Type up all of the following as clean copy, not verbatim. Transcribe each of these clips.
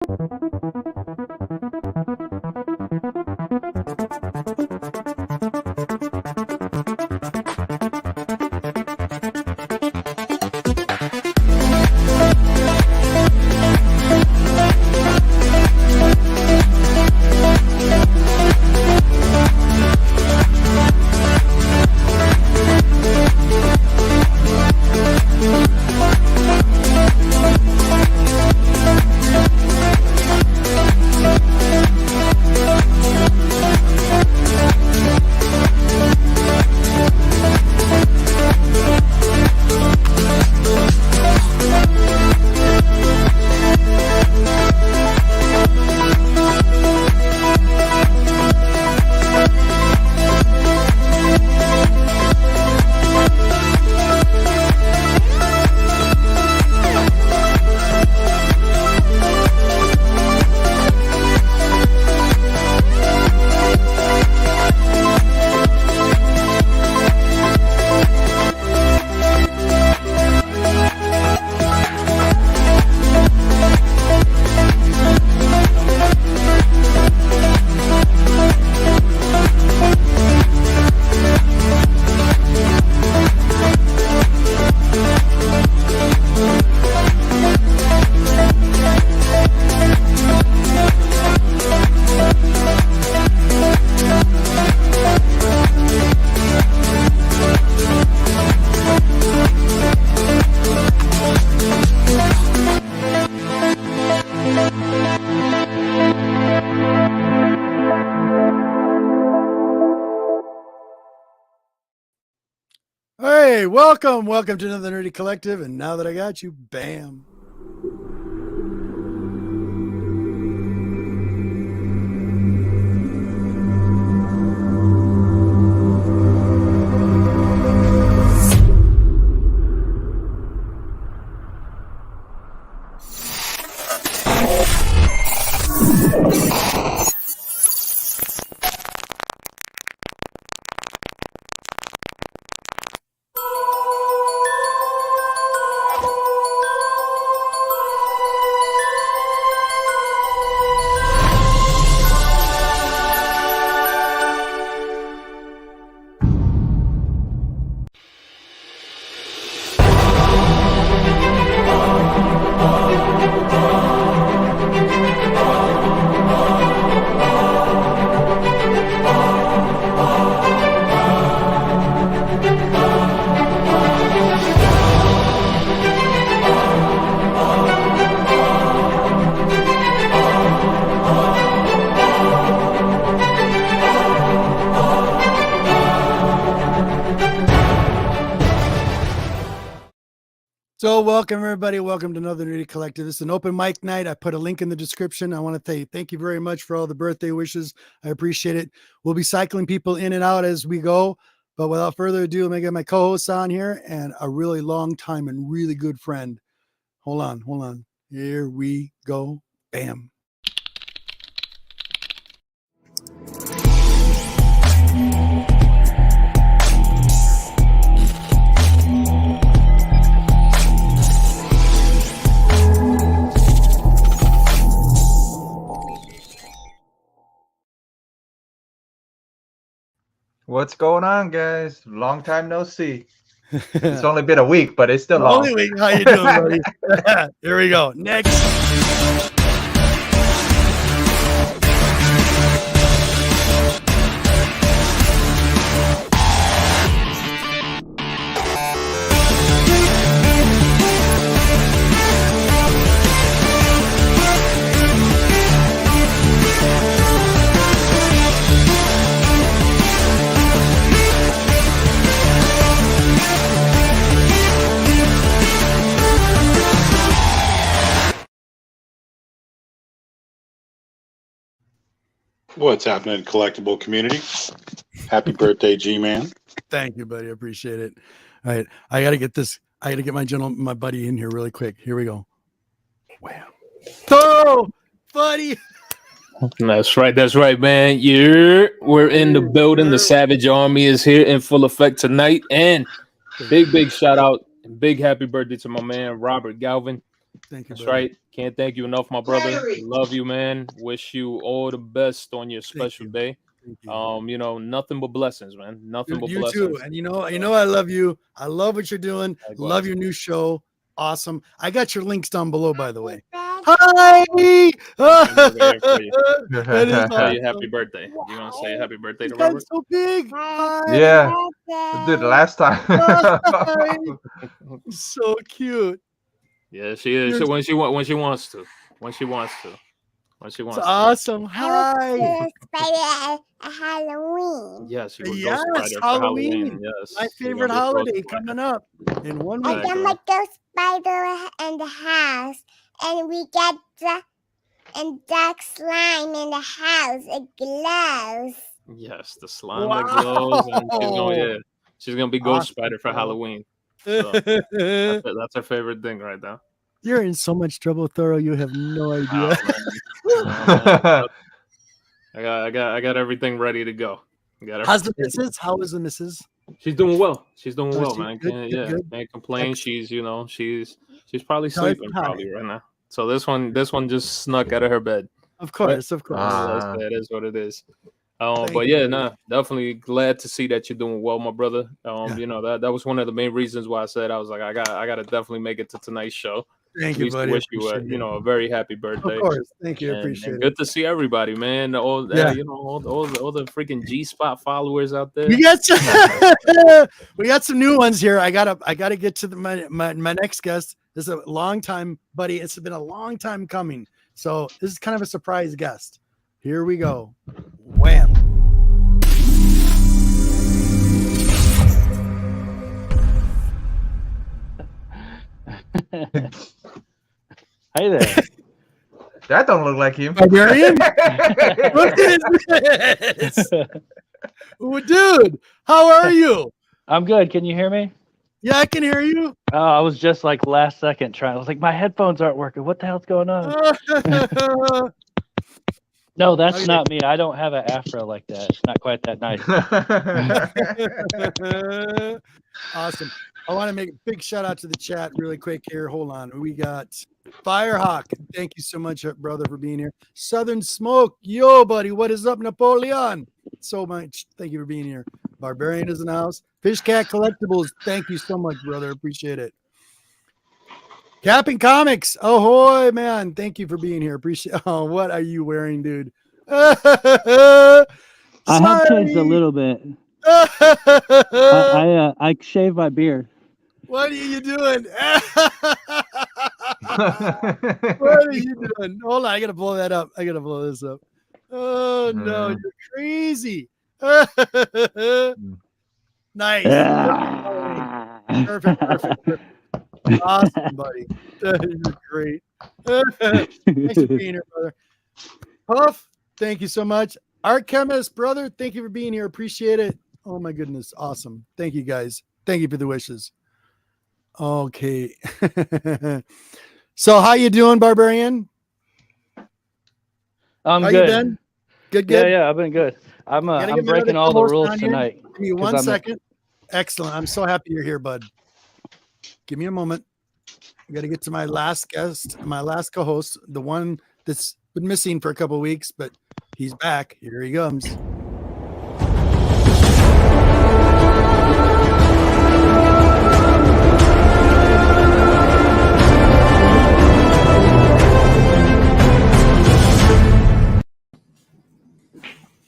Hey, welcome to another Nerdy Collective. And now that I got you, bam. So welcome, everybody. Welcome to another Nerdy Collective. This is an open mic night. I put a link in the description. I want to say thank you very much for all the birthday wishes. I appreciate it. We'll be cycling people in and out as we go. But without further ado, let me get my co-hosts on here and a really long time and really good friend. Hold on. Here we go. Bam. What's going on, guys? Long time no see. It's only been a week, but it's still long. Only week. How you doing, buddy? Here we go. Next. What's happening, collectible community? Happy birthday, G-Man. Thank you, buddy. I appreciate it. All right. I got to get this. I got to get my buddy in here really quick. Here we go. Wow. Oh, buddy. That's right, man. We're in the building. The Savage Army is here in full effect tonight. And big shout out and big happy birthday to my man, Robert Galvin. Thank you. That's brother. right. Can't thank you enough, my brother. Love you, man. Wish you all the best on your special you. day. Thank you. Nothing but blessings, man. Nothing but You blessings. too. And you know, I love you. I love what you're doing. Likewise. Love your new show. Awesome. I got your links down below, by the way. Hi. That is Tell you awesome. happy birthday. You want to say happy birthday He's to got Robert? so big. Hi. Yeah. Dude, last time. Hi. So cute. Yeah, she is. You're- When she wants to. When she wants to. It's awesome. Hi. Spider at Halloween. Yes, you were Yes, Ghost Rider for Halloween. Halloween. Yes. My you're favorite gonna be Ghost holiday Rider. coming up in 1 I week. got my ghost spider in the house, and we got the dark slime in the house. It glows. Yes, the slime that glows, and she's gonna be Ghost Awesome, Spider for bro. Halloween. So, that's her favorite thing right now. You're in so much trouble, Thorough. You have no idea. Man. I got everything ready to go. How's the missus? How is the missus? She's doing well. She's doing Oh, well, she- man. good, good. Can't complain. Excellent. She's probably Tell her sleeping hi. probably right now. So this one just snuck out of her bed. Of course, of course. That is what it is. Thank But you. yeah, definitely glad to see that you're doing well, my brother. Yeah. That was one of the main reasons why I said I was like, I gotta definitely make it to tonight's show. Thank At you, least buddy. wish you Appreciate it. a very happy birthday. Of course. Thank you. And Appreciate it. good to see everybody, man. All the freaking G Spot followers out there. We got some, we got some new ones here. I gotta get to my next guest. This is a long time, buddy. It's been a long time coming. So this is kind of a surprise guest. Here we go. Wham. Hey there. That don't look like him. Barbarian? What is this? Oh, dude, how are you? I'm good. Can you hear me? Yeah, I can hear you. Oh, I was just like last second trying. I was like, my headphones aren't working. What the hell's going on? No, that's Okay. not me. I don't have an afro like that. It's not quite that nice. Awesome. I want to make a big shout out to the chat really quick here. Hold on. We got Firehawk. Thank you so much, brother, for being here. Southern Smoke. Yo, buddy. What is up, Napoleon? So much. Thank you for being here. Barbarian is in the house. Fish Cat Collectibles. Thank you so much, brother. Appreciate it. Capping Comics. Ahoy, man. Thank you for being here. Appreciate. Oh, what are you wearing, dude? I have changed a little bit. I shave my beard. What are you doing? What are you doing? Hold on, I gotta blow that up. I gotta blow this up. Oh no, you're crazy. Nice. Perfect. Awesome, buddy. You're great. Thanks for being here, brother. Puff, thank you so much. Art Chemist, brother, thank you for being here. Appreciate it. Oh my goodness, awesome. Thank you guys. Thank you for the wishes. Okay. So how you doing, Barbarian? I'm How good. you been? Good. Yeah, I've been good. I'm Gotta give me breaking another all the co-host rules on here. tonight. Give me 1 second. Excellent. I'm so happy you're here, bud. Give me a moment. I got to get to my last guest, my last co-host, the one that's been missing for a couple of weeks, but he's back. Here he comes.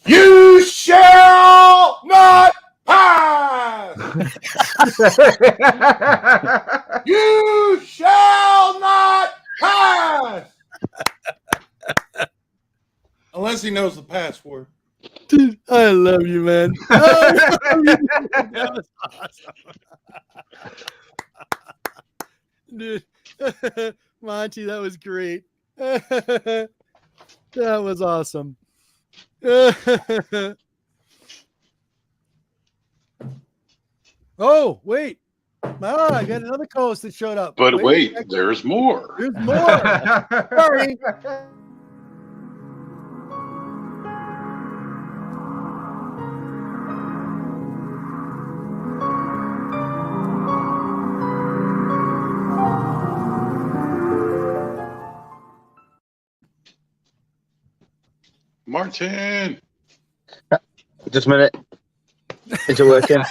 You shall not pass. You shall not pass. Unless he knows the password. Dude, I love you, man. I love you. That was awesome. Dude, Monty, that was great. That was awesome. Oh, wait. I got another co-host that showed up. But a wait, second. there's more. There's more. Sorry. Martin. Just a minute. Is it working?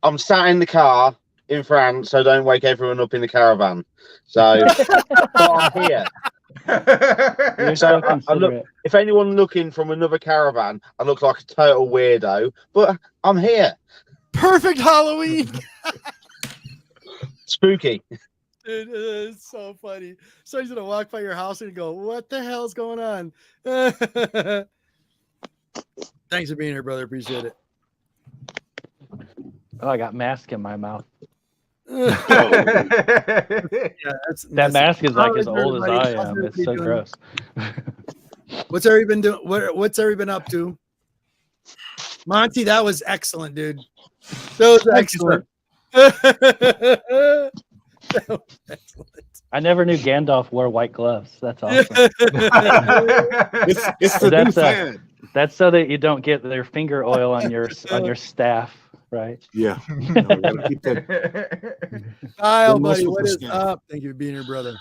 I'm sat in the car in France, so don't wake everyone up in the caravan. So, but I'm here. You're So so I look, considerate. if anyone looking from another caravan, I look like a total weirdo, but I'm here. Perfect Halloween. Spooky. Dude, it's so funny. So he's gonna walk by your house and go, "What the hell's going on?" Thanks for being here, brother. Appreciate it. Oh, I got mask in my mouth. Yeah, That mask is like How as is old as everybody? I How's am. It's everybody so doing? gross. What's everybody been doing? What's everybody been up to? Monty, that was excellent, dude. That was excellent. That was excellent. I never knew Gandalf wore white gloves. That's awesome. It's the new That's fad. That's so that you don't get their finger oil on your staff, right? Yeah. No, we gotta keep that. Kyle, Don't mess buddy, with what the is skin. up? Thank you for being here, brother.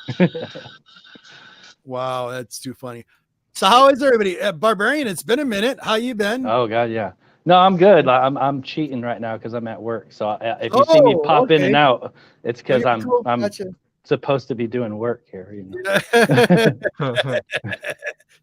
Wow, that's too funny. So, how is everybody? Barbarian, it's been a minute. How you been? Oh God, yeah. No, I'm good. I'm cheating right now because I'm at work. So if you see me pop in and out, it's because Yeah, I'm cool. I'm Gotcha. supposed to be doing work here. You know.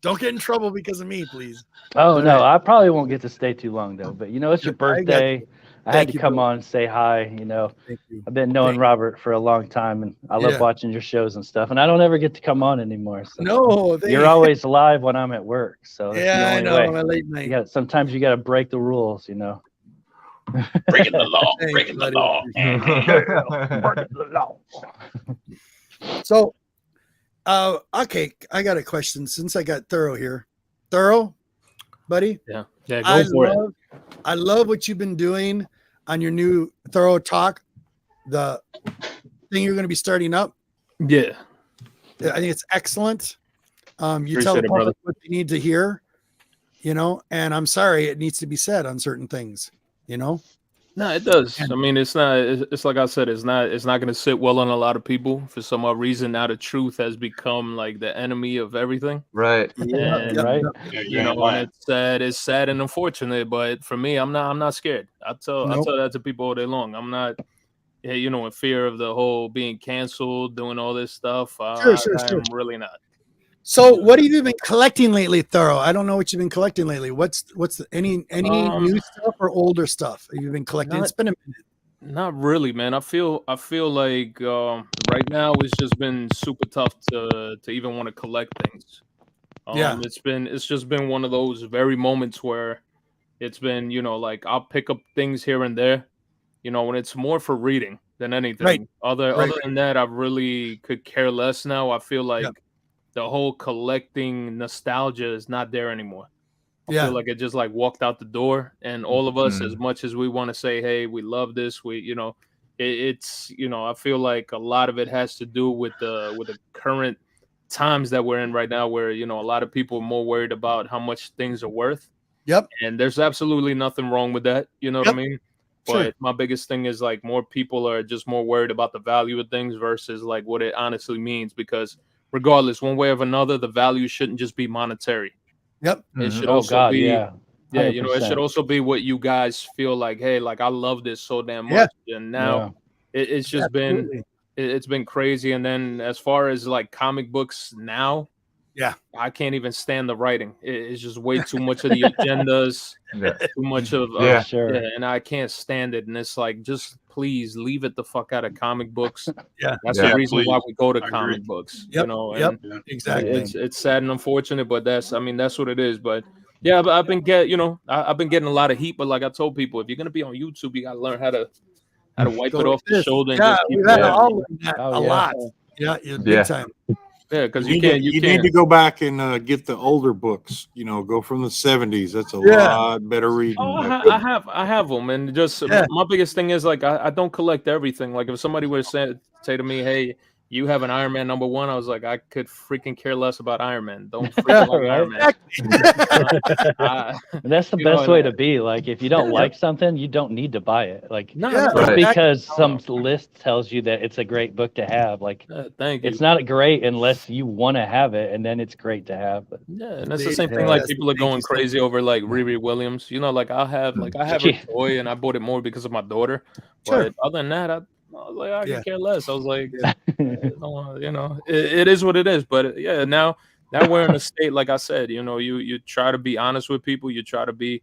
Don't get in trouble because of me, please. Oh no, right. I probably won't get to stay too long though. But you know, it's your I got birthday. you. I Thank had to you, come bro. on and say hi. You know, Thank you. I've been knowing Thank you. Robert for a long time, and I love Yeah. watching your shows and stuff. And I don't ever get to come on anymore. So No, you're always live when I'm at work. So that's the Yeah, I only know. way. My late night. Sometimes you got to break the rules. You know. Breaking the law. Thanks, Breaking the buddy. law. Break the law. So, okay, I got a question since I got Thorough here. Thorough, buddy. Yeah, go for it. I love what you've been doing on your new Thorough Talk, the thing you're going to be starting up. Yeah, I think it's excellent. You Appreciate tell the it, brother. public what they need to hear, you know, and I'm sorry it needs to be said on certain things, you know. No, it does. I mean, it's not. It's like I said. It's not going to sit well on a lot of people for some odd reason. Now the truth has become like the enemy of everything. Right. And, Right. you know, and it's sad. It's sad and unfortunate. But for me, I'm not scared. I tell that to people all day long. I'm not. You know, in fear of the whole being canceled, doing all this stuff. Sure. I'm really not. So, what have you been collecting lately, Thorough? I don't know what you've been collecting lately. What's any new stuff or older stuff have you been collecting? It's been a minute. Not really, man. I feel like right now it's just been super tough to even want to collect things. Yeah. It's just been one of those very moments where it's been, you know, like I'll pick up things here and there, you know, when it's more for reading than anything. Right. Other than that, I really could care less now. I feel like the whole collecting nostalgia is not there anymore. I feel like it just like walked out the door, and all of us, as much as we want to say, hey, we love this, we, you know, it's, you know, I feel like a lot of it has to do with the current times that we're in right now, where, you know, a lot of people are more worried about how much things are worth. Yep. And there's absolutely nothing wrong with that. You know what I mean? Sure. But my biggest thing is like more people are just more worried about the value of things versus like what it honestly means, because regardless, one way or another, the value shouldn't just be monetary. Yep. It should also be, yeah, you know, it should also be what you guys feel like, hey, like I love this so damn much. And now it's just it's been crazy. And then as far as like comic books now, I can't even stand the writing. It's just way too much of the agendas, too much of and I can't stand it. And it's like, just please leave it the fuck out of comic books. That's the reason why we go to comic books. You know, and exactly. It's sad and unfortunate, but that's what it is. But yeah, I've been getting a lot of heat. But like I told people, if you're gonna be on YouTube, you gotta learn how to wipe it off the shoulder. And just keep we've had going. all of that a lot. Yeah, big time. Yeah, because you need to go back and get the older books. You know, go from the 70s. That's a lot better reading. Oh, I have them, and just my biggest thing is like I don't collect everything. Like if somebody would say to me, "Hey, you have an Iron Man #1. I was like, I could freaking care less about Iron Man. Don't freaking like Iron Man. That's the best way to be. Like, if you don't like something, you don't need to buy it. Like, just because some list tells you that it's a great book to have, like, thank you. It's not great unless you want to have it, and then it's great to have. But yeah, and that's the same thing. Like, people are going crazy over like Riri Williams. You know, like I have her toy, and I bought it more because of my daughter. But other than that, I was like, I could care less. I was like, you know, it is what it is. But yeah, now we're in a state, like I said, you know, you try to be honest with people, you try to be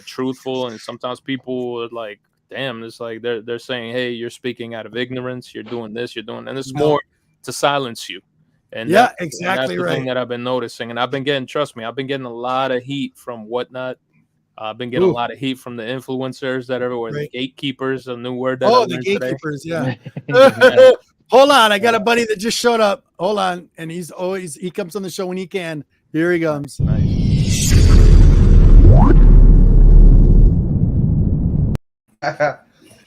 truthful, and sometimes people are like, damn, it's like they're saying, hey, you're speaking out of ignorance, you're doing this, you're doing, and it's more to silence you. And exactly, that's the thing that I've been noticing, and I've been getting, trust me, I've been getting a lot of heat from Whatnot. I've been getting a lot of heat from the influencers that are, or the gatekeepers, a new word that I learned the gatekeepers, today. Hold on, I got a buddy that just showed up. Hold on, and he comes on the show when he can. Here he comes. Nice.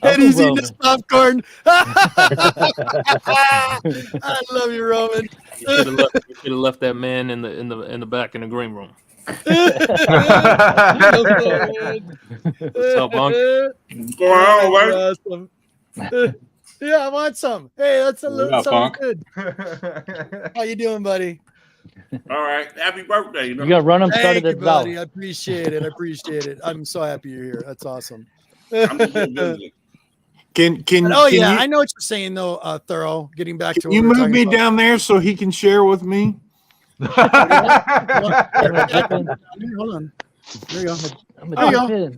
And he's eating his popcorn. I love you, Roman. You should have left that man in the back in the green room. What's up, Bunk? Awesome. Yeah, I want some. Hey, that's a little something good. How you doing, buddy? All right. Happy birthday. You gotta run them started at buddy. I appreciate it. I'm so happy you're here. That's awesome. I'm just visiting. Can I you, know what you're saying though, Thorough. Getting back to can you move me down there so he can share with me? Hold on. There you go. There you go.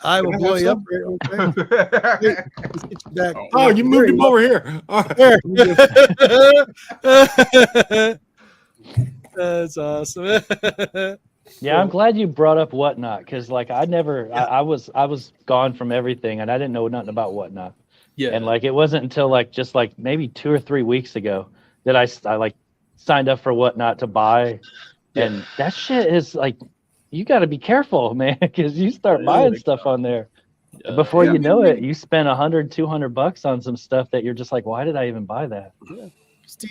I will blow you up. Back. Oh, you moved him over here. That's awesome. Yeah, I'm glad you brought up Whatnot, because like I was gone from everything, and I didn't know nothing about Whatnot. Yeah, and like it wasn't until like just like maybe 2 or 3 weeks ago that I like signed up for Whatnot to buy, and that shit is like, you got to be careful, man, because you start buying stuff on there. Before you know it, you spend $100-200 on some stuff that you're just like, why did I even buy that?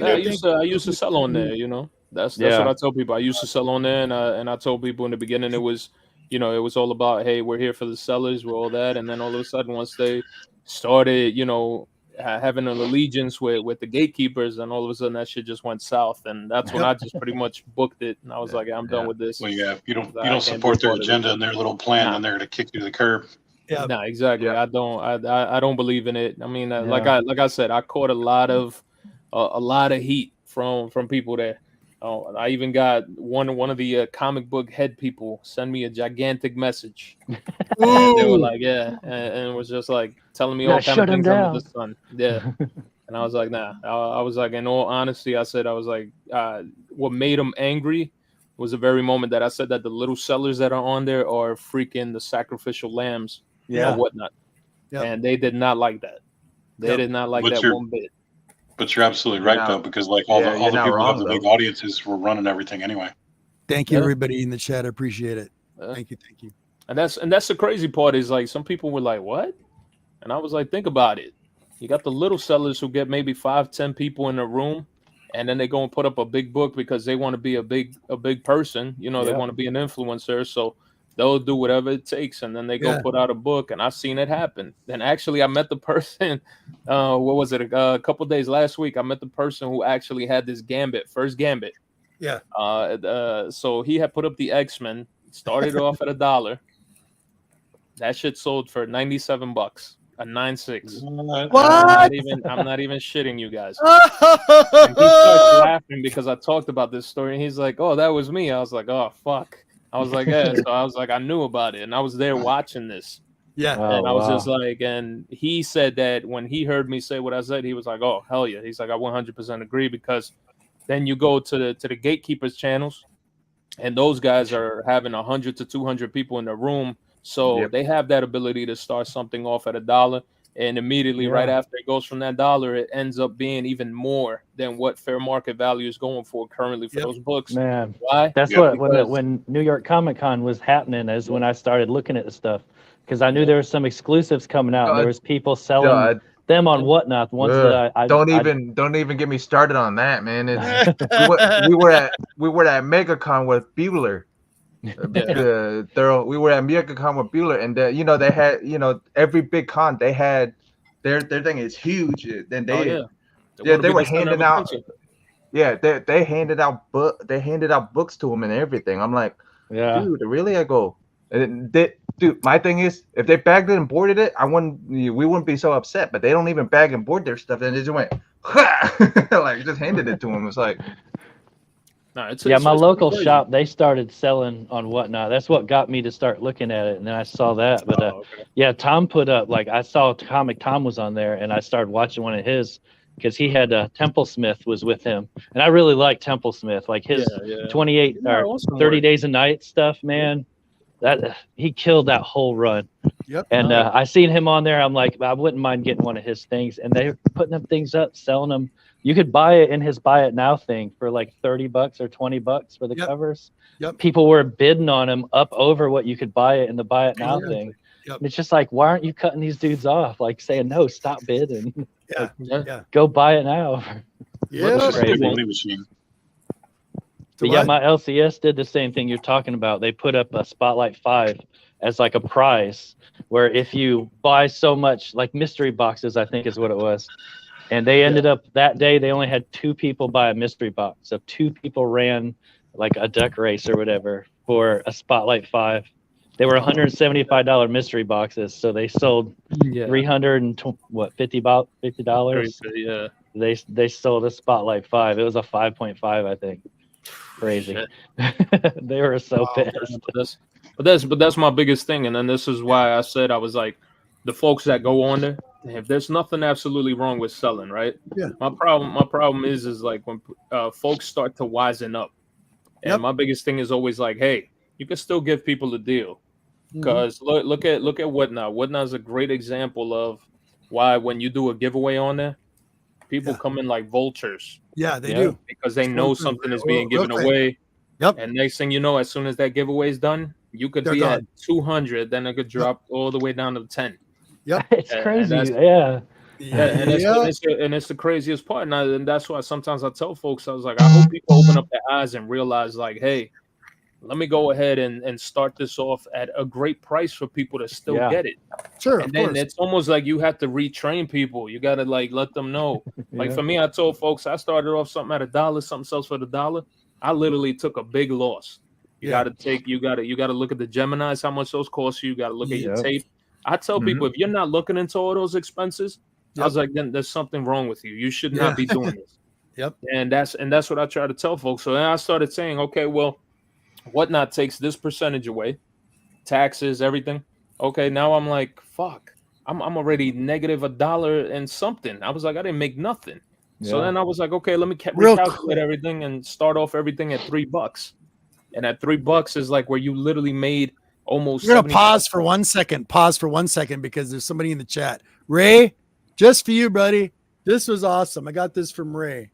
I used to sell on there, you know. That's what I tell people. I used to sell on there, and I told people in the beginning it was, you know, it was all about, hey, we're here for the sellers, we're all that, and then all of a sudden once they started, you know, having an allegiance with the gatekeepers, and all of a sudden that shit just went south, and that's when I just pretty much booked it, and I was like, I'm done with this. Well, yeah, you don't support their agenda and their little plan, and they're to kick you to the curb. Yeah, no, exactly. I don't believe in it. I mean, like I said, I caught a lot of heat from people there. I even got one of the comic book head people send me a gigantic message. And they were like, and it was just like telling me all kinds of things under the sun. Yeah. And I was like, nah. I was like, in all honesty, I was like, what made them angry was the very moment that I said that the little sellers that are on there are freaking the sacrificial lambs or Whatnot. Yep. And they did not like that. They did not like that one bit. But you're absolutely right, though, because like all the people who have the big audiences were running everything anyway. Thank you, everybody in the chat. I appreciate it. Thank you. And that's the crazy part, is like some people were like, what? And I was like, think about it. You got the little sellers who get maybe 5-10 people in a room, and then they go and put up a big book because they want to be a big person. You know, they want to be an influencer. So they'll do whatever it takes, and then they go put out a book. And I've seen it happen. And actually, I met the person. What was it? A couple of days last week, I met the person who actually had this first Gambit. Yeah. So he had put up the X-Men. Started off at $1. That shit sold for $97. A 9.6. What? I'm not even shitting you guys. And he starts laughing because I talked about this story, and he's like, "Oh, that was me." I was like, "Oh, fuck." I was like, "Yeah." So I was like, I knew about it, and I was there watching this. Yeah. And I was just like, and he said that when he heard me say what I said, he was like, "Oh, hell yeah." He's like, "I 100% agree," because then you go to the gatekeepers channels, and those guys are having 100 to 200 people in the room. So they have that ability to start something off at $1, and immediately right after it goes from that $1, it ends up being even more than what fair market value is going for currently for those books. Man, why? That's what when New York Comic Con was happening is when I started looking at the stuff, because I knew there was some exclusives coming out. And there was people selling them on Whatnot. The ones that I don't even get me started on that, man. We were at MegaCon with Bueller. We were at MegaCon with Bueller, and they had every big con they had their thing is huge. Then they were handing out. Yeah, they handed out books to them and everything. I'm like, dude, really? I go, dude. My thing is, if they bagged it and boarded it, we wouldn't be so upset. But they don't even bag and board their stuff, and they just went, like just handed it to them. It's like, no, my local shop, they started selling on Whatnot. That's what got me to start looking at it, and then I saw that. But Tom put up, like, I saw Comic Tom was on there, and I started watching one of his. Because he had Temple Smith was with him, and I really like Temple Smith, like his 28 or 30 Days a Night stuff, man. That he killed that whole run. Yep. And I seen him on there. I'm like, I wouldn't mind getting one of his things. And they're putting them things up, selling them. You could buy it in his Buy It Now thing for like $30 or $20 for the covers. Yep. People were bidding on them up over what you could buy it in the Buy It Now thing. Yep. And it's just like, why aren't you cutting these dudes off? Like saying, no, stop bidding. Go buy it now. Yeah. But yeah, my LCS did the same thing you're talking about. They put up a Spotlight 5 as like a prize, where if you buy so much, like mystery boxes, I think is what it was. And they ended up that day, they only had 2 people buy a mystery box. So 2 people ran like a duck race or whatever for a Spotlight 5. They were $175 mystery boxes, so they sold $50. Yeah, they sold a Spotlight 5. It was a 5.5, I think. Crazy. They were so pissed. But that's my biggest thing, and then this is why I said I was like, the folks that go on there, if there's nothing absolutely wrong with selling, right? Yeah. My problem is like when folks start to wisen up, and my biggest thing is always like, hey, you can still give people a deal. Because look at Whatnot. Whatnot is a great example of why when you do a giveaway on there, people come in like vultures. Yeah, they do. Because they know something is being given away. Yep. And next thing you know, as soon as that giveaway is done, you could be at 200, then it could drop all the way down to 10. Yep. It's crazy. And it's the craziest part. And that's why sometimes I tell folks, I was like, I hope people open up their eyes and realize, like, hey, let me go ahead and start this off at a great price for people to still get it. Sure. And then it's almost like you have to retrain people. You got to like let them know. Like for me, I told folks I started off something at $1, something sells for $1. I literally took a big loss. You got to look at the Geminis, how much those cost you. You got to look at your tape. I tell people, if you're not looking into all those expenses, I was like, then there's something wrong with you. You should not be doing this. And that's what I try to tell folks. So then I started saying, okay, well, Whatnot takes this percentage away, taxes, everything. Okay, now I'm like, fuck, I'm already negative $1 and something. I was like, I didn't make nothing. So then I was like, okay, let me recalculate everything and start off everything at $3. And at $3 is like where you literally made almost. You're gonna pause for 1 second. Pause for 1 second because there's somebody in the chat. Ray, just for you, buddy. This was awesome. I got this from Ray.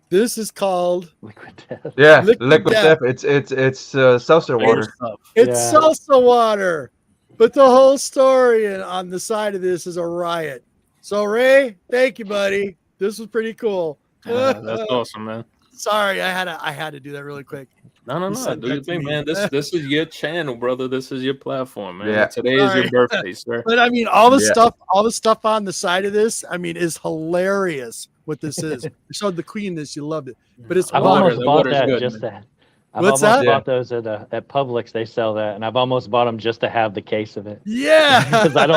This is called Liquid Death. Yeah, Liquid Death. It's seltzer water. It's salsa water. But the whole story on the side of this is a riot. So Ray, thank you, buddy. This was pretty cool. That's awesome, man. Sorry, I had to do that really quick. No. Do your thing, man. This is your channel, brother. This is your platform, man. Yeah. Today is your birthday, sir. But I mean, all the stuff on the side of this, I mean, is hilarious. What this is. You showed the queen this, you loved it. But it's I've water. almost bought that just to. I've almost bought those at Publix. They sell that, and I've almost bought them just to have the case of it. Yeah, because I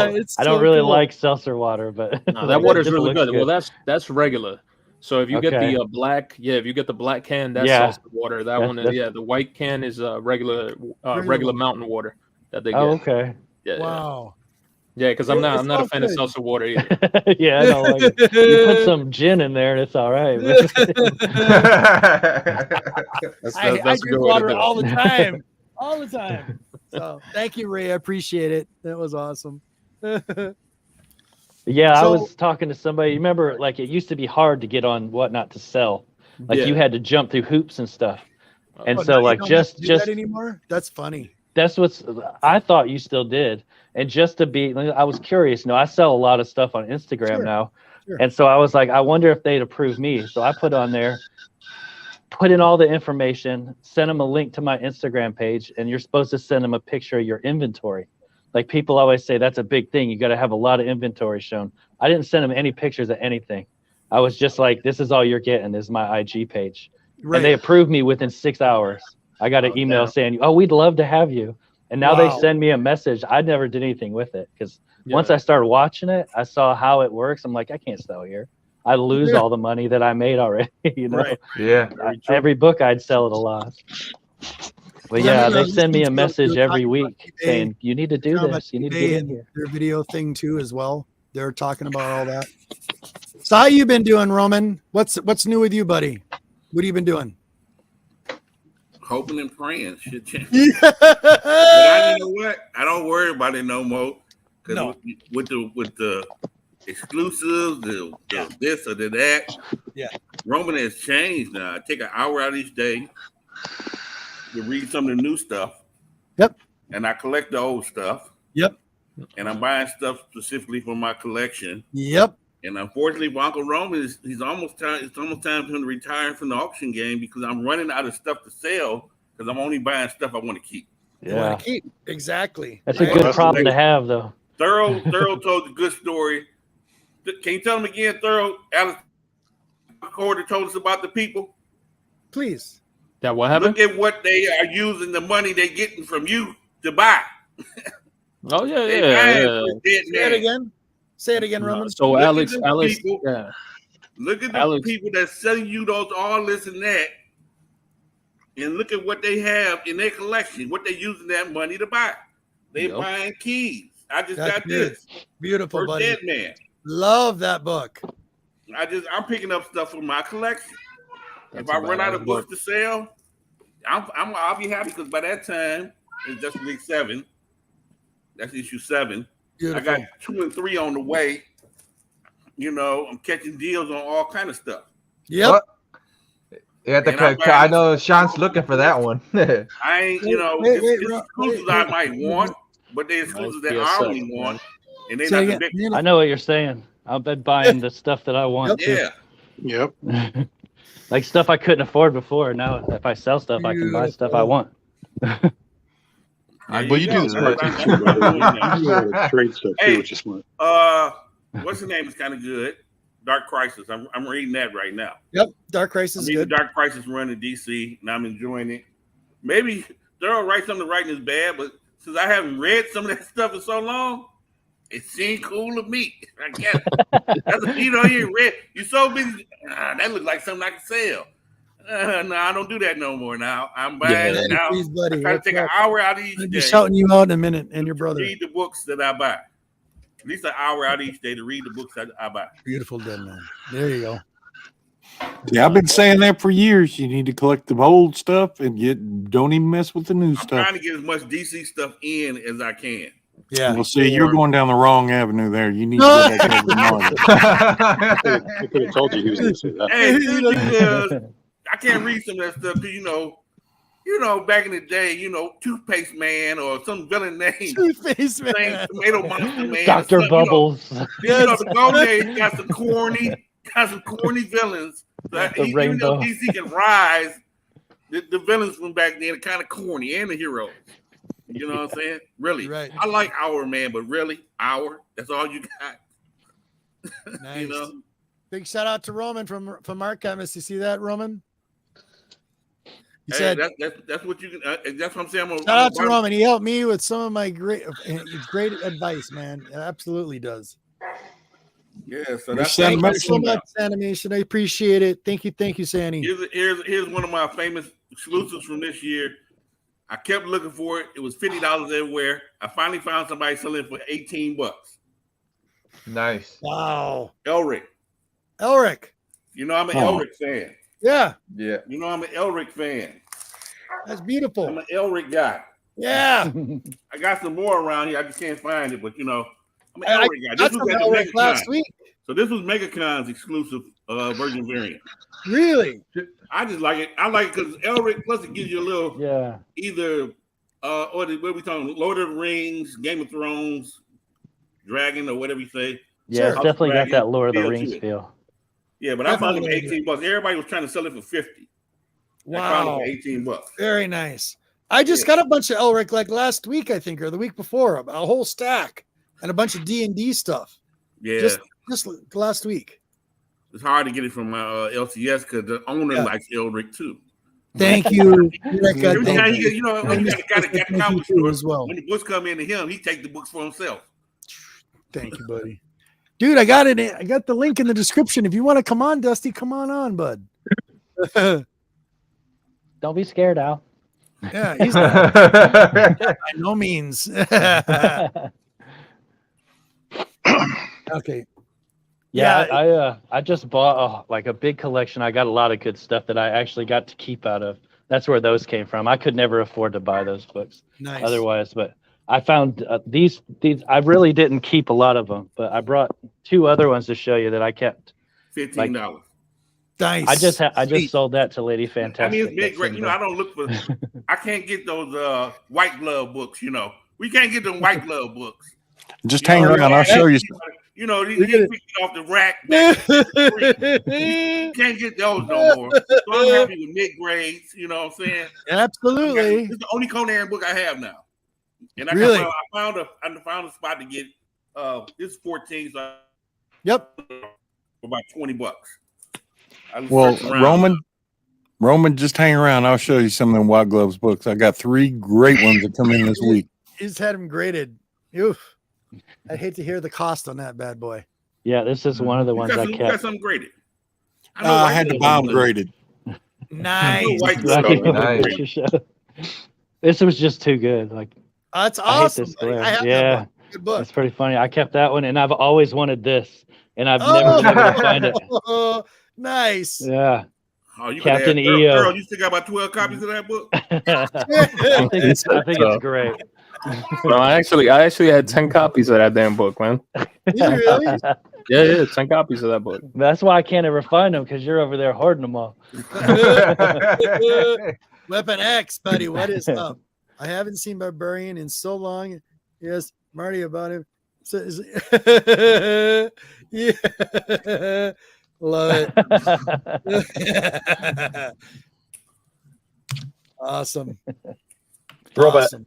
don't really like seltzer water, but no, that water is really good. Well, that's regular. So if you get the black, if you get the black can, that's salsa water. That one, the white can is regular mountain water that they get. Oh, okay. Yeah. Wow. Yeah, because I'm not a fan of salsa water either. Yeah, I don't like it. You put some gin in there and it's all right. I drink water all the time. All the time. So thank you, Ray. I appreciate it. That was awesome. Yeah, I was talking to somebody. You remember, like, it used to be hard to get on Whatnot to sell. Like, you had to jump through hoops and stuff. And so, like, just that anymore. That's funny. That's what's. I thought you still did, and just to be, I was curious. I sell a lot of stuff on Instagram now, and so I was like, I wonder if they'd approve me. So I put on there, put in all the information, send them a link to my Instagram page, and you're supposed to send them a picture of your inventory. Like people always say, that's a big thing. You got to have a lot of inventory shown. I didn't send them any pictures of anything. I was just like, this is all you're getting. This is my IG page. Right. And they approved me within 6 hours. I got an email saying, oh, we'd love to have you. And now they send me a message. I never did anything with it because once I started watching it, I saw how it works. I'm like, I can't sell here. I lose all the money that I made already. Right. Yeah. Every book I'd sell at a loss. But they send me a message every week saying, you need to do this. You need to get in here. Their video thing too as well. They're talking about all that. So how you been doing, Roman? What's new with you, buddy? What have you been doing? Hoping and praying shit change. But you know what? I don't worry about it no more. Because with the exclusives, the this or the that, Roman has changed now. I take an hour out each day to read some of the new stuff. Yep. And I collect the old stuff. Yep. And I'm buying stuff specifically for my collection. Yep. And unfortunately for Uncle Roman, it's almost time for him to retire from the auction game because I'm running out of stuff to sell because I'm only buying stuff I want to keep. Yeah. Exactly. That's a good problem to have, though. Thorough told a good story. Can you tell him again, Thorough? Alex Corder told us about the people. Please. That what happened? Look at what they are using the money they're getting from you to buy. Oh yeah. Say it again, Roman. So look Alex, people, look at the people that's selling you those all this and that, and look at what they have in their collection. What they're using that money to buy. They're buying keys. I just got this. Beautiful, First buddy. Dead Man. Love that book. I'm picking up stuff from my collection. If I run out of books to sell, I'll be happy because by that time it's just week 7. That's issue 7. Beautiful. I got 2 and 3 on the way. I'm catching deals on all kind of stuff. Yep. Yeah, I know Sean's looking for that one. I ain't, it's exclusives I might want, but they're exclusives that I only want. And they not the big. I know what you're saying. I've been buying the stuff that I want. Yeah. Yep. Like stuff I couldn't afford before. Now, if I sell stuff, I can buy stuff I want. Well, you do smart things too, brother. You trade stuff too, which is smart. What's the name is kind of good. Dark Crisis. I'm reading that right now. Yep, Dark Crisis is good. Dark Crisis run in DC, and I'm enjoying it. Maybe Thorough writes something writing is bad, but since I haven't read some of that stuff in so long, it seemed cool to me. I guess you ain't read. You so busy. That looks like something I can sell. No, I don't do that no more. Now I'm buying now. Please, buddy. I try to take an hour out each day. I'll be shouting you out in a minute, and your brother. Read the books that I buy. At least an hour out each day to read the books that I buy. Beautiful, dead man. There you go. Yeah, I've been saying that for years. You need to collect the old stuff and don't even mess with the new stuff. I'm trying to get as much DC stuff in as I can. Yeah. Well, see, you're going down the wrong avenue there. You need to go back over the market. I could have told you he was going to say that. Hey, I can't read some of that stuff because back in the day, Toothpaste Man or some villain name. Toothpaste Man. Tomato Monster Man. Dr. Bubbles. The Golden Age got some corny villains. So even though DC can rise, the villains from back then are kind of corny and the heroes. You know what I'm saying? Really. Right. I like Our Man, but really, that's all you got. Nice. Big shout out to Roman from Archivist. You see that, Roman? He said that's what you can. That's what I'm saying. Shout out to Roman. He helped me with some of my great advice, man. It absolutely does. Yeah, so thank you so much, Animation. I appreciate it. Thank you, Sandy. Here's one of my famous exclusives from this year. I kept looking for it. It was $50 everywhere. I finally found somebody selling it for $18. Nice. Wow. Elric. I'm an Elric fan. Yeah. I'm an Elric fan. That's beautiful. I'm an Elric guy. Yeah. I got some more around here. I just can't find it, but I'm an Elric guy. This was at Elric last week. So this was MegaCon's exclusive Virgin variant. Really? I just like it. I like it because Elric, plus it gives you a little either what are we talking? Lord of the Rings, Game of Thrones, Dragon, or whatever you say. Yeah, it's definitely got that Lord of the feel Rings to it. feel. Yeah, but I found them $18. Everybody was trying to sell it for $50. Wow. I found it for $18. Very nice. I just got a bunch of Elric like last week, I think, or the week before, a whole stack and a bunch of D&D stuff. Yeah. Just last week. It's hard to get it from LCS because the owner likes Elric too. Thank you. Every time you know, got the comic store as well. When the books come in to him, he takes the books for himself. Thank you, buddy. Dude, I got it. I got the link in the description. If you want to come on, Dusty, come on, bud. Don't be scared, Al. Yeah, he's not. By no means. Okay. Yeah, I just bought like a big collection. I got a lot of good stuff that I actually got to keep out of. That's where those came from. I could never afford to buy those books otherwise, but I found these. I really didn't keep a lot of them, but I brought 2 other ones to show you that I kept. $15. Nice. I just sold that to Lady Fantastic. I mean, it's big, great. I don't look for. I can't get those white glove books. We can't get them white glove books. Just hang around. I'll show you. These picked off the rack. You can't get those no more. So I'm happy with mid grades. You know what I'm saying? Absolutely. This is the only Conan book I have now. And I found a spot to get this is 14. So yep. For about $20. Well, Roman, just hang around. I'll show you some of them White Gloves books. I got 3 great ones that come in this week. He's had them graded. Oof. I'd hate to hear the cost on that bad boy. Yeah, this is one of the ones I kept. You got something graded. I had to buy them graded. Nice. This was just too good. Like, that's awesome. I hate this good book. It's pretty funny. I kept that one, and I've always wanted this, and I've never been able to find it. Nice. Yeah. Oh, you Captain EO. Girl, you still got about 12 copies of that book? I think it's great. No, I actually had 10 copies of that damn book, man. You really? Yeah, 10 copies of that book. That's why I can't ever find them, because you're over there hoarding them all. Weapon X, buddy, what is up? I haven't seen Barbarian in so long. Yes, Marty about him. Yeah. Love it. Awesome. Robert. Awesome.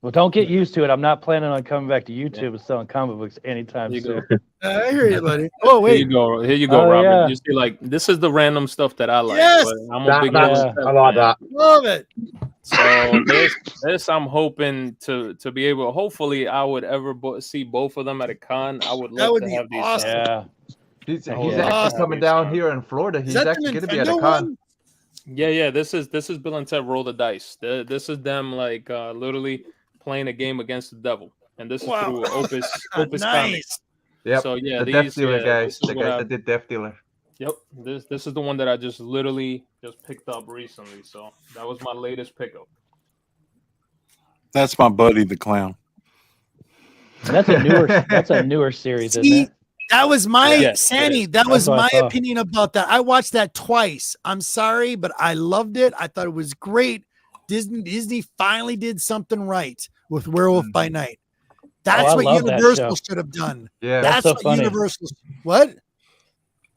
Well, don't get used to it. I'm not planning on coming back to YouTube and selling comic books anytime soon. I hear you, buddy. Oh, wait. Here you go, Robert. Yeah. You see, like, this is the random stuff that I like. Yes. But I'm a big I like that. Love it. So this I'm hoping to be able. Hopefully, I would ever see both of them at a con. I would love to have these. Awesome. Yeah. He's actually coming down here in Florida. He's actually going to be at a con. Yeah. This is Bill and Ted Roll the Dice. This is them like literally playing a game against the devil, and this is through Opus Nice. Comics. Yep. So yeah, the Death Dealer guys, the guys that did Death Dealer. Yep. This is the one that I just literally picked up recently. So that was my latest pickup. That's my buddy, the clown. That's a newer series, isn't it? That was my Sandy. That was my opinion about that. I watched that twice. I'm sorry, but I loved it. I thought it was great. Disney finally did something right with Werewolf by Night. That's what Universal should have done. Yeah, that's so what funny. Universal. What?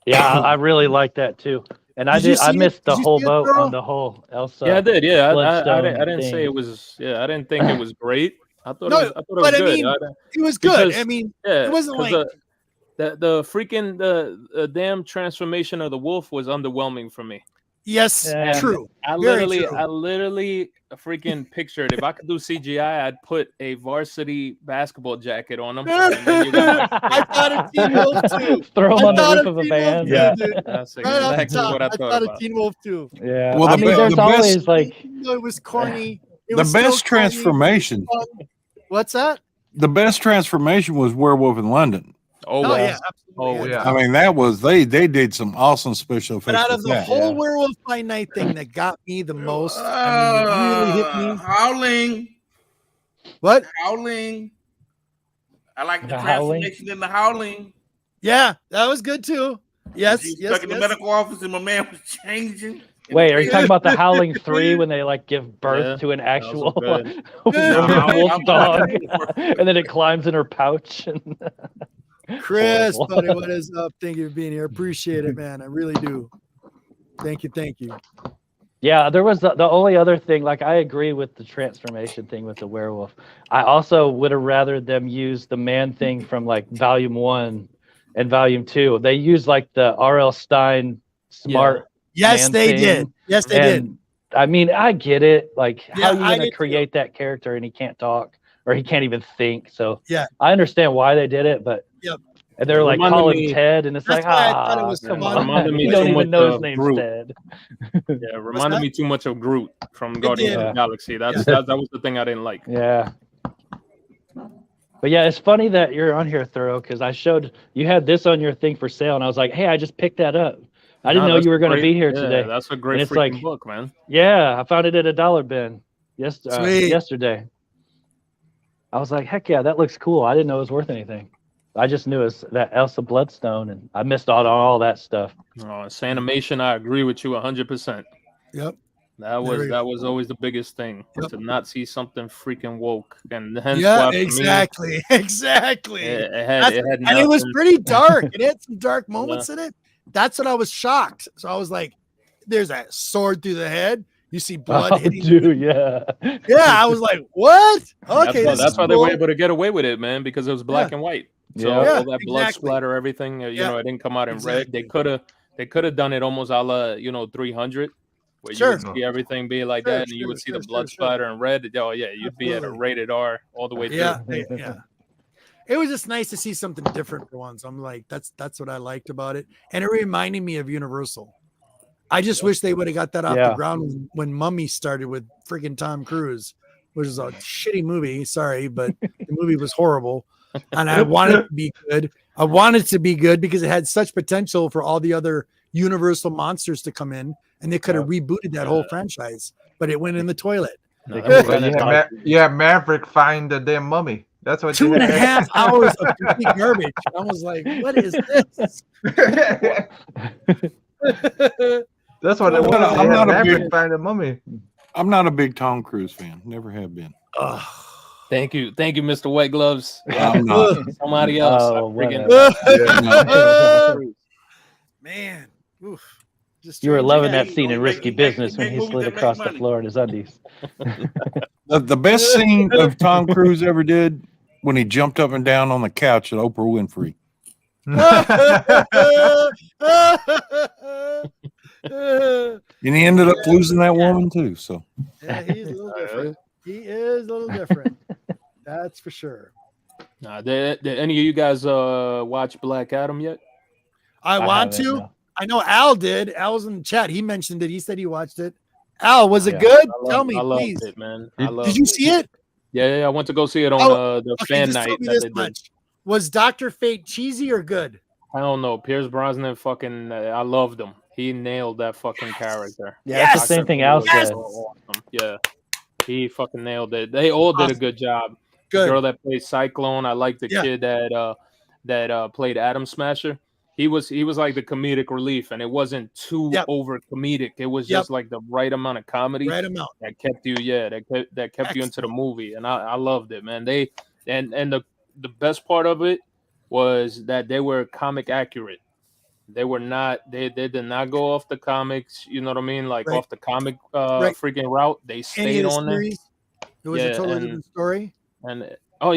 Yeah, I really like that too. And I missed the whole boat on the whole Elsa. Yeah, I did. Yeah, Bloodstone I didn't say it was. Yeah, I didn't think it was great. I thought it was but good. I mean, it was good. I mean, it wasn't like the freaking the damn transformation of the wolf was underwhelming for me. Yes, true. I literally freaking pictured if I could do CGI, I'd put a varsity basketball jacket on him. I thought a Teen Wolf too. Throw him on the roof of a van. Yeah, that's exactly what I thought about. A Teen Wolf too. Yeah. Well, there's always like it was corny. The best transformation. What's that? The best transformation was Werewolf in London. Oh yeah, absolutely. Oh yeah. I mean, that was they did some awesome special effects. But out of with the that. whole Werewolf by Night thing that got me the most, I mean, it really hit me. Howling. What? Howling. I like the Howling? transformation in the Howling. Yeah, that was good too. Yes, He was yes, stuck in the medical office and my man was changing. Wait, are you talking about the Howling 3 when they like give birth to an actual wolf dog, and then it climbs in her pouch? Chris, buddy, what is up? Thank you for being here. Appreciate it, man. I really do. Thank you. Thank you. Yeah, there was the only other thing. Like, I agree with the transformation thing with the werewolf. I also would have rather them use the man thing from like Volume 1 and Volume 2. They used like the R.L. Stein smart. Yes, man they thing. did. Yes, they did. I mean, I get it. Like, how are you I going to did create that character and he can't talk or he can't even think? So yeah, I understand why they did it, but and they're like calling Ted, and it's like, why I thought it was come fun. on, you don't even know his name's Groot. Ted. Yeah, reminded me too much of Groot from Guardians of the Galaxy. That was the thing I didn't like. Yeah. But yeah, it's funny that you're on here, Thorough, because I showed you had this on your thing for sale, and I was like, hey, I just picked that up. I didn't know you were going to be here today. That's a great it's freaking like, book, man. Yeah, I found it at a dollar bin yesterday. I was like, heck yeah, that looks cool. I didn't know it was worth anything. I just knew it was that Elsa Bloodstone, and I missed out on all that stuff. Oh, it's animation. I agree with you 100%. Yep. That was always the biggest thing, to not see something freaking woke, and hence exactly. It had and it was pretty dark. It had some dark moments in it. That's what I was shocked. So I was like, "There's a sword through the head. You see blood hitting." Dude, yeah. I was like, "What?" Okay, that's why they were able to get away with it, man, because it was black and white. So all that blood splatter, everything, it didn't come out in red. They could have done it almost a la 300. Where you would see everything be like that, and you would see the blood splatter in red. Oh yeah, you'd be at a rated R all the way through. Yeah. It was just nice to see something different for once. I'm like, that's what I liked about it, and it reminded me of Universal. I just wish they would have got that off the ground when Mummy started with freaking Tom Cruise, which is a shitty movie. Sorry, but the movie was horrible, and I wanted it to be good. I wanted it to be good because it had such potential for all the other Universal monsters to come in, and they could have rebooted that whole franchise, but it went in the toilet. Yeah, Maverick find the damn mummy. That's what 2.5 hours of complete garbage. I was like, what is this? That's what it was. I'm not Maverick find the mummy. I'm not a big Tom Cruise fan. Never have been. Thank you, Mr. White Gloves. I'm not. Somebody else. Man, oof. You were loving that scene in Risky Business when he slid across the floor in his undies. The best scene of Tom Cruise ever did when he jumped up and down on the couch at Oprah Winfrey. And he ended up losing that woman too. So yeah, he's a little different. He is a little different. That's for sure. Did any of you guys watch Black Adam yet? I want to. No. I know Al did. Al was in the chat. He mentioned it. He said he watched it. Al, was it good? Tell me, please. It, man. Did you see it? Yeah, I went to go see it on the fan night. Was Dr. Fate cheesy or good? I don't know. Pierce Brosnan fucking, I loved him. He nailed that fucking character. Yeah, that's the same thing Al said. Awesome. Yeah, he fucking nailed it. They all did a good job. Good. The girl that played Cyclone, I like the kid that played Atom Smasher. He was like the comedic relief, and it wasn't too over comedic. It was just like the right amount of comedy that kept you, that kept you into the movie, and I loved it, man. They and the best part of it was that they were comic accurate. They were not. They did not go off the comics. You know what I mean? Like off the comic freaking route. They stayed on there. It was a totally different story. And oh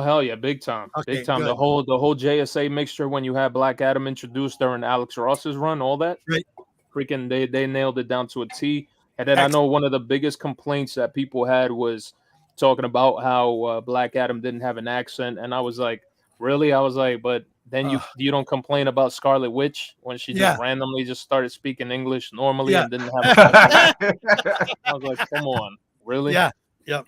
hell yeah, big time, big time. Good. The whole JSA mixture when you had Black Adam introduced during Alex Ross's run, all that. Right. Freaking they nailed it down to a T. And then I know one of the biggest complaints that people had was talking about how Black Adam didn't have an accent, and I was like, really? I was like, but then you don't complain about Scarlet Witch when she just randomly just started speaking English normally and didn't have an accent. I was like, come on, really? Yeah. Yep.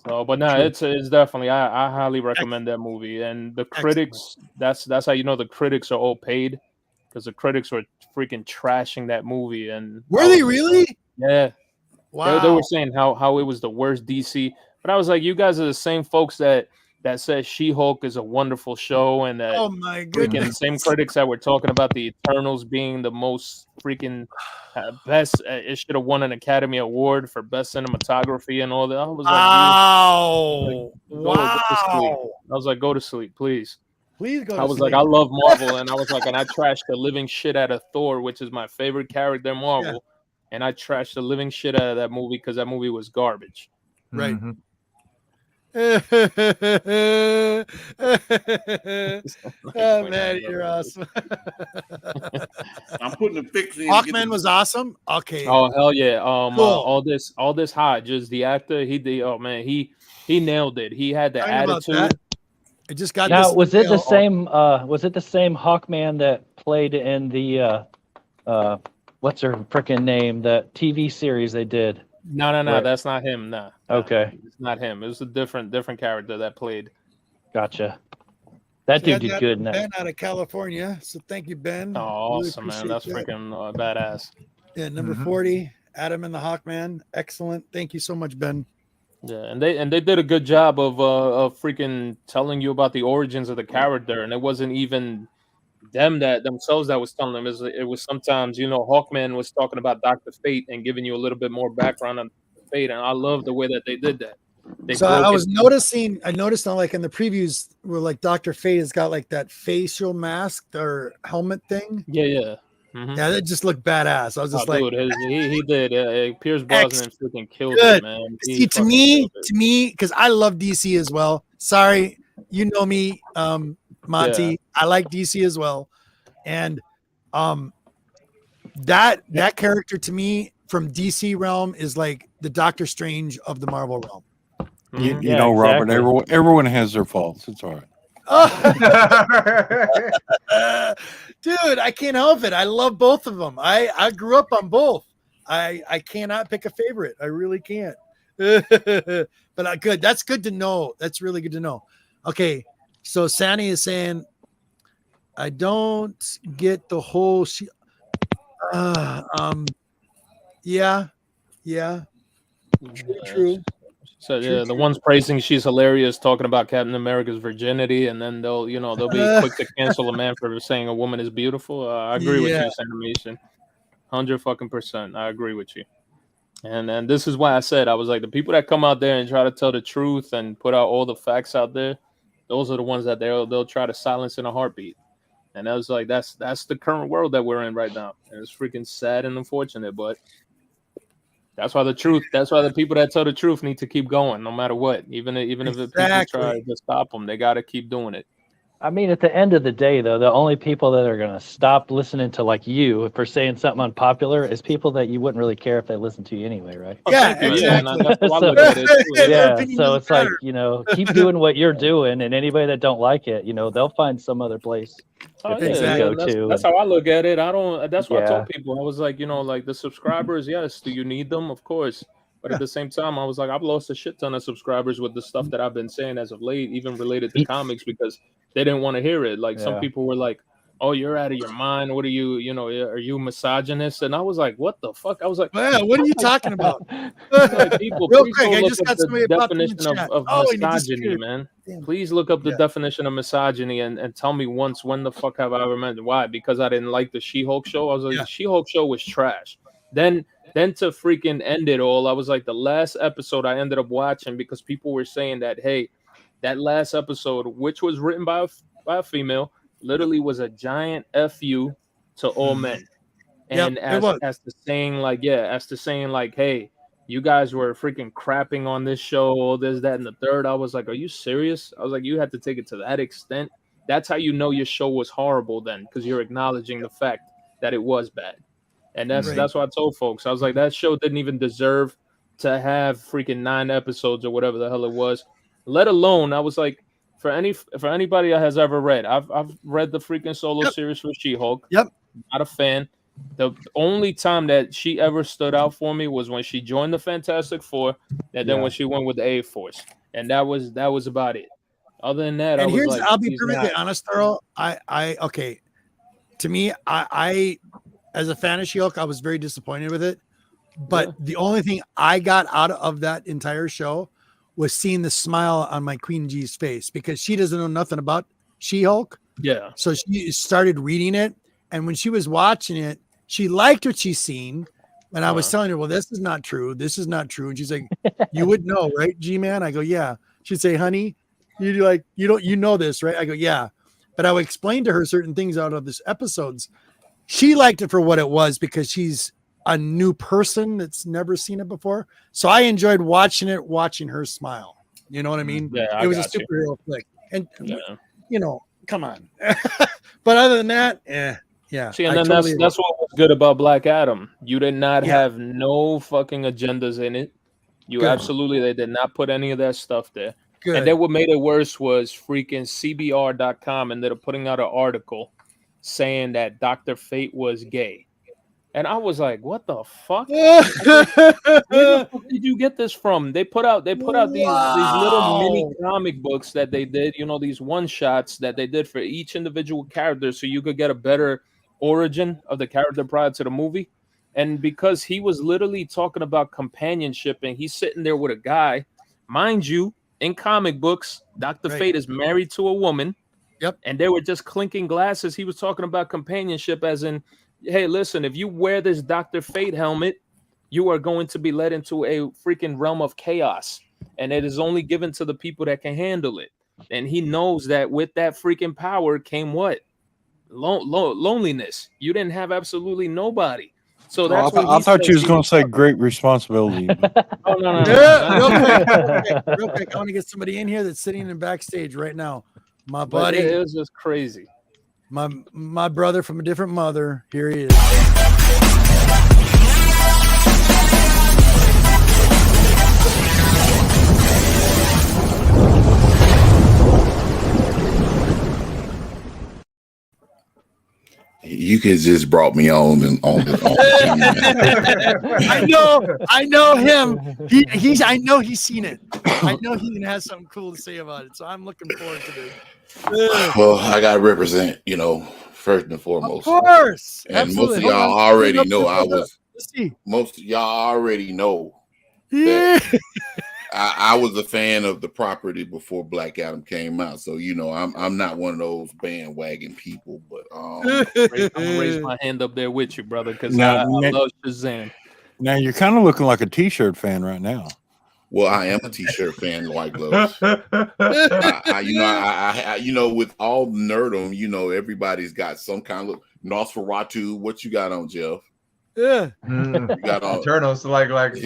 So, but no, it's definitely I highly recommend that movie. And the critics, that's how you know the critics are all paid, because the critics were freaking trashing that movie. And were they really? Yeah. Wow. They were saying how it was the worst DC. But I was like, you guys are the same folks that that says She-Hulk is a wonderful show, and that oh my freaking goodness, same critics that were talking about the Eternals being the most freaking best. It should have won an Academy Award for best cinematography and all that. I was like, go to sleep. I was like, go to sleep, please. Please go. I was like, I love Marvel, and I was like, and I trashed the living shit out of Thor, which is my favorite character in Marvel, and I trashed the living shit out of that movie because that movie was garbage. Right. Mm-hmm. Oh man, you're awesome. I'm putting a fix in. Hawkman was awesome. Okay. Oh hell yeah. Cool. All this Hodges, the actor, he did. Oh man, he nailed it. He had the Talking about attitude. that, I just got Now, this. was it the email. same? Was it the same Hawkman that played in the what's her freaking name? The TV series they did. No, Right. that's not him. Nah. Okay. It's not him. It was a different character that played. Gotcha. That So we dude had did that good from in that. Ben out of California. So thank you, Ben. Oh, Really awesome, man. appreciate That's that. freaking badass. Yeah, number 40, Adam and the Hawkman. Excellent. Thank you so much, Ben. Yeah, and they did a good job of freaking telling you about the origins of the character, and it wasn't even them themselves that was telling them. It was sometimes, Hawkman was talking about Dr. Fate and giving you a little bit more background on Fate, and I love the way that they did that. So I was noticing, I noticed on like in the previews where like Dr. Fate has got like that facial mask or helmet thing. Yeah. Mm-hmm. Yeah, that just looked badass. I was just like, dude, he did. Pierce Brosnan freaking killed good. it, man. See, to me, because I love DC as well. Sorry, you know me, Monty. Yeah. I like DC as well, and that character to me from DC realm is like the Doctor Strange of the Marvel realm. You know, Robert, everyone has their faults. It's all right. Dude, I can't help it. I love both of them. I grew up on both. I cannot pick a favorite. I really can't. But good. That's good to know. That's really good to know. Okay, so Sandy is saying, I don't get the whole. Yeah. True. So yeah, the ones praising she's hilarious, talking about Captain America's virginity, and then they'll be quick to cancel a man for saying a woman is beautiful. I agree with you, Sandermation. 100%. I agree with you. And this is why I said, I was like, the people that come out there and try to tell the truth and put out all the facts out there, those are the ones that they'll try to silence in a heartbeat. And I was like, that's the current world that we're in right now. And it's freaking sad and unfortunate, but that's why the people that tell the truth need to keep going no matter what. Even if people try to stop them, they got to keep doing it. I mean, at the end of the day, though, the only people that are going to stop listening to like you for saying something unpopular is people that you wouldn't really care if they listened to you anyway, right? Yeah, exactly. So it's like, keep doing what you're doing, and anybody that don't like it, they'll find some other place Oh, that they can go to. That's how I look at it. That's what I told people. I was like, like the subscribers, yes. Do you need them? Of course. But at the same time, I was like, I've lost a shit ton of subscribers with the stuff that I've been saying as of late, even related to comics, because they didn't want to hear it. Like some people were like, "Oh, you're out of your mind. What are you? Are you misogynist?" And I was like, "What the fuck?" I was like, "Well, what are you talking about?" Like, people, real please quick, go I look just up got the somebody definition of misogyny, man. Please look up the definition of misogyny and tell me once when the fuck have I ever meant why? Because I didn't like the She-Hulk show. I was like, the She-Hulk show was trash. Then to freaking end it all, I was like, the last episode I ended up watching because people were saying that, hey, that last episode, which was written by a female, literally was a giant FU to all men. And as to saying like, hey, you guys were freaking crapping on this show, all this, that, and the third. I was like, are you serious? I was like, you had to take it to that extent. That's how you know your show was horrible then, because you're acknowledging the fact that it was bad. And that's what I told folks. I was like, that show didn't even deserve to have freaking 9 episodes or whatever the hell it was. Let alone, I was like, for anybody that has ever read, I've read the freaking solo series for She-Hulk. Yep. Not a fan. The only time that she ever stood out for me was when she joined the Fantastic Four, and then when she went with the A-Force, and that was about it. Other than that, I'll be perfectly honest, Earl. Okay. To me, I as a fan of She-Hulk, I was very disappointed with it. But the only thing I got out of that entire show was seeing the smile on my Queen G's face because she doesn't know nothing about She-Hulk. Yeah. So she started reading it. And when she was watching it, she liked what she's seen. And I was telling her, well, this is not true. This is not true. And she's like, you would know, right, G-Man? I go, yeah. She'd say, honey, you know this, right? I go, yeah. But I would explain to her certain things out of this episodes. She liked it for what it was because she's a new person that's never seen it before. So I enjoyed watching her smile. You know what I mean? Yeah, it was a superhero flick. And you know, come on. But other than that, yeah. See, and then that's what was good about Black Adam. You did not have no fucking agendas in it. They did not put any of that stuff there. Good. And then what made it worse was freaking CBR.com ended up putting out an article saying that Dr. Fate was gay. And I was like, what the fuck? Where the fuck did you get this from? They put out these little mini comic books that they did, you know, these one shots that they did for each individual character so you could get a better origin of the character prior to the movie. And because he was literally talking about companionship and he's sitting there with a guy, mind you, in comic books, Dr. Fate is married to a woman. Yep. And they were just clinking glasses. He was talking about companionship as in, hey, listen, if you wear this Dr. Fate helmet, you are going to be led into a freaking realm of chaos. And it is only given to the people that can handle it. And he knows that with that freaking power came what? Loneliness. You didn't have absolutely nobody. So that's I thought you was going to say great responsibility. Oh, no. Real quick. I want to get somebody in here that's sitting in backstage right now. My buddy. It was just crazy. My brother from a different mother. Here he is. You could just brought me on this. I know him. I know he's seen it. I know he has something cool to say about it. So I'm looking forward to this. Well, I gotta represent, first and foremost. Of course. And absolutely. most of y'all already know most of y'all already know that I was a fan of the property before Black Adam came out. So I'm not one of those bandwagon people, but I'm gonna raise my hand up there with you, brother, because I love Shazam. Now you're kind of looking like a t-shirt fan right now. Well, I am a t-shirt fan, White Gloves. With all nerdom, everybody's got some kind of Nosferatu. What you got on, Jeff? Yeah, you got on Eternals, like exactly.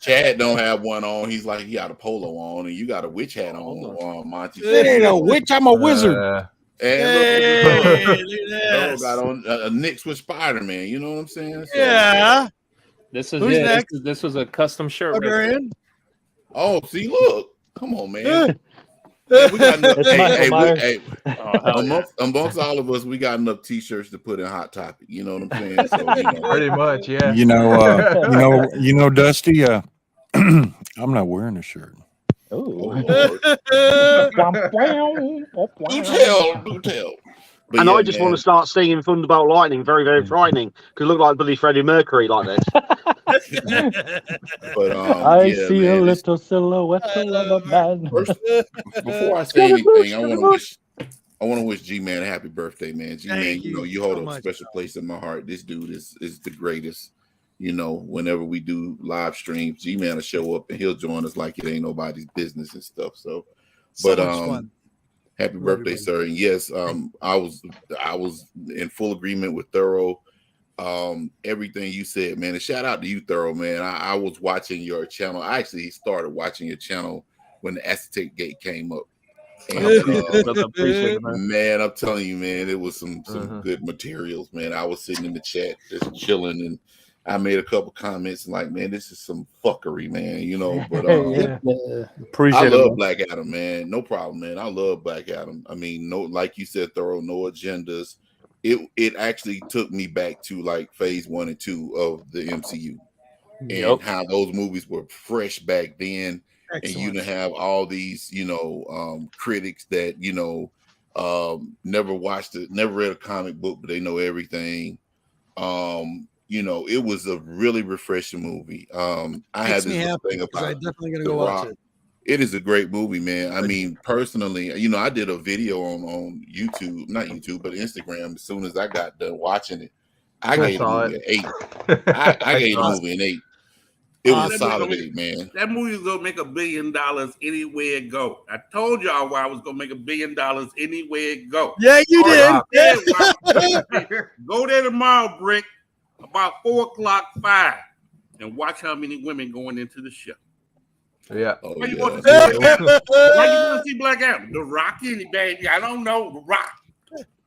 Chad don't have one on. He's like he got a polo on, and you got a witch hat on, Monty. It ain't a witch. I'm a wizard. And look got on a Knicks with Spider-Man. You know what I'm saying? So, yeah. This was a custom shirt. Oh, see, look. Come on, man. We got enough, amongst all of us, we got enough t-shirts to put in Hot Topic. You know what I'm saying? So, pretty much, yeah. Dusty. I'm not wearing a shirt. Oh, do tell. But I just want to start singing Thunderbolt Lightning, very, very frightening, because it looked like Billy Freddie Mercury like this. But I see a little silhouette of a man. Before I say anything, I want to wish G-Man a happy birthday, man. G-Man, you hold a special place in my heart. This dude is the greatest. Whenever we do live streams, G-Man will show up and he'll join us like it ain't nobody's business and stuff. So much fun. Happy birthday, sir. And yes, I was in full agreement with Thorough. Everything you said, man. And shout out to you, Thorough, man. I was watching your channel. I actually started watching your channel when the Aztec Gate came up. And, man, I'm telling you, man, it was some good materials, man. I was sitting in the chat just chilling, and I made a couple comments like, man, this is some fuckery, man, but I love Black Adam, man. No problem, man. I love Black Adam. I mean, like you said, Thorough, no agendas. It actually took me back to like phase 1 and 2 of the MCU and how those movies were fresh back then. Excellent. And you have all these, critics that, never watched it, never read a comic book, but they know everything. you know, it was a really refreshing movie. I had this little thing about I'm definitely gonna The go watch Rock. it. It is a great movie, man. I mean, personally, you know, I did a video on YouTube, not YouTube, but Instagram. As soon as I got done watching it, I gave the movie an 8. I gave the movie an 8. It was a solid 8, man. That movie was gonna make $1 billion anywhere it go. I told y'all why I was gonna make $1 billion anywhere it go. Yeah, you did. Go there tomorrow, Brick, about 4:00, 5, and watch how many women going into the show. Yeah. Why you want to see Black Adam? Why you want to see Black Adam? The Rock, baby. I don't know. The Rock.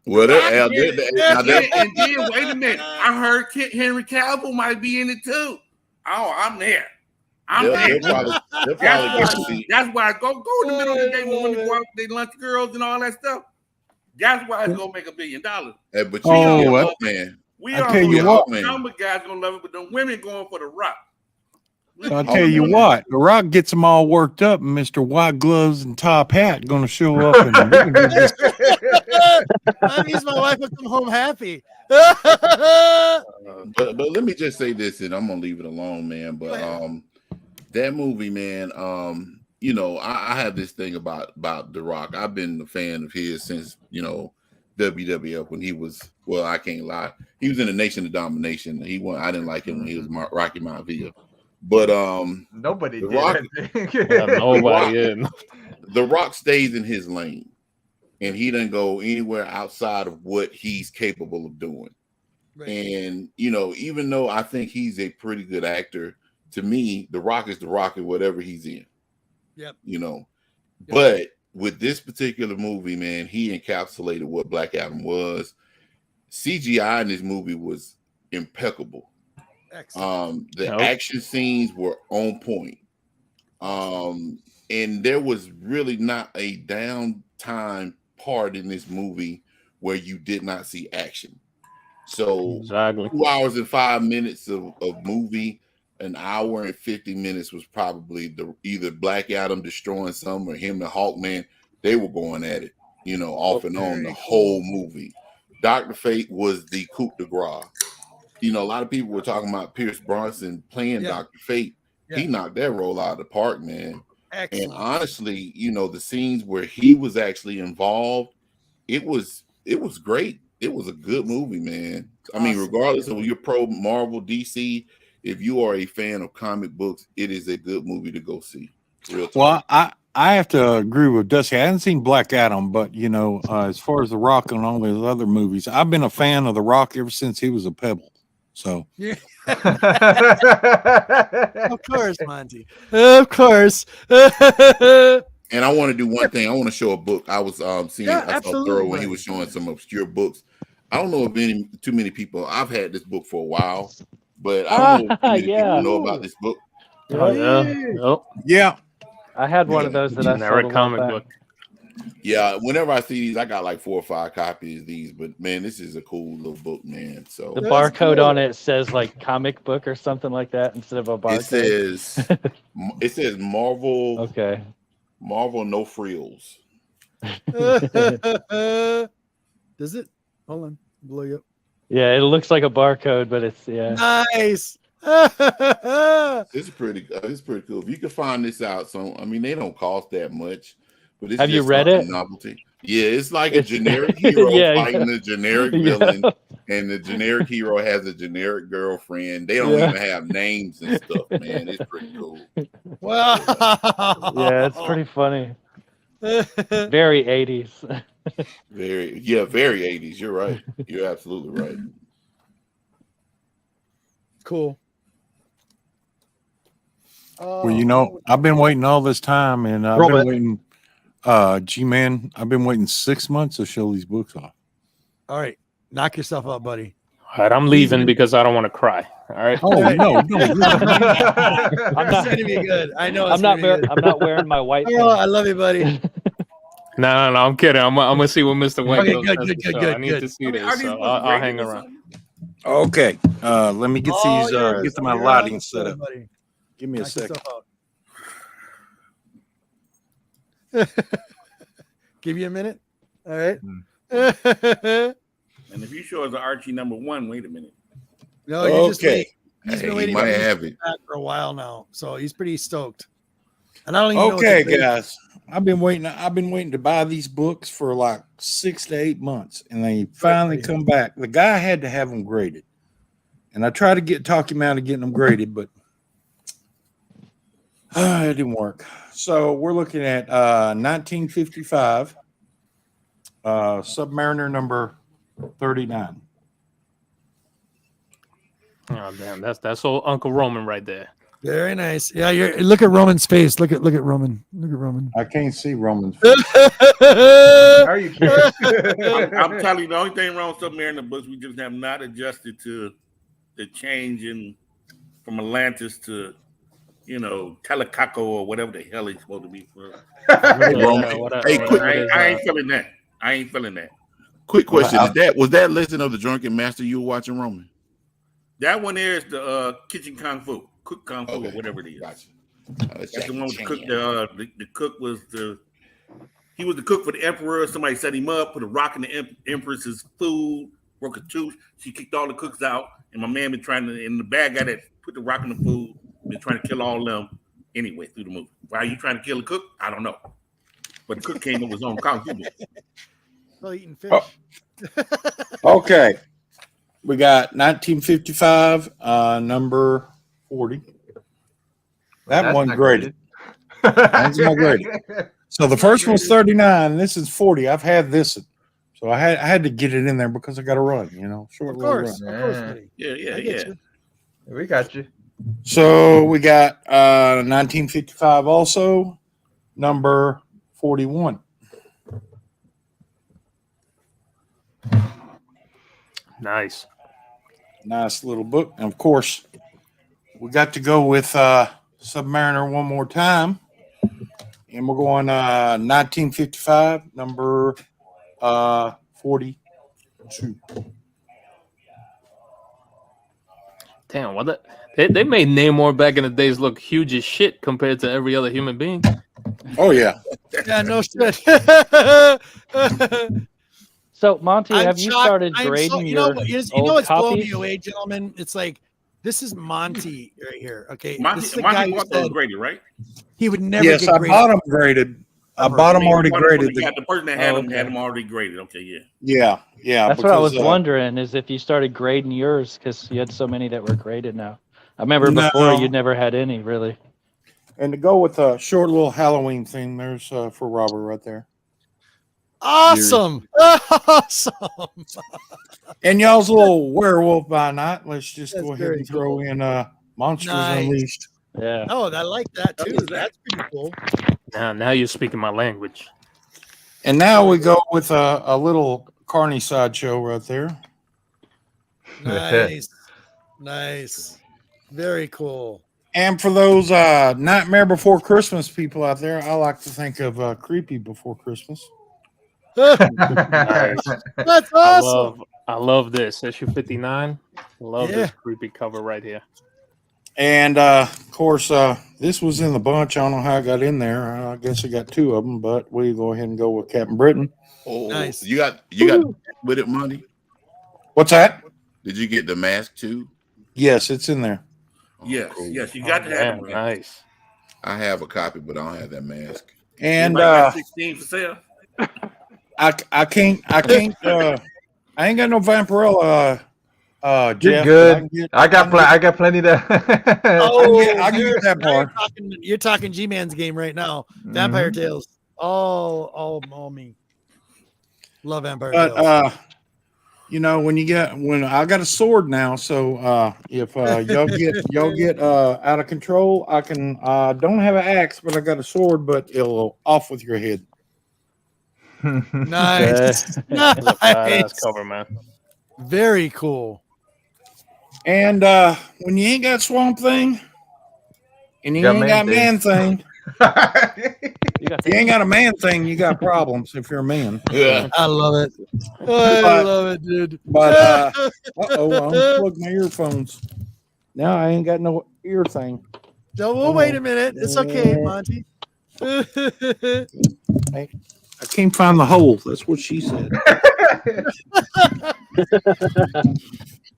Well, and then wait a minute. I heard Henry Cavill might be in it too. Oh, I'm there. That's why I go in the middle of the day when women go out, they lunch girls and all that stuff. That's why it's gonna make $1 billion. Hey, but man, we are comic guys gonna love it, but the women going for The Rock. So I'll tell you what, The Rock gets them all worked up, and Mr. White Gloves and Top Hat going to show up. And that means my wife will come home happy. but let me just say this, and I'm gonna leave it alone, man. But that movie, man, you know, I have this thing about The Rock. I've been a fan of his since, you know, WWF when he was, well, I can't lie, he was in the Nation of Domination. I didn't like him when he was Rocky Maivia. But nobody the did. Rock, nobody The Rock stays in his lane, and he doesn't go anywhere outside of what he's capable of doing. Right. And you know, even though I think he's a pretty good actor, to me, The Rock is The Rock in whatever he's in. Yep. You know, but with this particular movie, man, he encapsulated what Black Adam was. CGI in this movie was impeccable. The action scenes were on point. And there was really not a downtime part in this movie where you did not see action. So 2 hours and 5 minutes of movie, an hour and 50 minutes was probably either Black Adam destroying some or him and Hawkman. They were going at it, you know, off and on the whole movie. Dr. Fate was the coup de grace. You know, a lot of people were talking about Pierce Brosnan playing Dr. Fate. He knocked that role out of the park, man. Excellent. And honestly, you know, the scenes where he was actually involved, it was great. It was a good movie, man. Awesome. I mean, regardless of your pro Marvel, DC, if you are a fan of comic books, it is a good movie to go see. Real talk. Well, I have to agree with Dusty. I haven't seen Black Adam, but you know, as far as The Rock and all those other movies, I've been a fan of The Rock ever since he was a Pebble. So yeah. Of course, Monty. Of course. And I want to do one thing. I want to show a book. I was seeing I saw Thorough when he was showing some obscure books. I don't know if too many people. I've had this book for a while, but I don't know if too many people know about this book. Yeah. I had one of those that I saw. Comic book. Yeah, whenever I see these, I got like 4 or 5 copies of these. But man, this is a cool little book, man. So the barcode on it says like comic book or something like that instead of a barcode. It says Marvel. Okay. Marvel no frills. Does it? Hold on, blow you up. Yeah, it looks like a barcode, but it's nice. It's pretty cool. If you can find this out, so I mean, they don't cost that much. But it's have you read it? Novelty. Yeah, it's like a generic hero fighting a generic villain, and the generic hero has a generic girlfriend. They don't even have names and stuff, man. It's pretty cool. Wow. Yeah, it's pretty funny. Very 80s. Very 80s. You're right. You're absolutely right. Cool. Well, you know, I've been waiting all this time, and I've been waiting. G-Man, I've been waiting 6 months to show these books off. All right, knock yourself out, buddy. All right, I'm leaving because I don't want to cry. All right. Oh no, I'm not going to be good. I know. I'm not wearing my white. Oh, I love you, buddy. No, I'm kidding. I'm gonna see what Mr. White Okay, does. good. I need to see this. So I'll hang around. Okay, let me get these. Get my lighting set up. Buddy. Give me a second. Give you a minute. All right. And if you show us the Archie #1, wait a minute. No, you just wait. He's Hey, been he waiting might have it. for a while now, so he's pretty stoked. And I don't even know. Okay, guys, I've been waiting to buy these books for like 6 to 8 months, and they finally come back. The guy had to have them graded, and I tried to talk him out of getting them graded, but it didn't work. So we're looking at 1955 Submariner number 39. Oh damn, that's old Uncle Roman right there. Very nice. Yeah, look at Roman's face. Look at Roman. Look at Roman. I can't see Roman's face. Are you kidding? I'm telling you, the only thing wrong with Submariner books, we just have not adjusted to the change in from Atlantis to, Telecaco or whatever the hell he's supposed to be for. Hey, Roman. Hey, quick. I ain't feeling that. I ain't feeling that. Quick question: was that Legend of the Drunken Master you were watching, Roman? That one there is the Kitchen Kung Fu, Cook Kung Fu, or whatever it is. Gotcha. That's the one with the cook. The cook was he was the cook for the emperor. Somebody set him up, put a rock in the empress's food, broke a tooth. She kicked all the cooks out, and my man been trying to. And the bad guy that put the rock in the food been trying to kill all of them anyway through the movie. Why are you trying to kill a cook? I don't know, but the cook came up with his own kung fu. Well, eating fish. Okay. We got 1955, number 40. That one graded. That's my graded. So the first one's 39. This is 40. I've had this, so I had to get it in there because I got to run. Short little run. Of course, buddy. Yeah. We got you. So we got 1955 also, number 41. Nice. Nice little book. And of course, we got to go with Submariner one more time. And we're going 1955, number 42. Damn, what they made Namor back in the days look huge as shit compared to every other human being. Oh yeah. Yeah, no shit. So Monty, have you started grading your what's blowing me copies? away, gentlemen? It's like this is Monty right here. Okay, Monty, this is the guy Monty who bought those graded, right? he would never. Yes, get I graded. bought them graded. I bought them already graded. Yeah, the person that had them already graded. Okay, Yeah. That's what I was wondering, is if you started grading yours because you had so many that were graded now. I remember before you never had any, really. And to go with a short little Halloween thing, there's for Robert right there. Awesome. Awesome. And y'all's a little werewolf by night. Let's just go ahead and throw in Monsters Unleashed. Yeah. Oh, I like that too. That's pretty cool. Now you're speaking my language. And now we go with a little Carney sideshow right there. Nice. Nice. Very cool. And for those Nightmare Before Christmas people out there, I like to think of Creepy Before Christmas. Nice. That's awesome. I love this issue 59. Love this creepy cover right here. And of course, this was in the bunch. I don't know how I got in there. I guess I got two of them, but we go ahead and go with Captain Britain. Oh, nice. You got with it, Monty? What's that? Did you get the mask too? Yes, it's in there. Yes, yes, you got to have it. Nice. I have a copy, but I don't have that mask. And 16 for sale. I can't I ain't got no Vampirella. You're Jeff, good. I got plenty there. I can get that part. You're talking G-Man's game right now. Vampire Tales. All me. Love Vampire Tales. But when I got a sword now, so if y'all get out of control, I can don't have an axe, but I got a sword, but it'll off with your head. Nice. Nice cover, man. Very cool. And when you ain't got Swamp Thing and you ain't got Man Thing, you ain't got a man thing, you got problems if you're a man. Yeah. I love it. I love it, dude. But I unplugged my earphones. Now I ain't got no ear thing. No, we'll wait a minute. It's okay, Monty. I can't find the hole. That's what she said.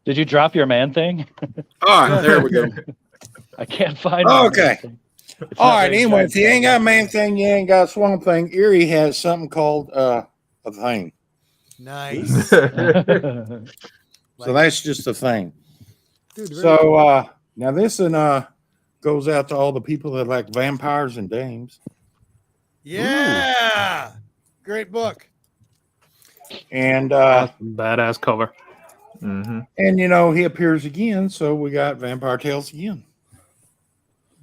Did you drop your man thing? All right, there we go. I can't find my Okay. man thing. It's All not right. very Anyway, giant if you ain't size. got man thing, you ain't got swamp thing. Erie has something called a thing. Nice. So that's just a thing. Dude, very So cool. now this one goes out to all the people that like vampires and dames. Yeah. Great book. And badass cover. Mm-hmm. and you know he appears again, so we got Vampire Tales again.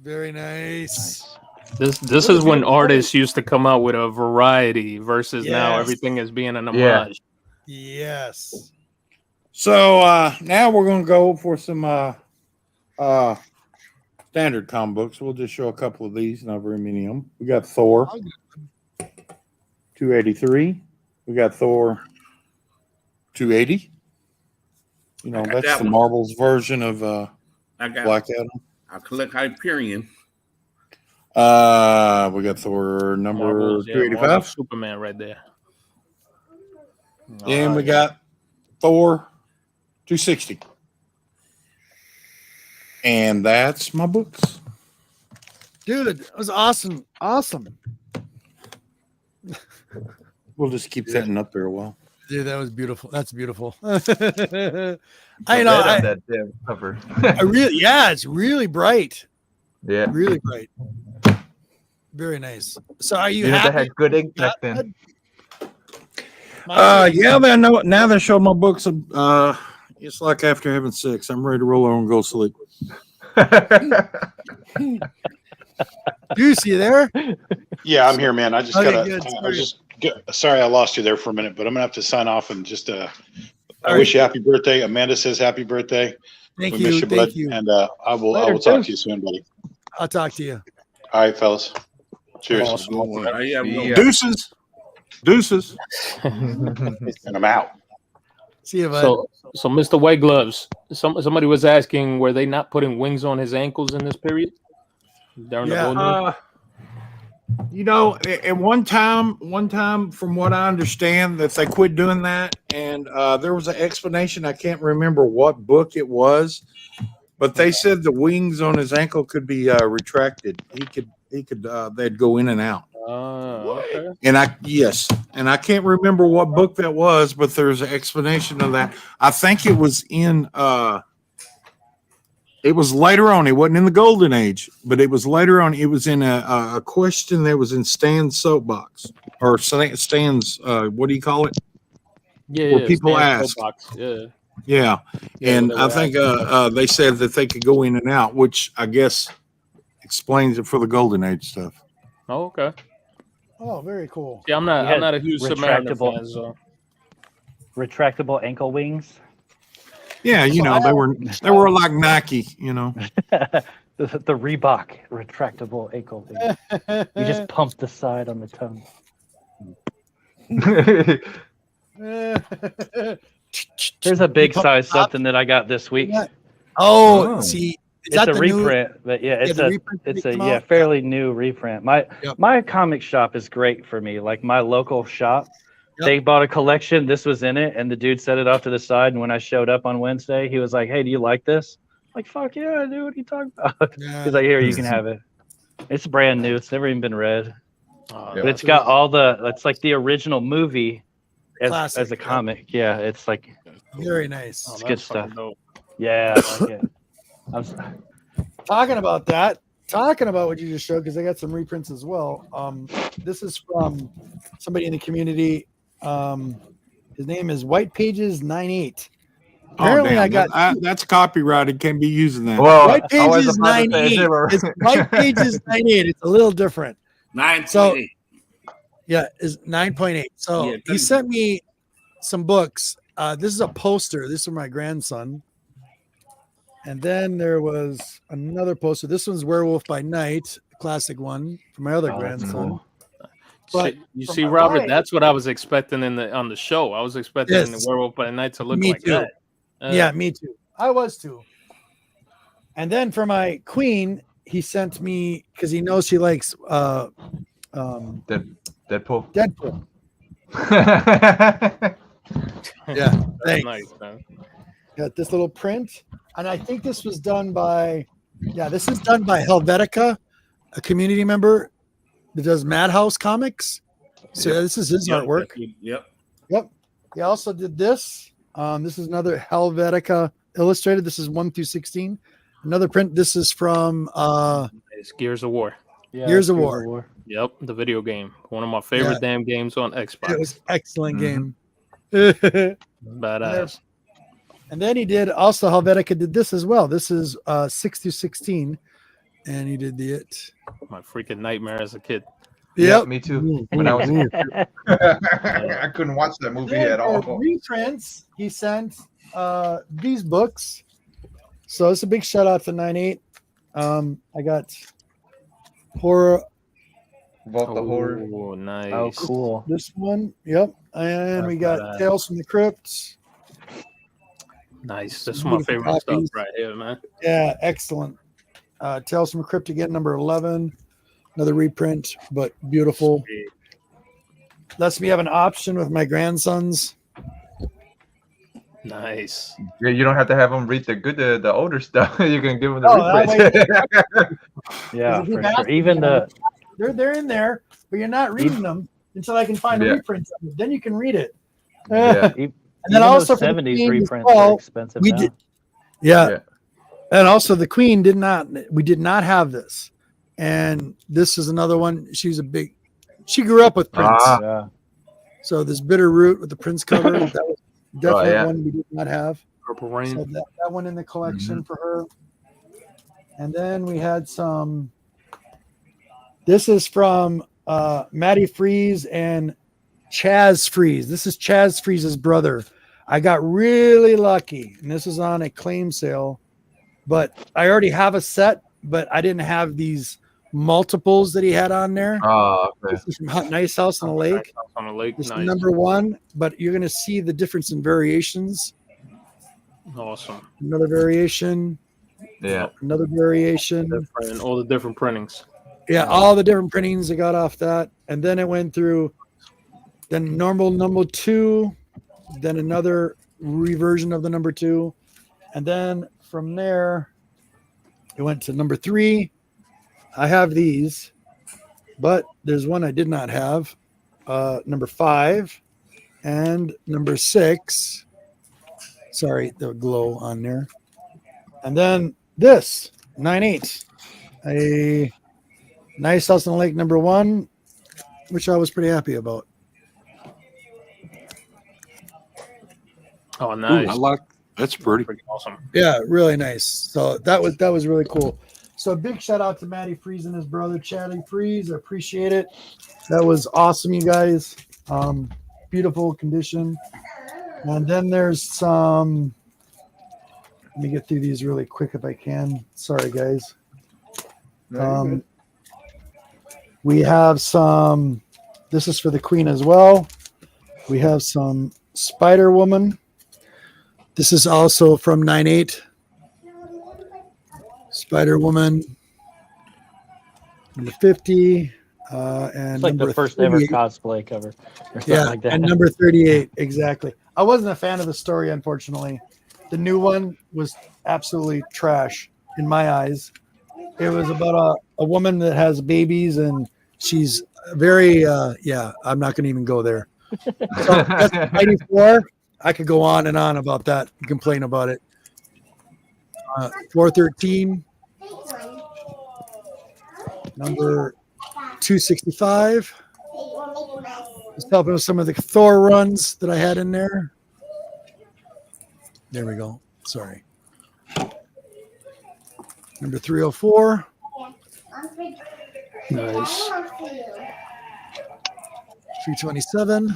Very nice. This is when artists used to come out with a variety versus now Yes. everything is being an Yeah. homage. Yes. So now we're gonna go for some standard comic books. We'll just show a couple of these, not very many of them. We got Thor 283. We got Thor 280. You know, I got that's that the one. Marvel's version of I got. Black Adam. I collect Hyperion. We got Thor number Marvel's 285. Superman right there. And we got Thor 260. And that's my books. Dude, it was awesome. Awesome. We'll just keep setting up there a while. Dude, that was beautiful. That's beautiful. I The know. red on that damn cover. It's really bright. Yeah. Really bright. Very nice. So are you You know, they happy? had good ink back then. Yeah, man. Now they show my books. It's like after having sex. I'm ready to roll over and go sleep. Juice, you there? Yeah, I'm here, man. I just Okay, gotta. good. Sorry, I lost you there for a minute, but I'm gonna have to sign off and just. I All wish you happy birthday. Amanda says happy birthday. Thank We you. miss you, bud. Thank you. And I will Later, talk Deuce. to you soon, buddy. I'll talk to you. All right, fellas. Cheers. Deuces. And I'm out. See you, bud. So Mr. White Gloves, somebody was asking, were they not putting wings on his ankles in this period? During the Golden Age? You know, at one time, from what I understand, that they quit doing that, and there was an explanation. I can't remember what book it was, but they said the wings on his ankle could be retracted. He could. They'd go in and out. Okay. And I can't remember what book that was, but there's an explanation of that. I think it was in. It was later on. It wasn't in the Golden Age, but it was later on. It was in a question that was in Stan's soapbox or Stan's. What do you call it? Yeah. Where people Stan's ask. soapbox, Yeah. Yeah, and they I were think they said that they could go in and out, which I guess explains it for the Golden Age stuff. Oh, okay. Oh, very cool. Yeah, I'm not a huge Submariner retractable- fan, so. Retractable ankle wings. Yeah, you know they were like Nike, you know. the Reebok retractable ankle wings. You just pump the side on the tongue. Here's a big size something that I got this week. Oh, see, It's a reprint, but yeah, it's a fairly new reprint. My comic shop is great for me. Like my local shop, they bought a collection. This was in it, and the dude set it off to the side. And when I showed up on Wednesday, he was like, "Hey, do you like this?" I'm like, fuck yeah, dude. What are you talking about? He's like, "Here, you can have it. It's brand new. It's never even been read, but it's got all the. It's like the original movie as a comic. Yeah, it's like very nice. It's good stuff. Yeah, I like it. Talking about that, talking about what you just showed, because I got some reprints as well. This is from somebody in the community. His name is White Pages 98. Apparently, I got that's copyrighted. Can't be using that. Well, White Pages 98. It's White Pages 98. It's a little different. 9.8. So, yeah, is 9.8. So Yeah, he sent me some books. This is a poster. This is for my grandson. And then there was another poster. This one's Werewolf by Night, classic one for my other grandson. Cool. But you for see, my Robert, wife- that's what I was expecting on the show. I was expecting Yes. the Werewolf by Night to look Me like too. that. Yeah, me too. I was too. And then for my queen, he sent me because he knows she likes Deadpool. Deadpool. Yeah, That's thanks. nice, man. Got this little print, and I think this was done by, this is done by Helvetica, a community member that does Madhouse comics. So this is his artwork. Yep. He also did this. This is another Helvetica illustrated. This is 1-16. Another print. This is from It's Gears of War. Yeah, Gears of War. Yep, the video game. One of my favorite damn games on Xbox. It was excellent game. Badass. And then he did also Helvetica did this as well. This is 6-16, and he did my freaking nightmare as a kid. Yep, me too. When I was a kid, I couldn't watch that movie at all. Reprints. He sent these books. So it's a big shout out to 9-8. I got horror. Vault the Horror. Oh, nice. Oh, cool. This one. Yep. And we got Tales from the Crypt. Nice. This is my favorite stuff right here, man. Yeah, excellent. Tales from the Crypt again, number 11. Another reprint, but beautiful. Lets me have an option with my grandsons. Nice. Yeah, you don't have to have them read the older stuff. You can give them the reprint. Yeah, for sure. Even they're in there, but you're not reading them until I can find a reprint. Then you can read it. And then also 70s reprints are expensive now. Yeah. And also the Queen we did not have this. And this is another one. She grew up with Prince. So this Bitter Root with the Prince cover, that was definitely one we did not have. Purple Rain. So that one in the collection for her. And then we had some. This is from Matty Freeze and Chaz Freeze. This is Chaz Freeze's brother. I got really lucky, and this is on a claim sale, but I already have a set, but I didn't have these multiples that he had on there. Oh, okay. This is from Nice House on the Lake. This is number 1, but you're going to see the difference in variations. Awesome. Another variation. Yeah. Another variation. And all the different printings. Yeah, all the different printings I got off that. And then it went through then normal number 2, then another reversion of the number 2. And then from there, it went to number 3. I have these, but there's one I did not have. Number 5 and number 6. Sorry, the glow on there. And then this 9/8, a Nice House on the Lake number 1, which I was pretty happy about. Oh, nice! Ooh, that's pretty awesome. Yeah, really nice. So that was really cool. So a big shout out to Matty Freeze and his brother Chaddy Freeze. I appreciate it. That was awesome, you guys. Beautiful condition. And then there's some. Let me get through these really quick if I can. Sorry, guys. We have some. This is for the Queen as well. We have some Spider Woman. This is also from 9/8. Spider Woman. Number 50. And it's like number the first 38. ever cosplay cover. Or something Yeah, like that. and number 38. Exactly. I wasn't a fan of the story, unfortunately. The new one was absolutely trash in my eyes. It was about a woman that has babies, and she's very, I'm not going to even go there. So that's 94. I could go on and on about that and complain about it. 413. Number 265. Just helping with some of the Thor runs that I had in there. There we go. Sorry. Number 304. Nice. 327.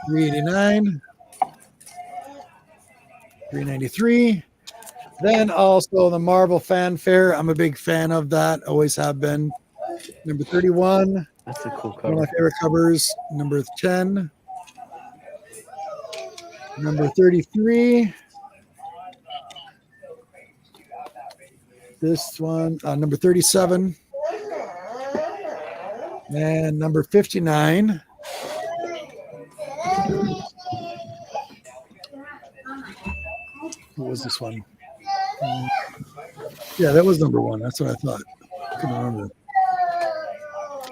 389. 393. Then also the Marvel Fanfare. I'm a big fan of that. Always have been. Number 31. That's a cool One cover. of my favorite covers. Number 10. Number 33. This one, number 37. And number 59. was this one? Yeah, that was number 1. That's what I thought. I couldn't remember.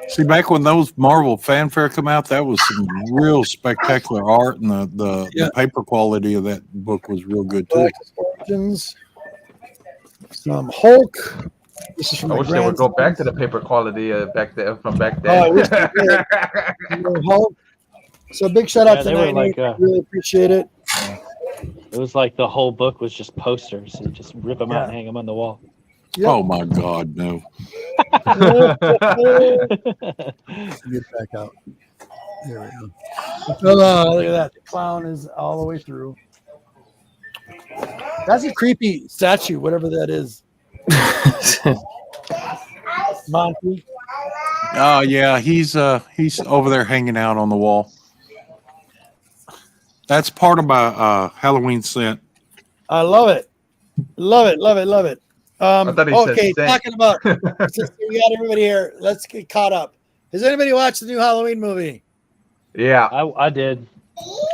See, back when those Marvel fanfare come out, that was some real spectacular art, and the paper quality of that book was real good too. Origins. Some Hulk. This is from I wish they would go back to the paper quality back there from back then. Oh, I wish they did. Hulk. So big shout out to they were Nine. like, really appreciate it. It was like the whole book was just posters. You just rip them out and hang them on the wall. Yep. Oh my God, no! Get back out. There we go. Oh, look at that. The clown is all the way through. That's a creepy statue, whatever that is. Monty. Oh yeah, he's over there hanging out on the wall. That's part of my Halloween set. I love it. Love it. Love it. Love it. Okay, talking about since we got everybody here, let's get caught up. Has anybody watched the new Halloween movie? Yeah, I did.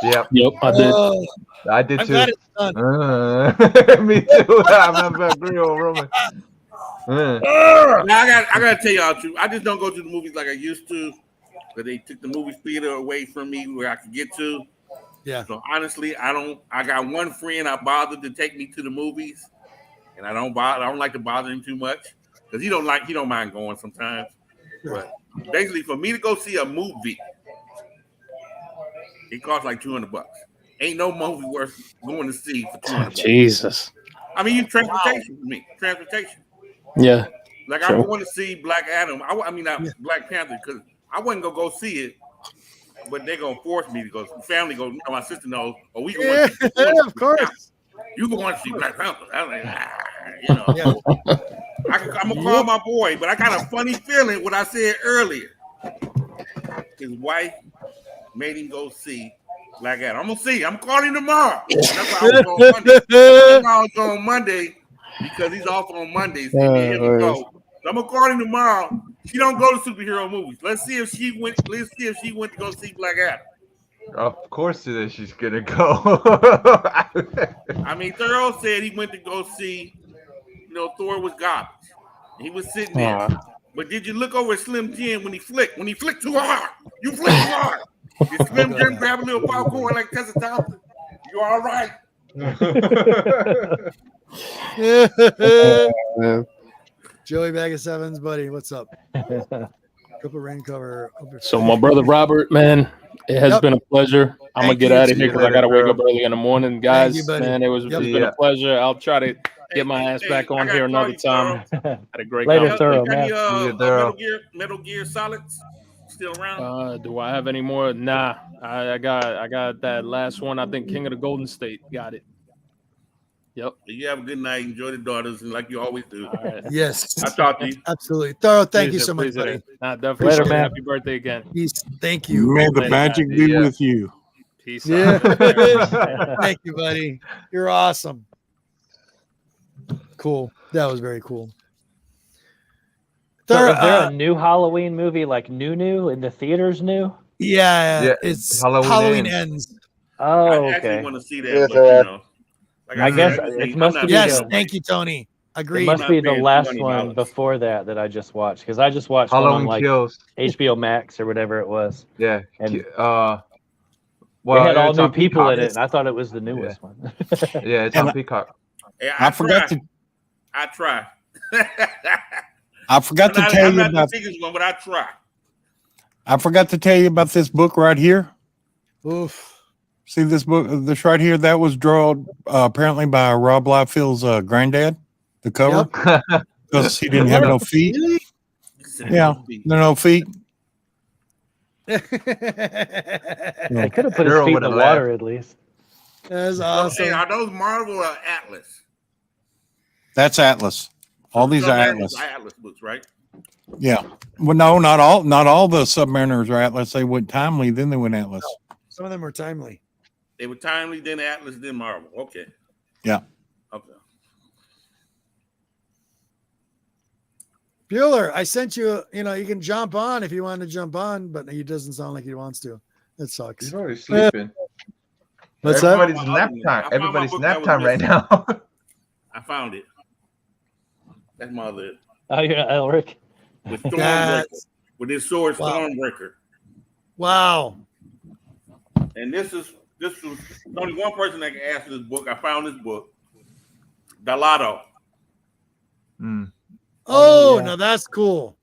Yep, I did. I did I'm too. glad it's done. Me too. I'm agree with Roman. Now, I gotta tell y'all too. I just don't go to the movies like I used to, because they took the movie theater away from me where I could get to. Yeah. So honestly, I got one friend I bothered to take me to the movies, and I don't like to bother him too much because he don't mind going sometimes. But basically, for me to go see a movie, it costs like $200. Ain't no movie worth going to see for $200. Jesus. I mean, transportation for me. Transportation. Yeah. Like I want to see Black Adam. I mean, not Black Panther, because I wasn't gonna go see it, but they're gonna force me to go. Family go. My sister knows. Oh, we going to see. Yeah, of course. You going to see Black Panther? I'm like, I'm gonna call my boy, but I got a funny feeling what I said earlier. His wife made him go see Black Adam. I'm gonna see. I'm calling tomorrow. That's why I was on Monday. That's why I was on Monday because he's off on Mondays. Here we go. So I'm gonna call him tomorrow. She don't go to superhero movies. Let's see if she went. Let's see if she went to go see Black Adam. Of course, she's gonna go. I mean, Thurl said he went to go see. Thor was garbage. He was sitting there. But did you look over at Slim Jim when he flicked? When he flicked too hard, you flicked too hard. Did Slim Jim grab a little popcorn like Tessa Thompson? You all right? Joey Bag of Sevens, buddy. What's up? Triple rain cover. So my brother Robert, man, it has been a pleasure. I'm gonna get out of here because I gotta wake up early in the morning, guys. You, man, it's been a pleasure. I'll try to get my ass back on here another time. Had a great Thorough, Metal Gear Solids still around? Do I have any more? Nah, I got that last one. I think King of the Golden State got it. Yep. You have a good night. Enjoy the daughters, and like you always do. Right. Yes. I talk to you. Absolutely. Thorough, thank you so much, buddy. Definitely. Later, man. Happy birthday again. Peace. Thank you. May the magic be with you. Peace out. Yeah. Thank you, buddy. You're awesome. Cool. That was very cool. So is there a new Halloween movie, like new in the theaters? New? Yeah. It's Halloween ends. Oh, I okay. actually want to see that, but like I guess it must be. Yes, thank you, Tony. Agreed. It must be the last one before that I just watched, because I just watched Halloween one on like Kills. HBO Max or whatever it was. Yeah. And well, they had all it's new on people Peacock. in it, and I thought it was the newest one. Yeah, it's on Peacock. Hey, I forgot to. I try. I forgot to tell you I'm not about. the biggest one, but I try. I forgot to tell you about this book right here. Oof. See this book, this right here. That was drawn apparently by Rob Liefeld's granddad. The cover, because he didn't have no feet. Yeah, no feet. They could have put his feet in the water at least. That's awesome. Hey, are those Marvel or Atlas? That's Atlas. All these are Atlas. Atlas books, right? Yeah. Well, no, not all the Submariners are Atlas. They went Timely, then they went Atlas. Some of them were timely. They were Timely, then Atlas, then Marvel. Okay. Yeah. Okay. Bueller, I sent you, you can jump on if you want to jump on, but he doesn't sound like he wants to. That sucks. He's already sleeping. What's that? Everybody's nap time. Everybody's nap time right now. I found it. That's my other. Oh, you're Elric. With Stormbreaker. With his sword, Wow. Stormbreaker. Wow. And this was only one person that can answer this book. I found this book. Delato. Oh, yeah. no, that's cool.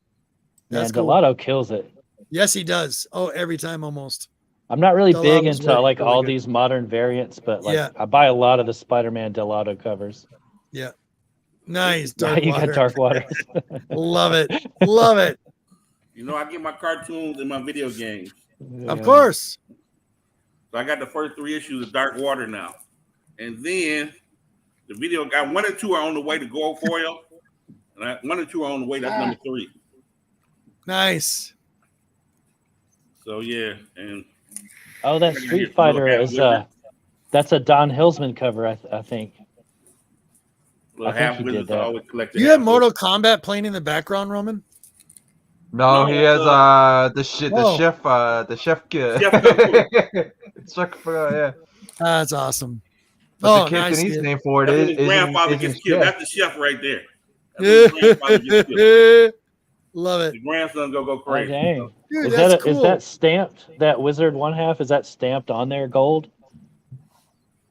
Man, Delato kills it. Yes, he does. Oh, every time almost. I'm not really big Delato's into like really all good. these modern variants, but like Yeah. I buy a lot of the Spider-Man Delato covers. Yeah. Nice. Dark You water. got Dark Water. Love it. Love it. You know, I get my cartoons and my video games. Of course. So I got the first 3 issues of Dark Water now. And then the video got 1 and 2 are on the way to Gold Foil. And 1 and 2 are on the way. That's number 3. Nice. So yeah, and Oh, that Street Fighter is that's a Don Hillsman cover, I think. well, I think half he did wizards that. always collected. You have Mortal Kombat playing in the background, Roman? No, he has the Whoa. chef kid. Yeah. That's awesome. But Oh, the kid nice. he's named for it That's when is his grandfather isn't gets killed. chef. That's the chef right there. That's when his grandfather gets killed. Love it. The grandson go Oh, crazy. dang. Dude, Is that's that cool. is that stamped? That Wizard 1/2, is that stamped on there gold?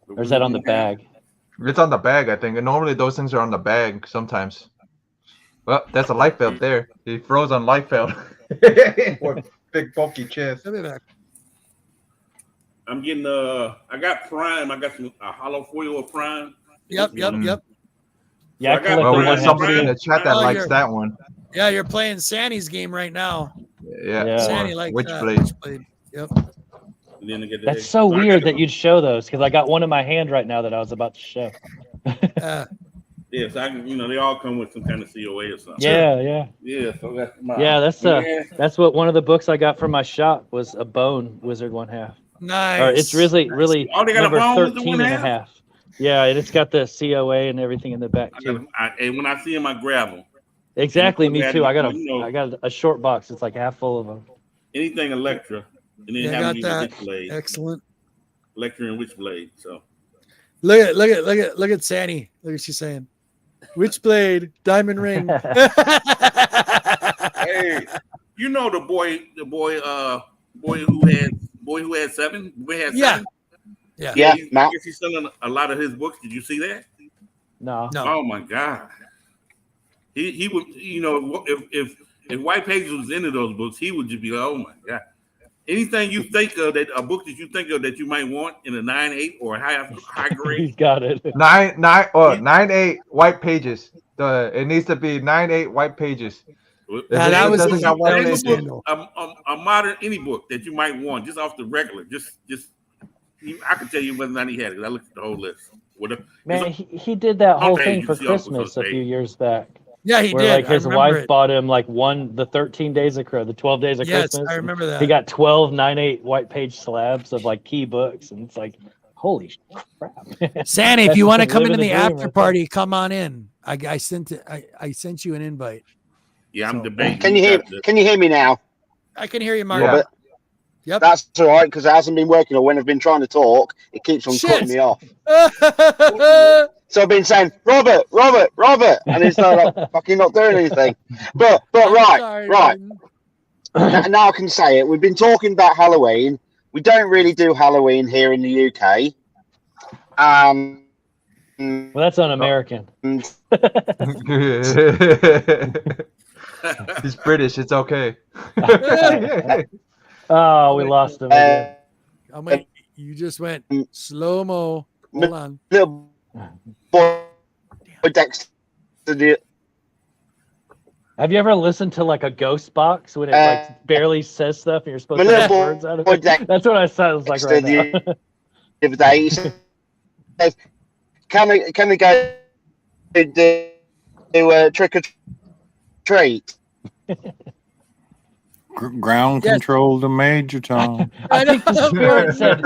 Or is that on the bag? It's on the bag, I think. And normally those things are on the bag sometimes. Well, that's a light belt there. He froze on light belt. What big bulky chest. Let me back. I'm getting I got Prime. I got some a hollow foil of Prime. Yep. Yeah, So I I got collect Well, the we got one somebody in the chat that Oh, likes you're- that one. Yeah, you're playing Sandy's game right now. Yeah. Sandy likes that. Witchblade. Witchblade. Yep. And then I get the That's so I weird got that you'd show those because I got one in my hand right now that I was about to show. Yes, they all come with some kind of COA or something. Yeah. Yeah, so that's my Yeah, that's what one of the books I got from my shop was a bone Wizard 1/2. Nice. Or it's really Oh, they got a number bone Wizard 13 and a 1/2? half. Yeah, and it's got the COA and everything in the back too. And when I see them, I grab them. Exactly, me too. I got You know- I got a short box. It's like half full of them. Anything Electra, and then Yeah, have got me that. Witchblade. Excellent. Electra and Witchblade. So Look at Sandy. Look what she's saying. Witchblade, diamond ring. hey, you know the boy who had 7. Boy had 7. Yeah. Yeah, I Matt. guess he's selling a lot of his books. Did you see that? No. Oh my God. He would, if White Pages was into those books, he would just be like, oh my God. Anything you think of a book that you think of that you might want in a 9.8 or a high grade. He's got it. 9.8 white pages. It needs to be 9.8 white pages. That was doesn't got white Any pages. book, a modern any book that you might want, just off the regular, just I can tell you whether or not he had it. I looked at the whole list. Man, he did that whole Okay, thing you for see Uncle Christmas a Jose. few years back. Yeah, he where did. like his I remember wife it. bought him like the 13 days of the 12 days of Yes, Christmas. I remember that. He got 12 9.8 white page slabs of like key books, and it's like, holy crap. Sandy, if you want to come Living into the dream after right there. party, come on in. I sent you an invite. Yeah, I'm debating. Can you hear me now? I can hear you, Martin. Robert? Yep. That's all right because it hasn't been working, or when I've been trying to talk, it keeps on cutting me off. So I've been saying, Robert, and it's not like, fucking not doing anything. But right. Now I can say it. We've been talking about Halloween. We don't really do Halloween here in the UK. Well, that's un-American. He's British. It's okay. Oh, we lost him again. Oh, wait, you just went slow mo. Hold on. Little boy Dexter. Have you ever listened to like a ghost box when it like barely says stuff and you're supposed to get words out of it? That's what I sounds like right now. The other day, he says, "Can we go do trick or treat?" Ground control to Major Tom. I think the spirit said,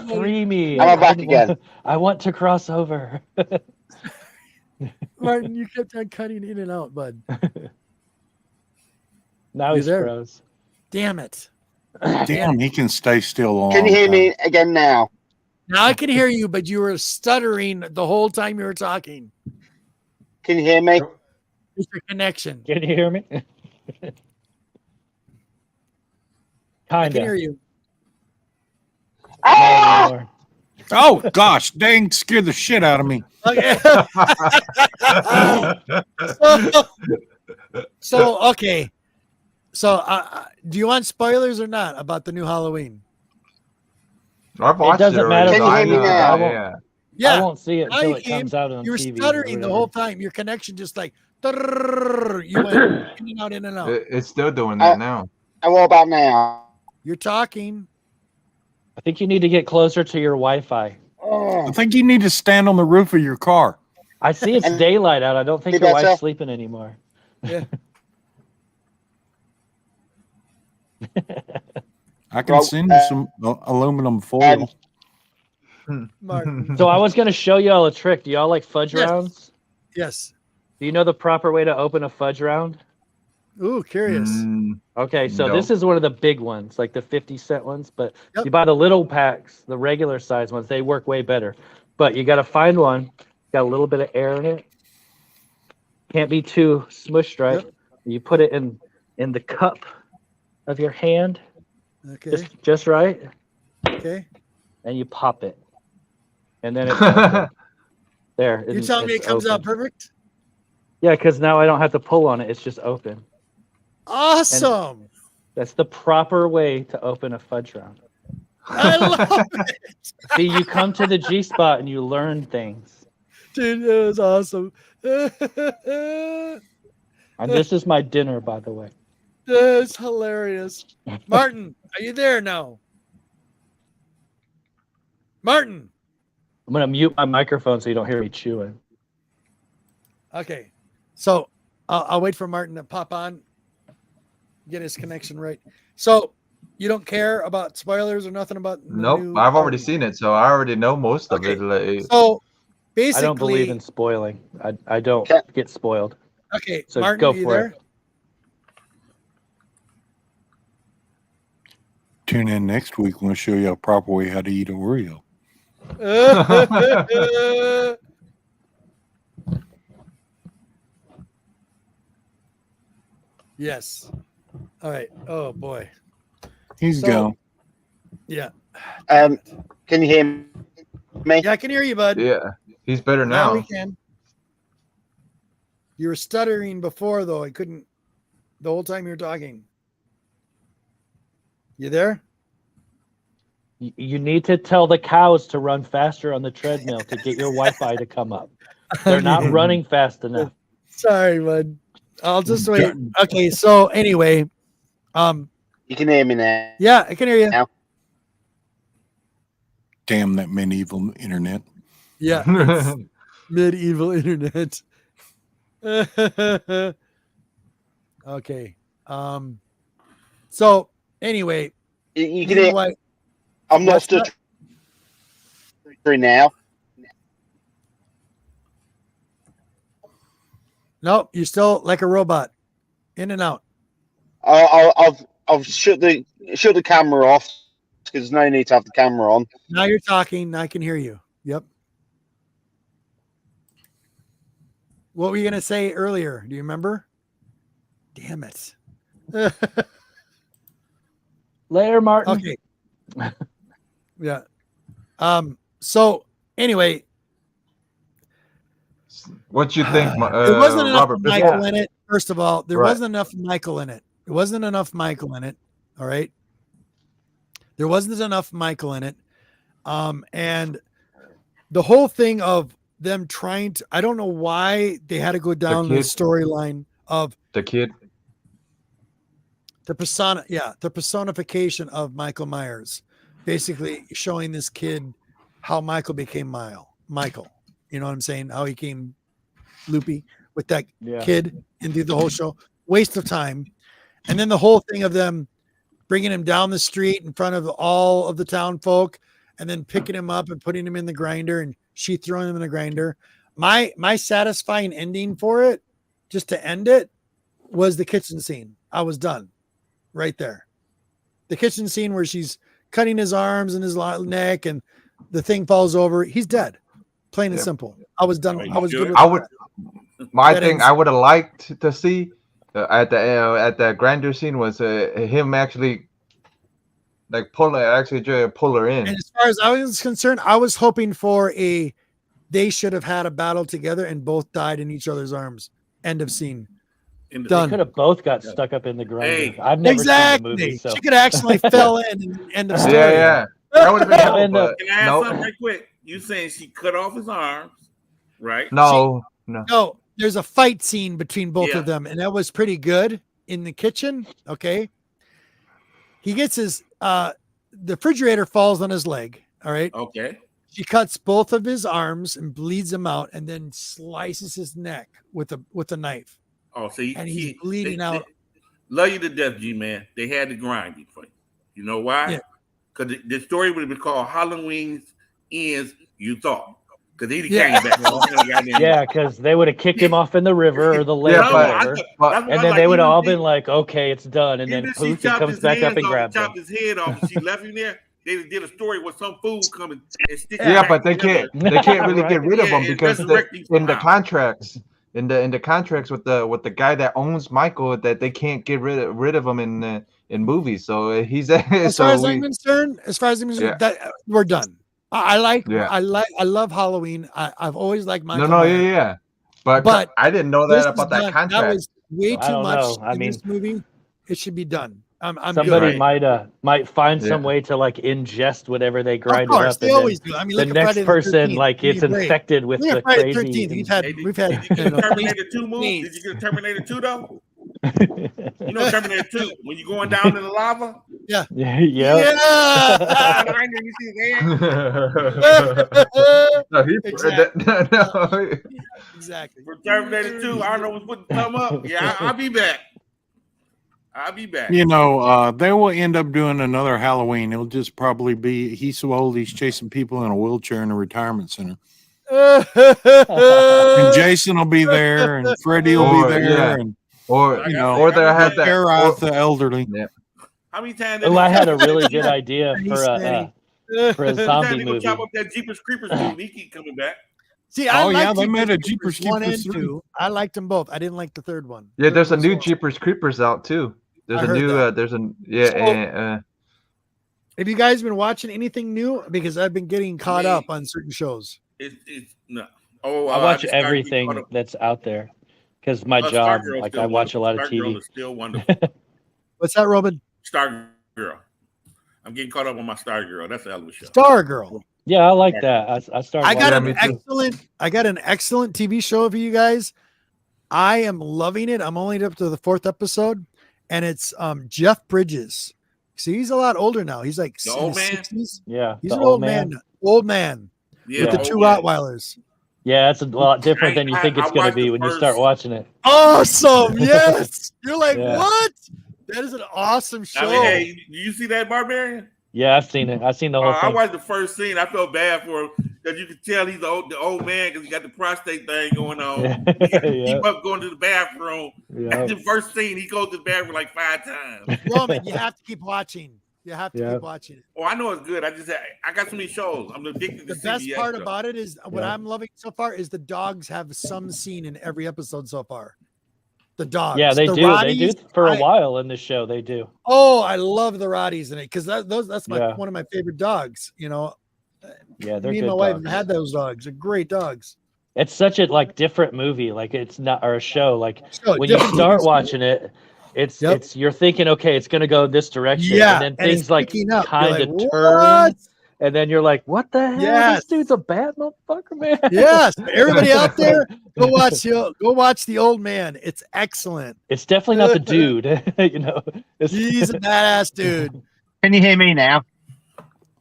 "Free me! I'm back again. I want to cross over." Martin, you kept on cutting in and out, bud. Now You he's there? froze. Damn it. Damn, he can stay still on. Can you hear me again now? Now I can hear you, but you were stuttering the whole time you were talking. Can you hear me? It's your connection. Can you hear me? I can hear you. Ah! Oh gosh, dang, scared the shit out of me. Okay. Okay. So, do you want spoilers or not about the new Halloween? I've watched it doesn't matter. already. Can you hear me now? I won't see it Now until you it comes out on You were TV. stuttering the whole time. Your connection just like you went in and out, in and out. It's still doing that now. And what about now? You're talking. I think you need to get closer to your Wi-Fi. I think you need to stand on the roof of your car. I see it's daylight out. I don't think See your better? wife's sleeping anymore. Yeah. I can send you some aluminum foil. Martin. So I was going to show y'all a trick. Do y'all like fudge rounds? Yes. Do you know the proper way to open a fudge round? Ooh, curious. Okay, so No. this is one of the big ones, like the 50-cent ones. But you buy the little packs, the regular size ones, they work way better. But you got to find one, got a little bit of air in it. Can't be too smushed, right? Yep. You put it in the cup of your hand, Okay. just right, Okay. and you pop it. And then it's open. There. You're telling me it it's comes out open. perfect? Yeah, because now I don't have to pull on it. It's just open. Awesome. That's the proper way to open a fudge round. I love it. See, you come to the G spot and you learn things. Dude, that was awesome. And this is my dinner, by the way. That's hilarious. Martin, are you there now? Martin. I'm going to mute my microphone so you don't hear me chewing. Okay. So I'll wait for Martin to pop on, get his connection right. So you don't care about spoilers or nothing about the Nope, new I've already seen it, so I already know most of it. So basically, I don't believe in spoiling. I don't get spoiled. Okay, So Martin, go you for there? it. Tune in next week. We'll show you a proper way how to eat an Oreo. Yes. All right. Oh boy. He's gone. Yeah. Can you hear me? Yeah, I can hear you, bud. Yeah, he's better Now now. we can. You were stuttering before, though. I couldn't. The whole time you were talking. You there? You need to tell the cows to run faster on the treadmill to get your Wi-Fi to come up. They're not running fast enough. Sorry, bud. I'll just wait. Okay, so anyway, you can hear me now. Yeah, I can hear you. Now. Damn that medieval internet. Yeah, it's medieval internet. Okay. So anyway, you can hear. I'm not stuttering now. No, you're still like a robot, in and out. I've shut the camera off because there's no need to have the camera on. Now you're talking. Now I can hear you. Yep. What were you gonna say earlier? Do you remember? Damn it. Later, Martin. Okay. Yeah. So anyway, what you think, there wasn't enough Robert? Michael in it. First of all, there Right. wasn't enough Michael in it. There wasn't enough Michael in it. All right. There wasn't enough Michael in it. And the whole thing of them trying to, I don't know why they had to go down the kid. storyline of The kid. the personification of Michael Myers, basically showing this kid how Michael became Michael. You know what I'm saying? How he came loopy with that kid and do the whole show. Waste of time. And then the whole thing of them bringing him down the street in front of all of the town folk and then picking him up and putting him in the grinder and she throwing him in the grinder. My satisfying ending for it, just to end it, was the kitchen scene. I was done right there. The kitchen scene where she's cutting his arms and his neck and the thing falls over. He's dead. Plain and simple. I was done. I was good with I would. that. My That thing ends- I would have liked to see at the grander scene was him actually like pull her in. And as far as I was concerned, I was hoping for they should have had a battle together and both died in each other's arms. End of scene. They Done. could have both got stuck up in the grinder. Hey. I've never Exactly. seen the movie, so She could actually fell in and end of story. Yeah. That would have been cool, And, but Can I ask nope. something right quick? You saying she cut off his arms, right? No. No, there's a fight scene between both Yeah. of them, and that was pretty good in the kitchen. Okay. He gets his the refrigerator falls on his leg. All right. Okay. She cuts both of his arms and bleeds him out, and then slices his neck with a knife. Oh, so And he's bleeding out. Love you to death, G-Man. They had to grind it for you. You know why? Yeah. Because the story would have been called Halloween Ends You Thought. Because he Yeah. came back. yeah, because they would have kicked him off in the river or the lake Yeah, or but- whatever, and then they would have all been like, "Okay, it's done," and then Even if she poof, he chopped comes his back up hands and off, grabs him. chopped his head off, and she left him there. They did a story with some fool coming and stick it Yeah, back but they together. can't really get rid of Yeah, him and because resurrect these in the somehow. contracts with the guy that owns Michael, that they can't get rid of him in movies. So he's As far as I'm concerned, Yeah. that we're done. I Yeah. love Halloween. I've always liked Michael. no, Myers. yeah. But I didn't know This that is about that done. contract. That was way I too don't much know. I in mean, this movie. It should be done. I'm Somebody good. might find Yeah. some way to like ingest whatever they Of grind course, it they up. always do. I mean, The look at next Friday the person 13th. like I mean, it's great. infected with Look the at Friday the crazy. 13th. We've had Did you get at least Terminator 2 movie? days. Did you get Terminator 2 though? You know Terminator 2 when you're going down in the lava. Yeah. Yeah. Ah, I know you see that. No, he Exactly. Exactly. For Terminator 2, I don't know what's putting the thumb up. Yeah, I'll be back. I'll be back. You know, they will end up doing another Halloween. It'll just probably be he's so old he's chasing people in a wheelchair in a retirement center. And Jason will be there, and Freddie will be there, yeah. and or you know, or they had that. terrorize the elderly. Yeah. How many times? Oh, I had a really good idea He's for a zombie They gonna chop movie. up that Jeepers Creepers dude. And he keep coming back. See, I Oh, yeah, liked they made a Jeepers Jeepers 1 and Creepers 3. 2. I liked them both. I didn't like the third one. Yeah, there's a Third new one was Jeepers Creepers out too. There's I a heard new that. there's a yeah So- Have you guys been watching anything new? Because I've been getting caught up on certain shows. It's no. Oh, I watch just started getting everything caught up. that's out there because my Star job, Girl's like still I watch a lot of Star Girl TV. is still wonderful. What's that, Robin? Star Girl. I'm getting caught up on my Star Girl. That's a hell of a show. Star Girl. Yeah, I like that. I started. I got watching an it. excellent TV show for you guys. I am loving it. I'm only up to the 4th episode, and it's Jeff Bridges. See, he's a lot older now. He's like The in old his man? 60s. Yeah, He's the an old man. Old man Yeah, with the old 2 man. Rottweilers. Yeah, it's a lot different than you think it's I going to watched be the when you start first- watching it. Awesome. Yes. You're like, Yeah. what? That is an awesome show. I mean, hey, do you see that Barbarian? Yeah, I've seen it. I've seen the whole I thing. watched the first scene. I felt bad for him because you could tell he's the old man because he got the prostate thing going on. He got to Yeah. keep up going to the bathroom. Yeah. The first scene, he goes to the bathroom like 5 times. Roman, you have to keep watching. You have to Yeah. keep watching it. Oh, I know it's good. I got so many shows. I'm addicted to The best CBS part shows. about it is what Yeah. I'm loving so far is the dogs have some scene in every episode so far. The dogs. Yeah, they The do. They do Rotties, for a I- while in the show. They do. Oh, I love the Rotties in it because that's Yeah. one of my favorite dogs. You know, Yeah, they're me good and my wife dogs. had those dogs. They're great dogs. It's such a like different movie. Like it's not or a show. Like So, when you different start movies. watching it, it's Yep. it's you're thinking, okay, it's gonna go this direction, Yeah, and then and it's things like picking up. You're kind of like, turn, "What?" and then you're like, what the hell? Yes. This dude's a bad motherfucker, man. Yes, everybody out there, go watch the old man. It's excellent. It's definitely not the dude. You know, it's, He's a badass dude. Can you hear me now?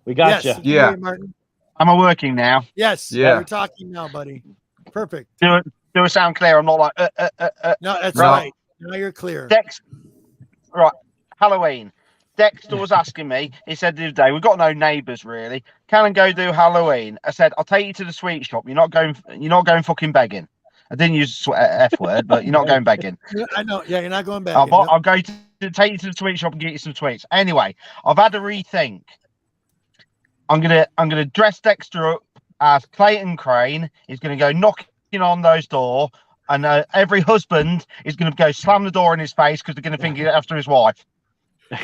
we got Yes, you. you Yeah. hear me, Martin. Am I working now? Yes. Yeah. We're talking now, buddy. Perfect. Do it sound clear? I'm not like No, that's No. right. Now you're clear. Dex. Right, Halloween. Dexter was asking me. He said the other day, we've got no neighbours really. Can I go do Halloween? I said, I'll take you to the sweet shop. You're not going fucking begging. I didn't use the F word, but you're not going begging. I know. Yeah, you're not going back. I'll go to take you to the sweet shop and get you some sweets. Anyway, I've had a rethink. I'm gonna dress Dexter up as Clayton Crane. He's gonna go knocking on those doors, and every husband is gonna go slam the door in his face because they're gonna think he's after his wife. So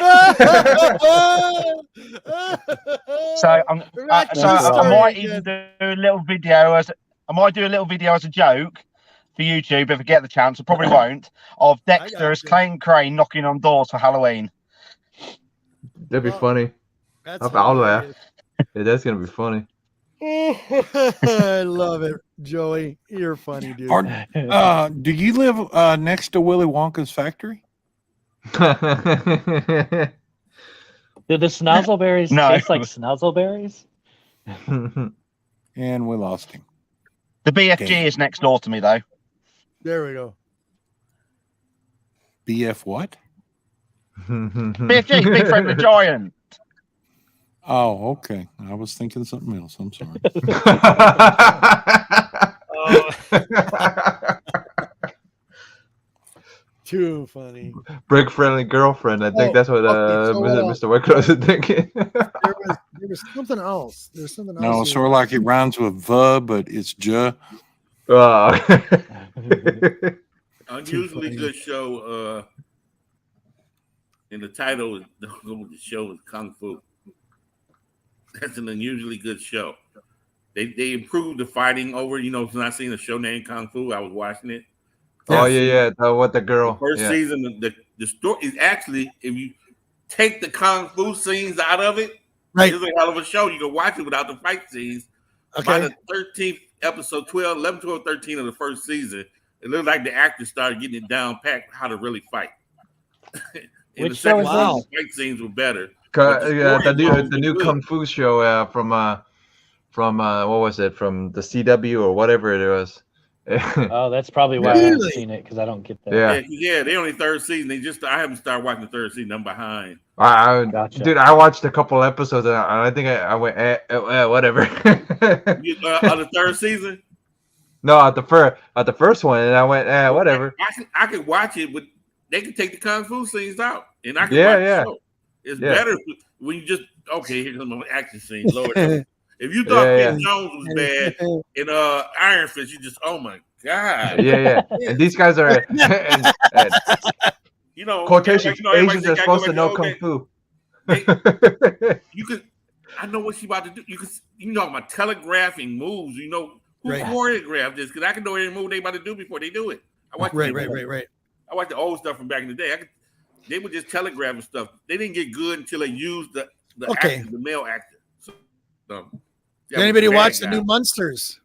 I might even do a little video as a joke for YouTube if I get the chance. I probably won't. Of Dexter as Clayton Crane knocking on doors for Halloween. That'd be funny. I'll laugh. Yeah, that's gonna be funny. I love it, Joey. You're funny, dude. Do you live next to Willy Wonka's factory? Do the snozzleberries taste like snozzleberries? And we lost him. The BFG is next door to me, though. There we go. BF what? BFG, Big Friendly Giant. Oh, okay. I was thinking something else. I'm sorry. Too funny. Brick friendly girlfriend. I think that's what Mr. Wicklow is thinking. there was something else. There's something else. No, sort of like it rhymes with "v," but it's "j." Unusually good show. And the title of the show is Kung Fu. That's an unusually good show. They improved the fighting over. Not seeing a show named Kung Fu. I was watching it. Oh yeah. What the girl? The first season, the story is actually, if you take the Kung Fu scenes out of it, right, it's a hell of a show. You can watch it without the fight scenes. By the 13th episode, 11, 12, 13 of the first season, it looked like the actors started getting it down packed how to really fight. Which show is this? The fight scenes were better. The new Kung Fu show from what was it, from the CW or whatever it was. Oh, that's probably why I haven't seen it, because I don't get that. Yeah, they're only third season. I haven't started watching the third season. I'm behind. Gotcha. Dude, I watched a couple episodes and I think I went whatever. The third season? No, at the first one, and I went whatever. I could watch it, but they can take the Kung Fu scenes out, and I can watch the show. It's better when you just here comes my action scene. Lord. If you thought Finn Jones was bad in Iron Fist, you just, oh my God. Yeah. And these guys are quotations. Asians are supposed to know Kung Fu. You could, I know what she's about to do. You know about telegraphing moves. You know who choreographed this, because I can know every move they about to do before they do it. I watch right. I watch the old stuff from back in the day. They were just telegraphing stuff. They didn't get good until they used the actor, the male actor. Did anybody watch the new Munsters?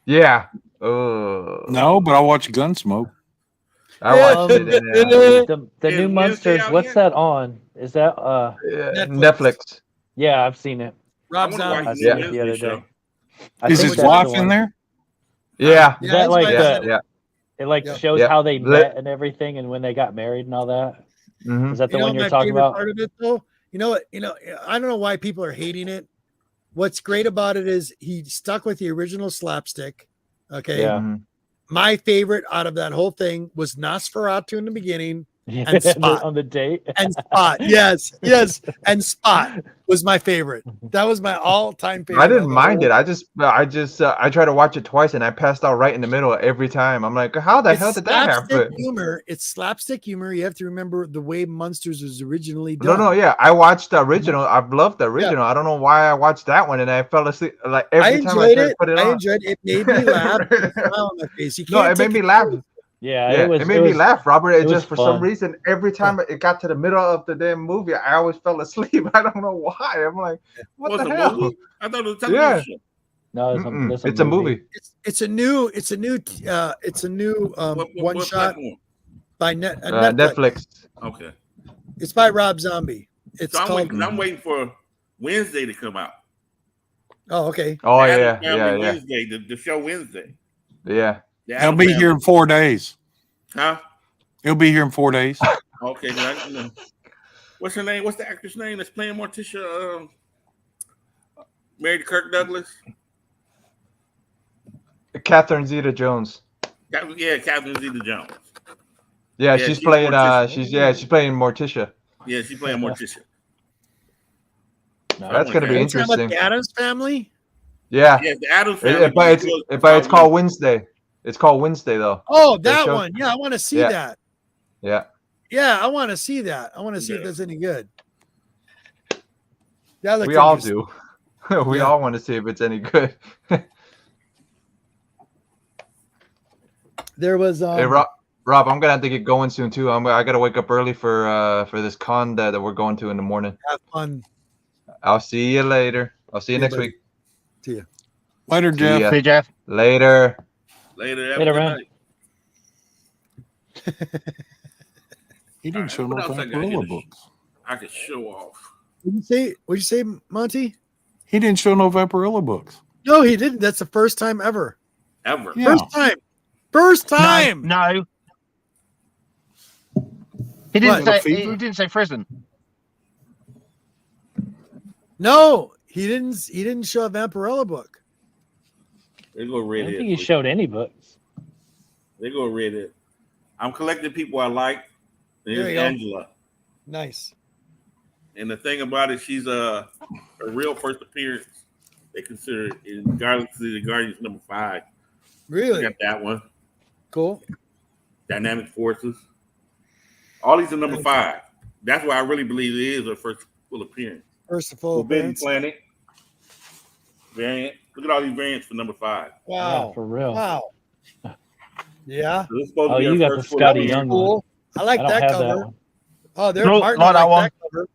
Yeah. No, but I watch Gunsmoke. I watched it. The new Munsters. What's that on? Is that Netflix? Yeah, I've seen it. Rob Zombie. I seen it the other day. Is his wife in there? Yeah. Is that like it shows how they met and everything, and when they got married and all that? Mm-hmm. Is that the one you're talking about? Part of it, though, I don't know why people are hating it. What's great about it is he stuck with the original slapstick. Okay. Yeah. My favorite out of that whole thing was Nosferatu in the beginning and Spot on the date. And Spot. Yes. And Spot was my favorite. That was my all-time favorite. I didn't mind it. I tried to watch it twice and I passed out right in the middle every time. I'm like, how the hell did that happen? It's slapstick humor. You have to remember the way Munsters was originally done. No, yeah. I watched the original. I've loved the original. Yeah. I don't know why I watched that one and I fell asleep like every time I tried to put it on. I enjoyed it. It made me laugh. On my face. No, it made me laugh. Yeah, it made me laugh, Robert. It just for some reason, every time it got to the middle of the damn movie, I always fell asleep. I don't know why. I'm like, what the hell? Movie? I thought it was a television show. No, it's a movie. It's a new one shot by Netflix. Okay. It's by Rob Zombie. I'm waiting for Wednesday to come out. Oh, okay. Oh yeah. Wednesday, the show Wednesday. Yeah. It'll be here in 4 days. Huh? It'll be here in 4 days. Okay. What's her name? What's the actress name that's playing Morticia? Married to Kirk Douglas? Catherine Zeta-Jones. Yeah, Catherine Zeta-Jones. Yeah, she's playing. She's playing Morticia. Yeah, she's playing Morticia. No. That's gonna be Are you talking about interesting. the Addams Family? Yeah. Yeah, the Addams Family. But it's called Wednesday. It's called Wednesday though. Oh, that one. Yeah, I want to see that. Yeah. Yeah, I want to see that. I want to see if that's any good. That looks We all do. We all want to see if it's any good. There was Hey, Rob, I'm gonna have to get going soon too. I gotta wake up early for this con that we're going to in the morning. Have fun. I'll see you later. I'll see you next buddy. week. See you. Later, Jeff. ya. See you, Jeff. Later. Later. Later, man. He didn't show no Vaporilla books. I could show off. What'd you say, Monty? He didn't show no Vaporilla books. No, he didn't. That's the first time ever. Ever. Yeah. First time. First time. No. He didn't say. He didn't say prison. No, he didn't. He didn't show a Vampirella book. They go read I don't it. think he showed any books. They go read it. I'm collecting people I like. There There's you go. Angela. Nice. And the thing about it, she's a real first appearance. They consider it in Galaxy of the Guardians #5. Really? Got that one. Cool. Dynamic Forces. All these are #5. That's why I really believe it is her first full appearance. First of all, Forbidden Planet variant. Look at all these variants for #5. Wow. Yeah, for real. Wow. Yeah. So this is supposed to Oh, be you her got the first full Scotty appearance. Young Cool. one. I like I don't that have cover. that one. Oh, there, Look, Martin. like I that like one. that cover.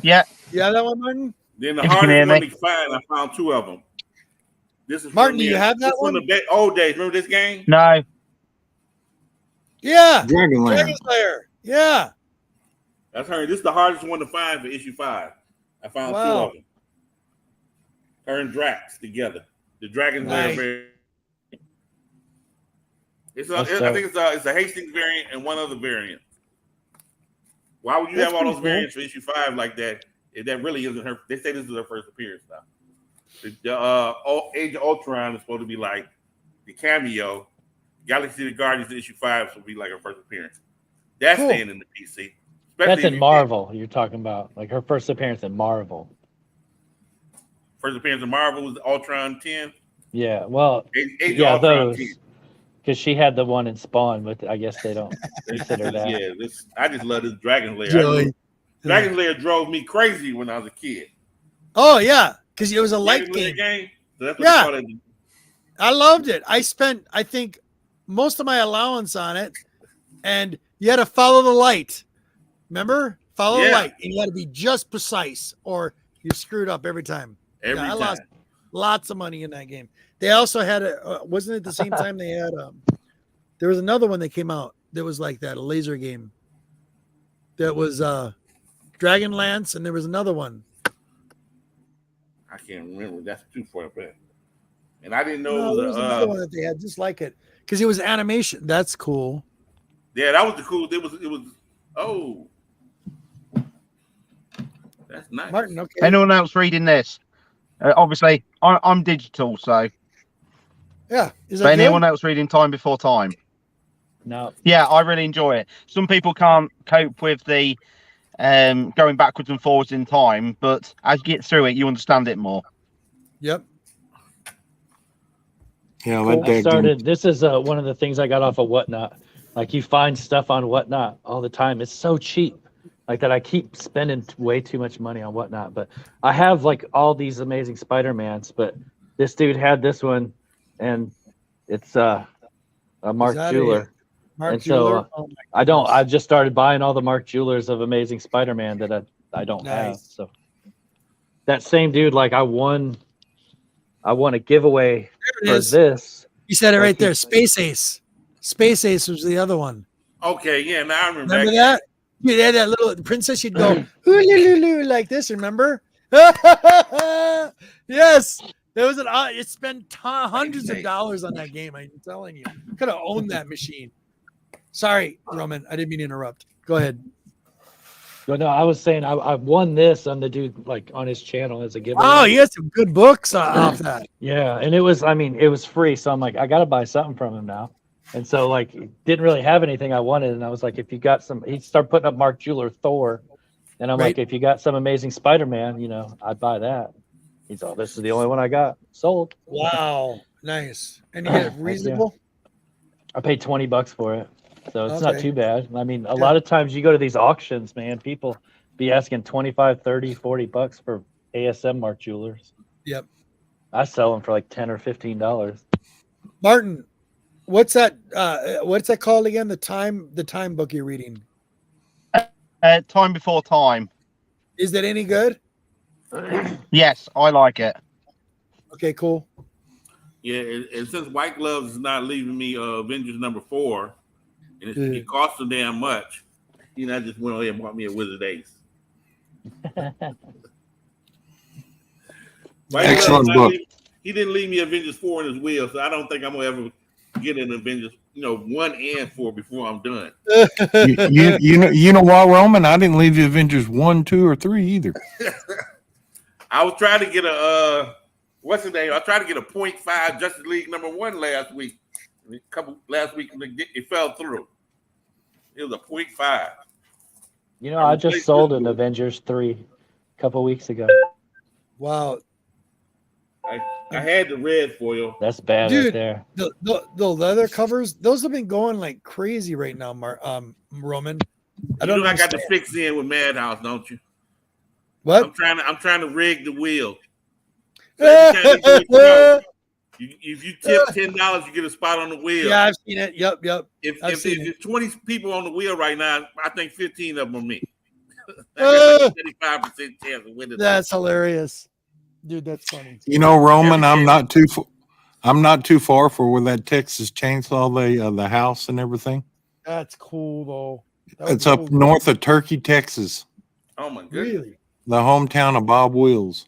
Yeah. Yeah, that one, Martin. Then the If you can hear hardest one me. to find, I found 2 of them. This is Martin, from do you have that this one? From the old days. Remember this game? No. Yeah. Dragonland. Dragon Slayer. Yeah. That's her. This is the hardest one to find for issue 5. I found 2 Wow. of them. Her and Drax together. The Dragon Slayer Nice. variant. That's I dope. think it's a Hastings variant and one other variant. Why would you That's have all those pretty cool. variants for issue 5 like that? If that really isn't her. They say this is her first appearance now. The Age of Ultron is supposed to be like the cameo. Galaxy of the Guardians issue 5 will be like her first appearance. That's Cool. staying in the PC. That's Especially in Marvel. You're talking about like her first appearance in Marvel. First appearance in Marvel was Ultron 10. Yeah. Well, Age yeah, of Ultron those 10. because she had the one in Spawn, but I guess they don't consider that. Yeah, I just love this Dragon Slayer. Joey. Dragon Slayer drove me crazy when I was a kid. Oh, yeah. Because it was a light Dragon Slayer game. So that's what Yeah. they call it. I loved it. I spent, I think, most of my allowance on it, and you had to follow the light. Remember? Follow the Yeah. light, and you had to be just precise, or you screwed up every time. Every I time. lost lots of money in that game. They also had wasn't it the same time they had there was another one that came out that was like that, a laser game. That was Dragonlance, and there was another one. I can't remember. That's too far back. And I didn't know No, it there was was another one that they had just like it because it was animation. That's cool. yeah, that was the cool. It was oh. That's nice. Martin, okay. Anyone else reading this? Obviously, I'm digital, so. Yeah. Is But that good? anyone else reading Time Before Time? No. Yeah, I really enjoy it. Some people can't cope with the going backwards and forwards in time, but as you get through it, you understand it more. Yep. Yeah, Cool. I started. This is one of the things I got off of Whatnot. Like you find stuff on Whatnot all the time. It's so cheap. Like that, I keep spending way too much money on Whatnot. But I have like all these amazing Spider-Mans. But this dude had this one, and it's a Mark that Jeweler. Mark And Jeweler? so Oh my I don't. I've just started buying all the Mark Jewelers of Amazing Spider-Man that I don't have. Nice. So that same dude, like I won a giveaway There it for is. this. You said it Like right there. Space Ace. Space Ace was the other one. Okay, yeah, now I remember. Remember that? You had that little princess. You'd go "Ooh-loo-loo-loo," like this. Remember? Yes. There was it spent hundreds of dollars on that game. I'm telling you, could have owned that machine. Sorry, Roman. I didn't mean to interrupt. Go ahead. But no, I was saying I won this on the dude like on his channel as a giveaway. Oh, you had some good books off that. Yeah, and it was free, so I'm like, I gotta buy something from him now. And so like didn't really have anything I wanted, and I was like, if you got some, he'd start putting up Mark Jeweler Thor, And I'm like, if you got some Amazing Spider-Man, I'd buy that. He's all, this is the only one I got. Sold. Wow. Nice. And you get it reasonable? I paid $20 for it. So it's not too bad. I mean, a lot of times you go to these auctions, man, people be asking 25, 30, 40 bucks for ASM Mark Jewelers. Yep. I sell them for like $10 or $15. Martin, what's that called again? The time book you're reading. Time Before Time. Is that any good? Yes, I like it. Okay, cool. Yeah, and since White Gloves is not leaving me Avengers #4, and it costs so damn much, I just went ahead and bought me a Wizard Ace. Excellent book. He didn't leave me Avengers 4 in his will, so I don't think I'm gonna ever get an Avengers, 1 and 4 before I'm done. you know why, Roman? I didn't leave you Avengers 1, 2, or 3 either. I was trying to get a what's the name? I tried to get a 0.5 Justice League #1 last week. Last week it fell through. It was a 0.5. I just sold an Avengers 3 a couple weeks ago. Wow. I had the red foil. That's bad. Dude, right there. The leather covers, those have been going like crazy right now, Roman. I got the fix in with Madhouse, don't you? What? I'm trying to rig the wheel. So if you tip $10, you get a spot on the wheel. Yeah, I've seen it. Yep. If there's 20 people on the wheel right now, I think 15 of them are me. 35% chance of winning. That's hilarious, dude. That's funny. Roman, I'm not too far for where that Texas chainsaw the house and everything. That's cool though. It's up north of Turkey, Texas. Oh my goodness. Really? The hometown of Bob Wills.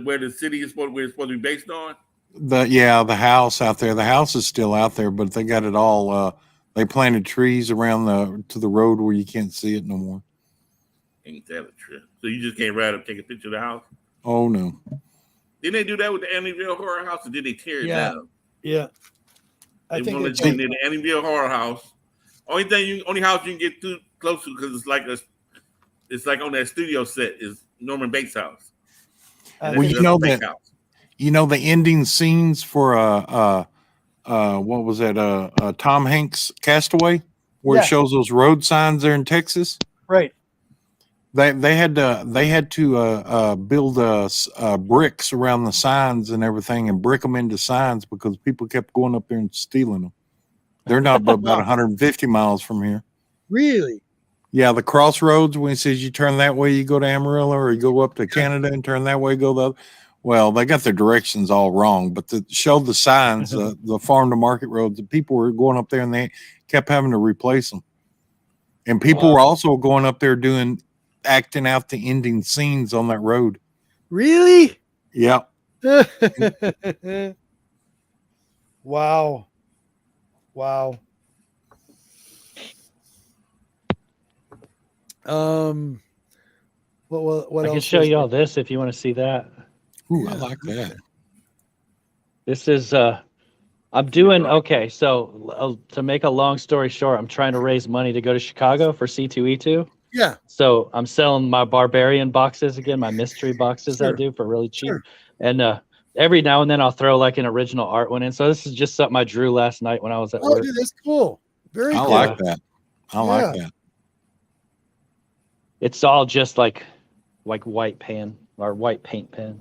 Where the city is supposed to be based on? The house out there. The house is still out there, but they got it all. They planted trees around to the road where you can't see it no more. Ain't that a trip? So you just can't ride up, take a picture of the house? Oh no! Didn't they do that with the Amityville Horror House, or did they tear it down? Yeah. They want to let you in the Amityville Horror House. Only house you can get too close to because it's like on that studio set is Norman Bates' house. Well, the ending scenes for what was that? Tom Hanks Castaway, where it shows those road signs there in Texas. Right. They had to build bricks around the signs and everything and brick them into signs because people kept going up there and stealing them. They're not but about 150 miles from here. Really? Yeah, the crossroads, when it says you turn that way, you go to Amarillo, or you go up to Canada and turn that way, go the other. Well, they got their directions all wrong, but to show the signs, the farm to market roads, the people were going up there and they kept having to replace them. And people were also going up there acting out the ending scenes on that road. Really? Yeah. Wow. What I else can show you all this if you want to see that. Ooh, I like that. This is I'm doing okay. So to make a long story short, I'm trying to raise money to go to Chicago for C2E2. Yeah. So I'm selling my barbarian boxes again, my mystery boxes I do for really cheap. And every now and then I'll throw like an original art one in. So this is just something I drew last night when I was at work. Dude, that's cool. Very cool. I like that. I like that. It's all just like white pen or white paint pen,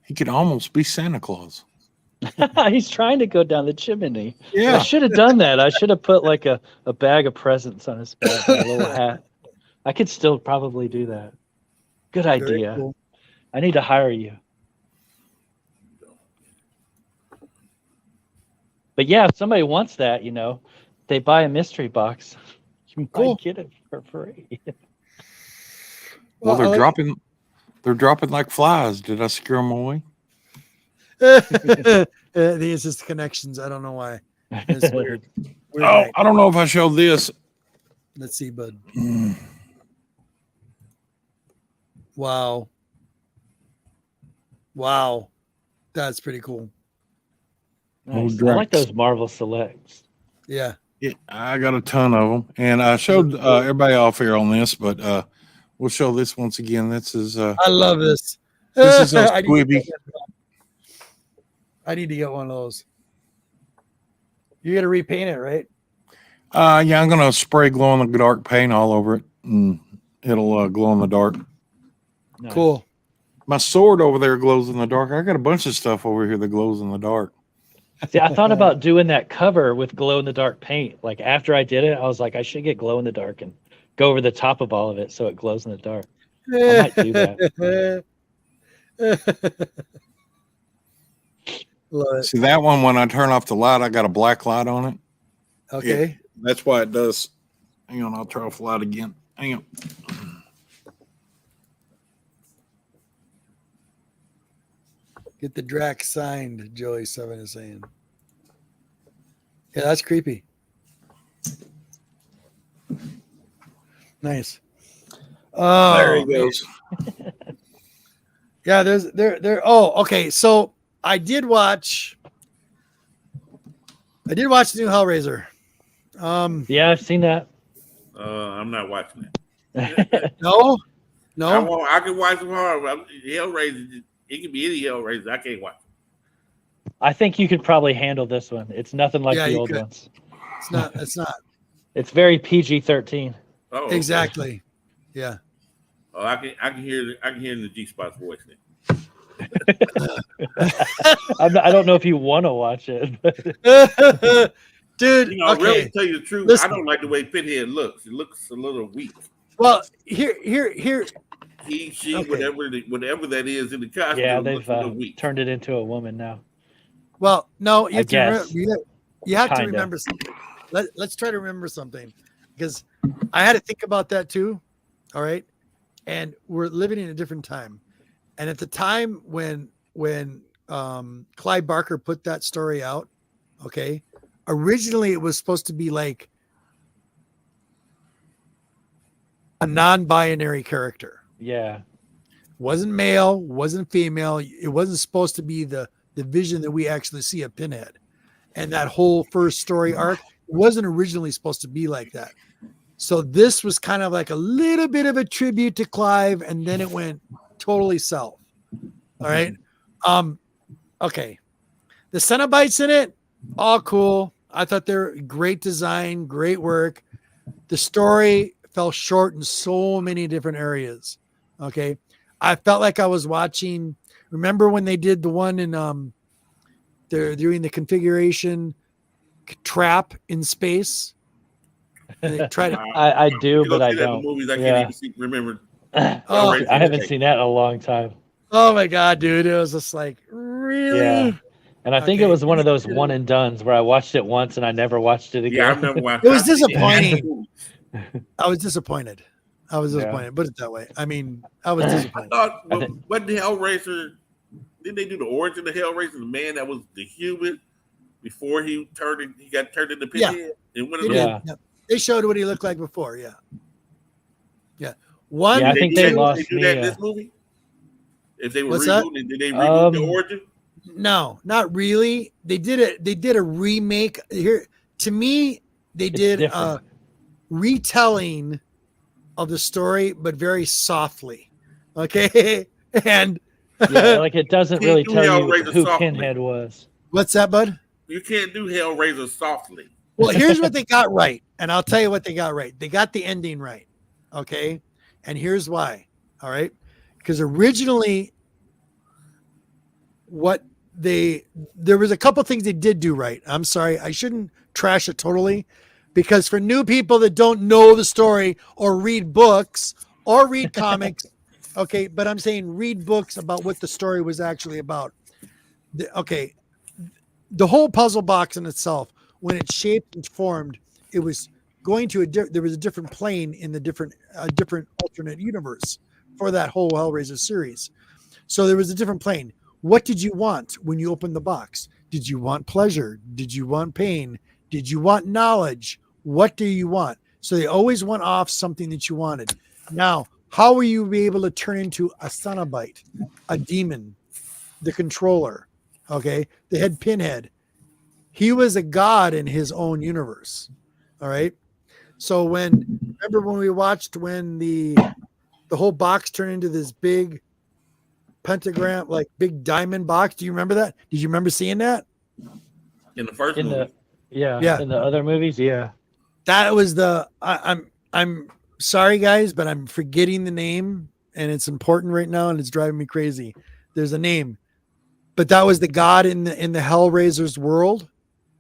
He could almost be Santa Claus. He's trying to go down the chimney. Yeah. I should have done that. I should have put like a bag of presents on his back and a little hat. I could still probably do that. Good idea. Cool. I need to hire you. But yeah, if somebody wants that, they buy a mystery box. You might get it for free. Well, they're dropping like flies. Did I scare them away? These just connections. I don't know why. It's weird. I don't know if I showed this. Let's see, bud. Wow. That's pretty cool. Nice. I like those Marvel Selects. Yeah. Yeah, I got a ton of them, and I showed everybody off here on this, but we'll show this once again. This is I love this. This is a I Squibby. need to get one of those. You got to repaint it, right? Yeah, I'm gonna spray glow in the dark paint all over it, and it'll glow in the dark. Nice. Cool. My sword over there glows in the dark. I got a bunch of stuff over here that glows in the dark. See, I thought about doing that cover with glow in the dark paint. Like after I did it, I was like, I should get glow in the dark and go over the top of all of it so it glows in the dark. I might do that. Love it. See that one, when I turn off the light, I got a black light on it. Okay. Yeah, that's why it does. Hang on, I'll turn off the light again. Hang on. Get the Drac signed, Joey 7 is saying. Yeah, that's creepy. Nice. Oh, There he goes. Yeah, there. Oh, okay. So I did watch the new Hellraiser. Yeah, I've seen that. I'm not watching it. No. I can watch some horror. Hellraiser. It can be any Hellraiser. I can't watch it. I think you could probably handle this one. It's nothing like Yeah, the you old could. ones. It's not. It's not. It's very PG-13. Oh, okay. Exactly. Yeah. Oh, I can hear in the G-Spot's voice now. I don't know if you want to watch it. Dude, You know, okay. really tell you the truth, Listen. I don't like the way Pinhead looks. It looks a little weak. Well, here. He, she, Okay. whatever that is in the costume. Yeah, looks they've a little weak. turned it into a woman now. Well, no, you I have to remember, guess. you have to Kinda. remember something. Let's try to remember something, because I had to think about that too. All right, and we're living in a different time, and at the time when Clive Barker put that story out, okay, originally it was supposed to be like a non-binary character. Yeah. Wasn't male, wasn't female. It wasn't supposed to be the vision that we actually see of Pinhead. And that whole first story arc wasn't originally supposed to be like that. So this was kind of like a little bit of a tribute to Clive, and then it went totally south. All right. Okay. The Cenobites in it, all cool. I thought they're great design, great work. The story fell short in so many different areas. Okay. I felt like I was watching. Remember when they did the one in they're doing the configuration trap in space? And they tried to, I do, but I see that in don't. the movies, I Yeah. can't even remember. Oh, I haven't seen that in a long time. oh my god, dude! It was just like, really? Yeah. And I think Okay. it was one of those one and dones where I watched it once and I never watched it again. Yeah, I remember when It was I seen disappointing. it. I was disappointed. Put it that way. I mean, I was I disappointed. thought, what the Hellraiser? Did they do the origin of Hellraiser? The man that was the human before he got turned into Yeah. Pinhead. And They did. Yeah. They showed what he looked like before. Yeah. Yeah. One. Yeah, I think they lost Did they do me. that in this movie? If they were What's that? rebooting, did they reboot the origin? No, not really. They did a remake here. To me, they did a different. retelling of the story, but very softly. Okay. And Yeah, like it doesn't Can't really do tell you Hellraiser who softly. Pinhead was. what's that, bud? You can't do Hellraiser softly. Well, here's what they got right. And I'll tell you what they got right. They got the ending right. Okay. And here's why. All right. Because originally, there was a couple things they did do right. I'm sorry. I shouldn't trash it totally, because for new people that don't know the story or read books or read comics, okay, but I'm saying read books about what the story was actually about. The whole puzzle box in itself, when it shaped and formed, it was going to there was a different plane in the different alternate universe for that whole Hellraiser series. So there was a different plane. What did you want when you opened the box? Did you want pleasure? Did you want pain? Did you want knowledge? What do you want? So they always went off something that you wanted. Now, how will you be able to turn into a Cenobite, a demon, the controller? Okay, they had Pinhead. He was a god in his own universe. All right. So remember when we watched when the whole box turned into this big pentagram, like big diamond box? Do you remember that? Did you remember seeing that? In the first movie. Yeah. In the other movies, yeah. That was I'm sorry guys, but I'm forgetting the name and it's important right now and it's driving me crazy. There's a name. But that was the god in the Hellraiser's world.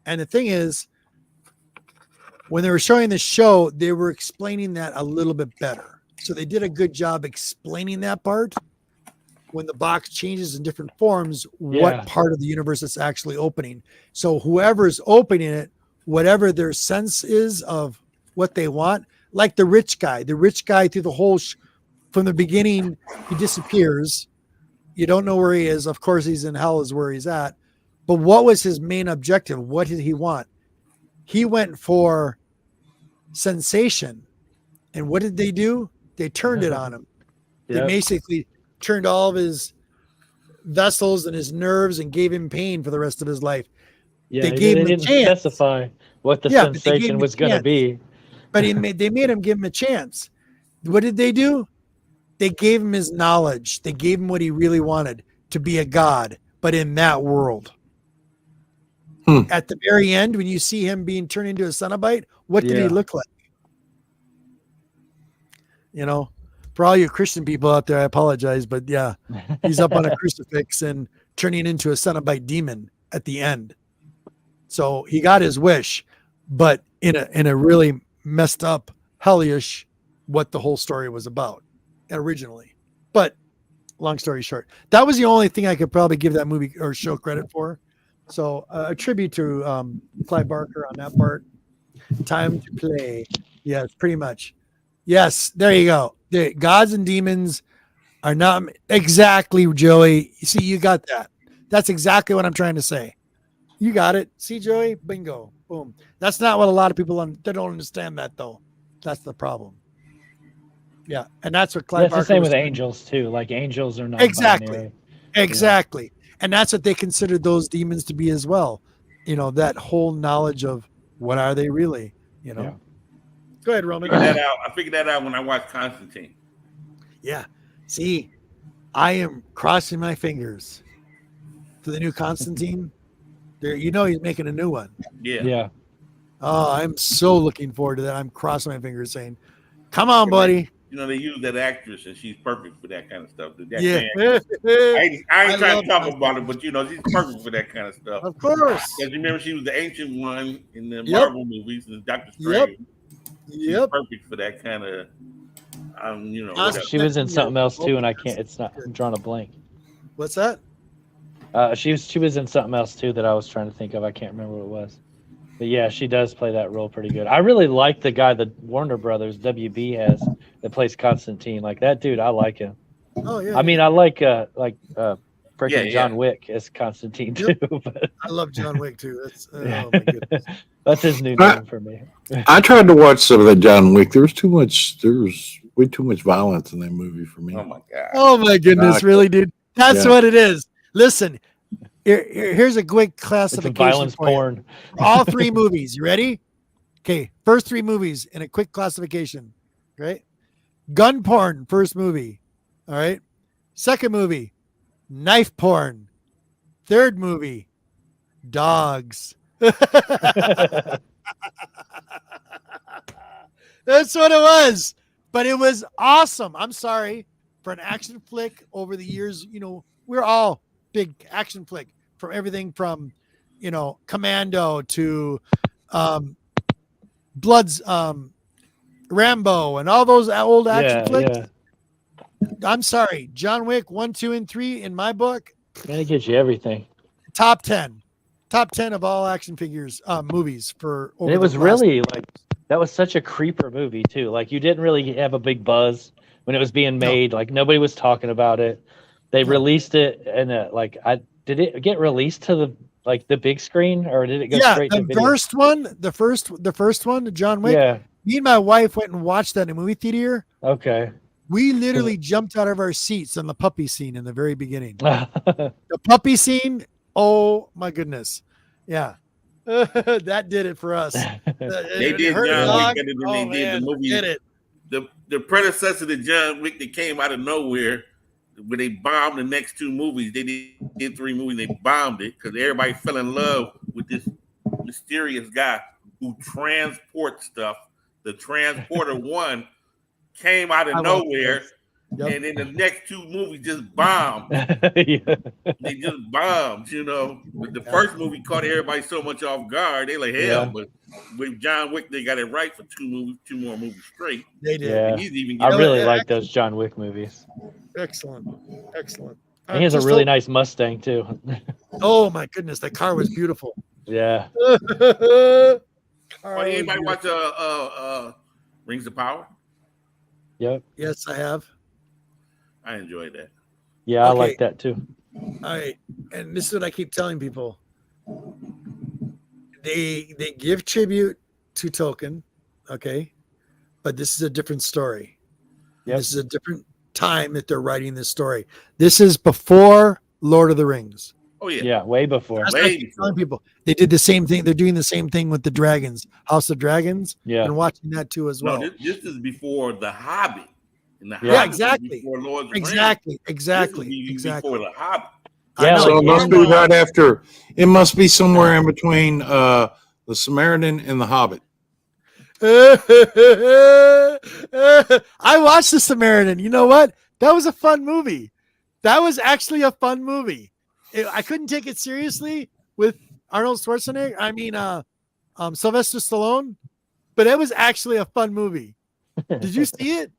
And the thing is, when they were showing the show, they were explaining that a little bit better. So they did a good job explaining that part. When the box changes in different forms, what part of the universe it's actually opening. So whoever's opening it, whatever their sense is of what they want, like the rich guy through the whole, from the beginning, he disappears. You don't know where he is. Of course, he's in hell is where he's at. But what was his main objective? What did he want? He went for sensation. And what did they do? They turned it on him. They basically turned all of his vessels and his nerves and gave him pain for the rest of his life. Yeah, they gave him didn't a chance. specify what the sensation was going to be. But they made him give him a chance. What did they do? They gave him his knowledge. They gave him what he really wanted, to be a god, but in that world. At the very end, when you see him being turned into a Cenobite, what did he look like? You know, for all you Christian people out there, I apologize, but yeah, he's up on a crucifix and turning into a Cenobite demon at the end. So he got his wish, but in a really messed up, hellish, what the whole story was about originally. But long story short, that was the only thing I could probably give that movie or show credit for. So a tribute to Clive Barker on that part. Time to play. Yes, pretty much. Yes, there you go. The gods and demons are not exactly, Joey. You see, you got that. That's exactly what I'm trying to say. You got it. See, Joey? Bingo. Boom. That's not what a lot of people they don't understand that though. That's the problem. Yeah, and that's what Clive Barker the same was with doing. angels too. Like angels are not Exactly. And that's what they considered those demons to be as well. You know, that whole knowledge of what are they really, you know. Go ahead, Roman. I figured that out when I watched Constantine. Yeah. See, I am crossing my fingers for the new Constantine. There, you know, he's making a new one. Yeah. Oh, I'm so looking forward to that. I'm crossing my fingers saying, come on, buddy. You know, they use that actress and she's perfect for that kind of stuff. I ain't trying to talk about it, but you know, she's perfect for that kind of stuff. Of course. Because remember, she was the ancient one in the Marvel movies and Doctor Strange. She's perfect for that kind of, you know. Whatever. She was in something else too, and I can't. It's not. I'm drawing a blank. What's that? She was in something else too that I was trying to think of. I can't remember what it was. But yeah, she does play that role pretty good. I really like the guy that Warner Brothers WB has that plays Constantine. Like that dude, I like him. Oh yeah. I mean, I like freaking John Wick as Constantine too. But I love John Wick too. That's oh my goodness. That's his new name for me. I tried to watch some of that John Wick. There was way too much violence in that movie for me. Oh my god. Oh my goodness, really, dude? That's what it is. Listen, here's a quick classification. Violence porn. All three movies. You ready? Okay, first three movies in a quick classification. Right? Gun porn, first movie. All right. Second movie, knife porn. Third movie, dogs. That's what it was. But it was awesome. I'm sorry. For an action flick over the years, you know, we're all big action flick from everything from, you know, Commando to Bloods, Rambo and all those old action flicks. Yeah. I'm sorry. John Wick 1, 2, and 3 in my book. Man, it gives you everything. Top 10 of all action figures, movies for. It was really like, that was such a creeper movie too. Like you didn't really have a big buzz when it was being made. Like nobody was talking about it. They released it and did it get released to the big screen or did it go straight to video? The first one, the John Wick. Yeah. Me and my wife went and watched that in a movie theater. Okay. We literally jumped out of our seats on the puppy scene in the very beginning. The puppy scene. Oh my goodness. Yeah. That did it for us. They did John Wick better than they did the movie. Did it. The predecessor to John Wick that came out of nowhere, where they bombed the next two movies. They did 3 movies. They bombed it because everybody fell in love with this mysterious guy who transports stuff. The Transporter 1 came out of nowhere. Yep. And then the next 2 movies just bombed. Yeah. They just bombed, you know. But the first movie caught everybody so much off guard. They like, hell, but with John Wick, they got it right for 2 more movies straight. They did. Yeah. He's even I really like those John Wick movies. Excellent. Excellent. And he has a really nice Mustang too. Oh my goodness, that car was beautiful. Yeah. Anybody watch Rings of Power? Yep. Yes, I have. I enjoyed that. Yeah, I like that too. All right, and this is what I keep telling people. They give tribute to Tolkien, okay, but this is a different story. Yep. This is a different time that they're writing this story. This is before Lord of the Rings. Oh yeah, yeah, way before. Telling people they did the same thing. They're doing the same thing with the dragons, House of Dragons. Yeah, and watching that too as well. No, this is before The Hobbit. And the Hobbit exactly. Before Lord of the exactly, Rings. exactly. Before The Hobbit. Yeah, so it must be right after. It must be somewhere in between the Samaritan and the Hobbit. I watched the Samaritan. You know what? That was a fun movie. That was actually a fun movie. I couldn't take it seriously with Arnold Schwarzenegger. I mean, Sylvester Stallone, but it was actually a fun movie. Did you see it?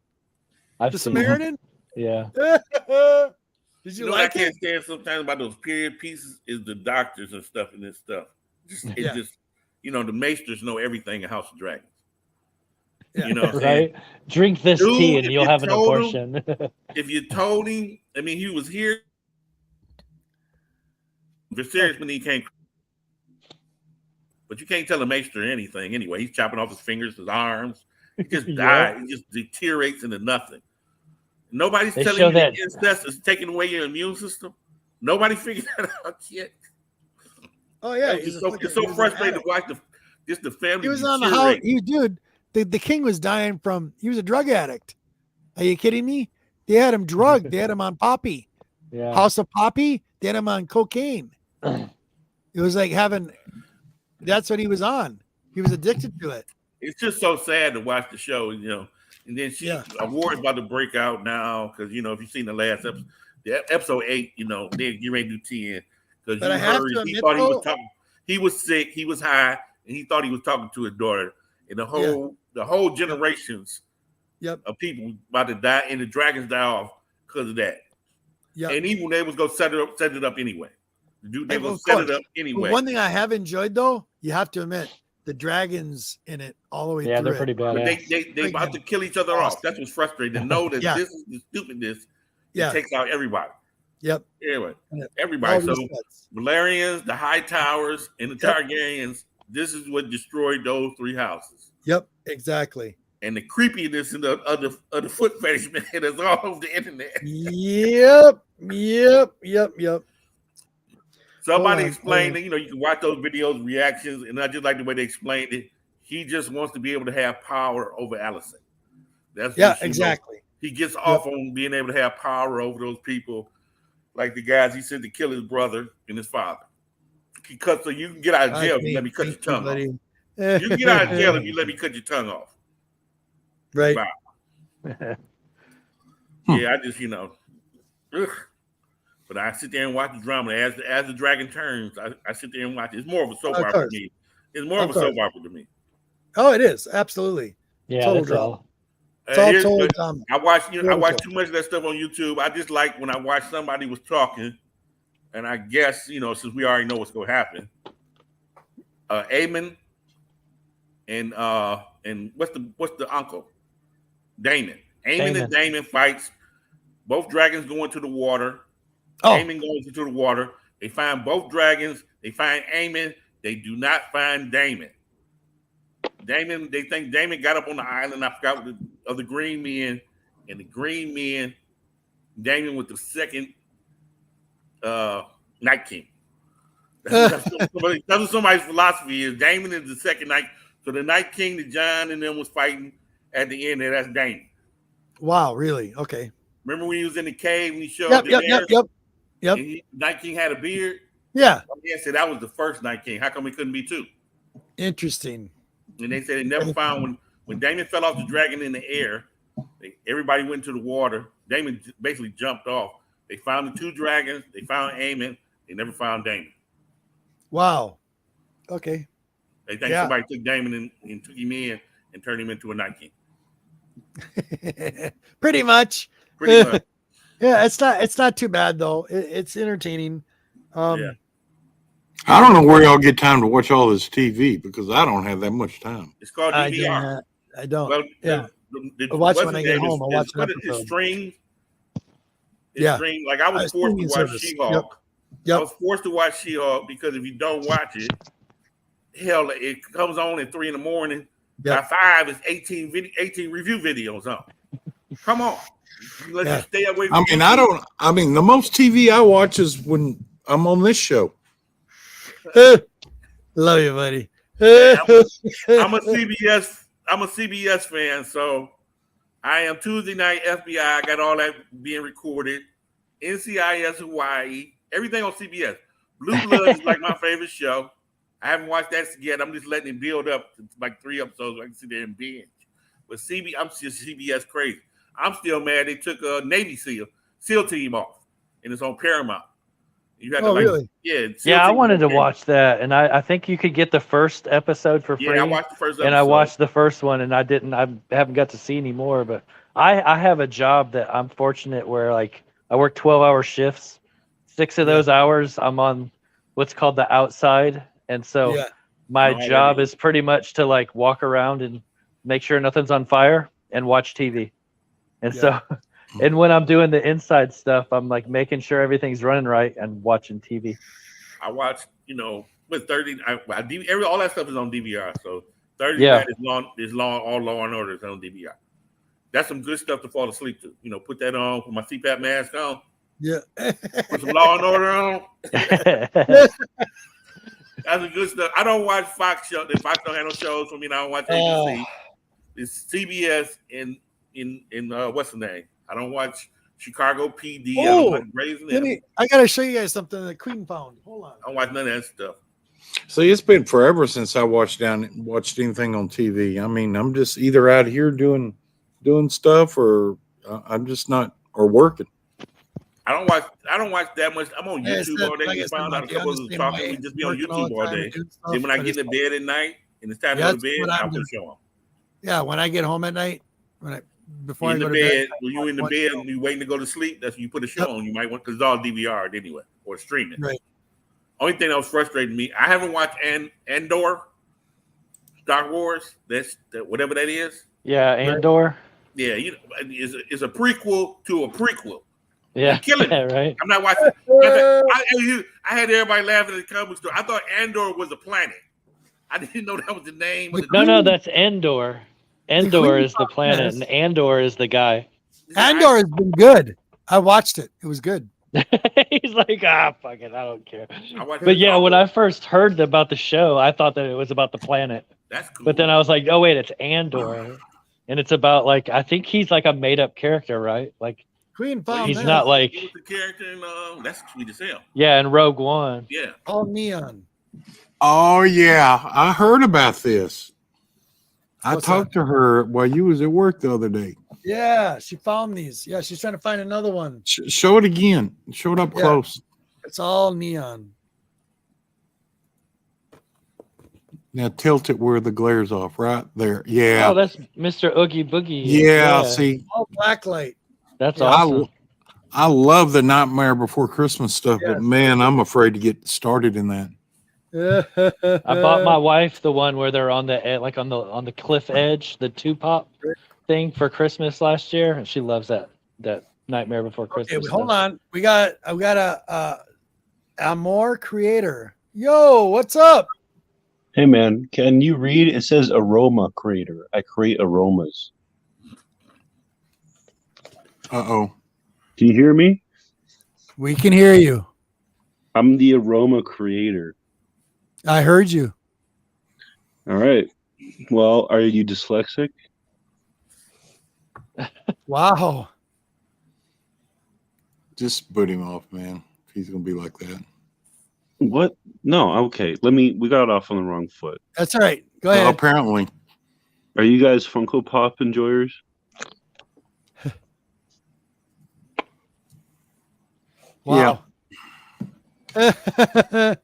The Samaritan? Yeah. Did you know like what I can't stand sometimes about those period pieces is the doctors and stuff in this stuff. Just you know, the maesters know everything in House of Dragons. Yeah. You know what I'm right? saying? Drink this tea and you'll have an abortion. If you told him, I mean, he was here. Viserys when he came, but you can't tell a maester anything anyway. He's chopping off his fingers, his arms. He just died. He just deteriorates into nothing. Nobody's telling you that incest is taking away your immune system. Nobody figured that out yet. Oh yeah, it's so frustrating to watch the family. He was on the house. The king was dying from. He was a drug addict. Are you kidding me? They had him drugged. They had him on poppy. Yeah. House of Poppy. They had him on cocaine. It was like having. That's what he was on. He was addicted to it. It's just so sad to watch the show, you know. And then a war is about to break out now because if you've seen the last episode, episode 8, then you ready to do 10 because you heard he thought he was talking. He was sick, he was high, and he thought he was talking to his daughter. And the whole generations of people about to die, and the dragons die off because of that. Yeah, and even they was gonna set it up anyway. They will set it up anyway. But one thing I have enjoyed though, you have to admit. The dragons in it all the way through. Yeah, they're pretty bad. They about to kill each other off. That's what's frustrating. To know that this is the stupidness. It takes out everybody. Yep. Anyway, everybody. So Valerians, the High Towers, and the Targaryens. This is what destroyed those 3 houses. Yep. Exactly. And the creepiness of the foot fetish man is all over the internet. Yep. Somebody explained that, you can watch those videos, reactions, and I just like the way they explained it. He just wants to be able to have power over Allison. That's exactly. He gets off on being able to have power over those people, like the guys he sent to kill his brother and his father. He cuts, so you can get out of jail if you let me cut your tongue off. You can get out of jail if you let me cut your tongue off. Right. Wow. Yeah, I just, ugh. But I sit there and watch the drama as the dragon turns. I sit there and watch it. It's more of a soap opera to me. It's more of a soap opera to me. Oh, it is absolutely. Yeah, total that's drama. all. It's all total drama. I watch too much of that stuff on YouTube. I just like when I watch somebody was talking, and I guess since we already know what's going to happen. Aemon and what's the uncle? Daemon. Aemon and Daemon fights. Both dragons go into the water. Aemon goes into the water. They find both dragons. They find Aemon. They do not find Daemon. They think Daemon got up on the island. I forgot of the Green Men. And the Green Men, Daemon was the second Night King. That's what somebody's philosophy is. Damon is the second night. So the Night King that John and them was fighting at the end there, that's Damon. Wow, really? Okay. Remember when he was in the cave and he showed Yep. And Night King had a beard? Yeah. I said that was the first Night King. How come he couldn't be two? Interesting. And they said they never found when Damon fell off the dragon in the air, everybody went to the water. Damon basically jumped off. They found the two dragons. They found Aemon. They never found Damon. Wow. Okay. They think somebody took Damon and took him in and turned him into a Night King. Pretty much. Yeah, it's not too bad though. It's entertaining. I don't know where y'all get time to watch all this TV because I don't have that much time. It's called DVR. I don't. Well, I watch it when I get home. I watch it. It's streamed. Yeah. Streamed. Like I was forced to watch She-Hulk. I was forced to watch She-Hulk because if you don't watch it, hell, it comes on at 3 a.m. By 5, it's 18 review videos on. Come on. Let's just stay away from the most TV I watch is when I'm on this show. Love you, buddy. I'm a CBS fan, so I am Tuesday Night FBI. I got all that being recorded. NCIS Hawaii, everything on CBS. Blue Bloods is like my favorite show. I haven't watched that yet. I'm just letting it build up to like 3 episodes so I can sit there and binge. But I'm just CBS crazy. I'm still mad they took a Navy SEAL team off, and it's on Paramount. You have to really? Yeah, I wanted to watch that, and I think you could get the first episode for free. Yeah, I watched the first episode. And I watched the first one, and I haven't got to see any more. But I have a job that I'm fortunate where like I work 12-hour shifts. 6 of those hours I'm on what's called the outside, and so my job is pretty much to like walk around and make sure nothing's on fire and watch TV. And so, and when I'm doing the inside stuff, I'm like making sure everything's running right and watching TV. I watch, with 30, all that stuff is on DVR. So 30 night is long, all Law and Order is on DVR. That's some good stuff to fall asleep to. Put that on, put my CPAP mask on. Yeah. Put some Law and Order on. That's the good stuff. I don't watch Fox shows. If Fox don't have no shows for me, I don't watch ABC. It's CBS in what's the name? I don't watch Chicago PD. I don't watch Grey's Anatomy. I gotta show you guys something that Queen found. Hold on. I don't watch none of that stuff. See, it's been forever since I watched anything on TV. I mean, I'm just either out here doing stuff, or I'm just not, or working. I don't watch that much. I'm on YouTube all day. You found out a couple of us talking. We just be on YouTube all day. Then when I get to bed at night and it's time to go to bed, I'll put a show on. Yeah, when I get home at night, before I go to bed, when you're in the bed and you're waiting to go to sleep, that's when you put a show on. You might want, because it's all DVR'd anyway or streaming. Right. Only thing that was frustrating me, I haven't watched Andor, Star Wars. That's whatever that is. Yeah, Andor. Yeah, it's a prequel to a prequel. Yeah, killing it. Right. I'm not watching. I had everybody laughing at the comic store. I thought Andor was a planet. I didn't know that was the name. No, that's Endor. Endor is the planet, and Andor is the guy. Andor has been good. I watched it. It was good. He's like, fuck it, I don't care. But yeah, when I first heard about the show, I thought that it was about the planet. That's cool. But then I was like, oh wait, it's Andor, and it's about like I think he's like a made-up character, right? Like Queen found he's not like the character in that's sweet as hell. Yeah, in Rogue One. Yeah. All neon. Oh yeah, I heard about this. I talked to her while you was at work the other day. Yeah, she found these. Yeah, she's trying to find another one. Show it again. Show it up close. It's all neon. Now tilt it where the glare's off, right there. Yeah. Oh, that's Mr. Oogie Boogie. Yeah, see. All black light. That's awesome. I love the Nightmare Before Christmas stuff, but man, I'm afraid to get started in that. I bought my wife the one where they're on the like on the cliff edge, the 2-pop thing for Christmas last year, and she loves that Nightmare Before Christmas. Okay, hold on. I've got a Amor creator. Yo, what's up? Hey man, can you read? It says aroma creator. I create aromas. Uh-oh. Can you hear me? We can hear you. I'm the aroma creator. I heard you. All right. Well, are you dyslexic? Wow. Just put him off, man. If he's gonna be like that. What? No. Okay. We got off on the wrong foot. That's all right. Go ahead. Well, apparently. Are you guys Funko Pop enjoyers? Wow. Yeah.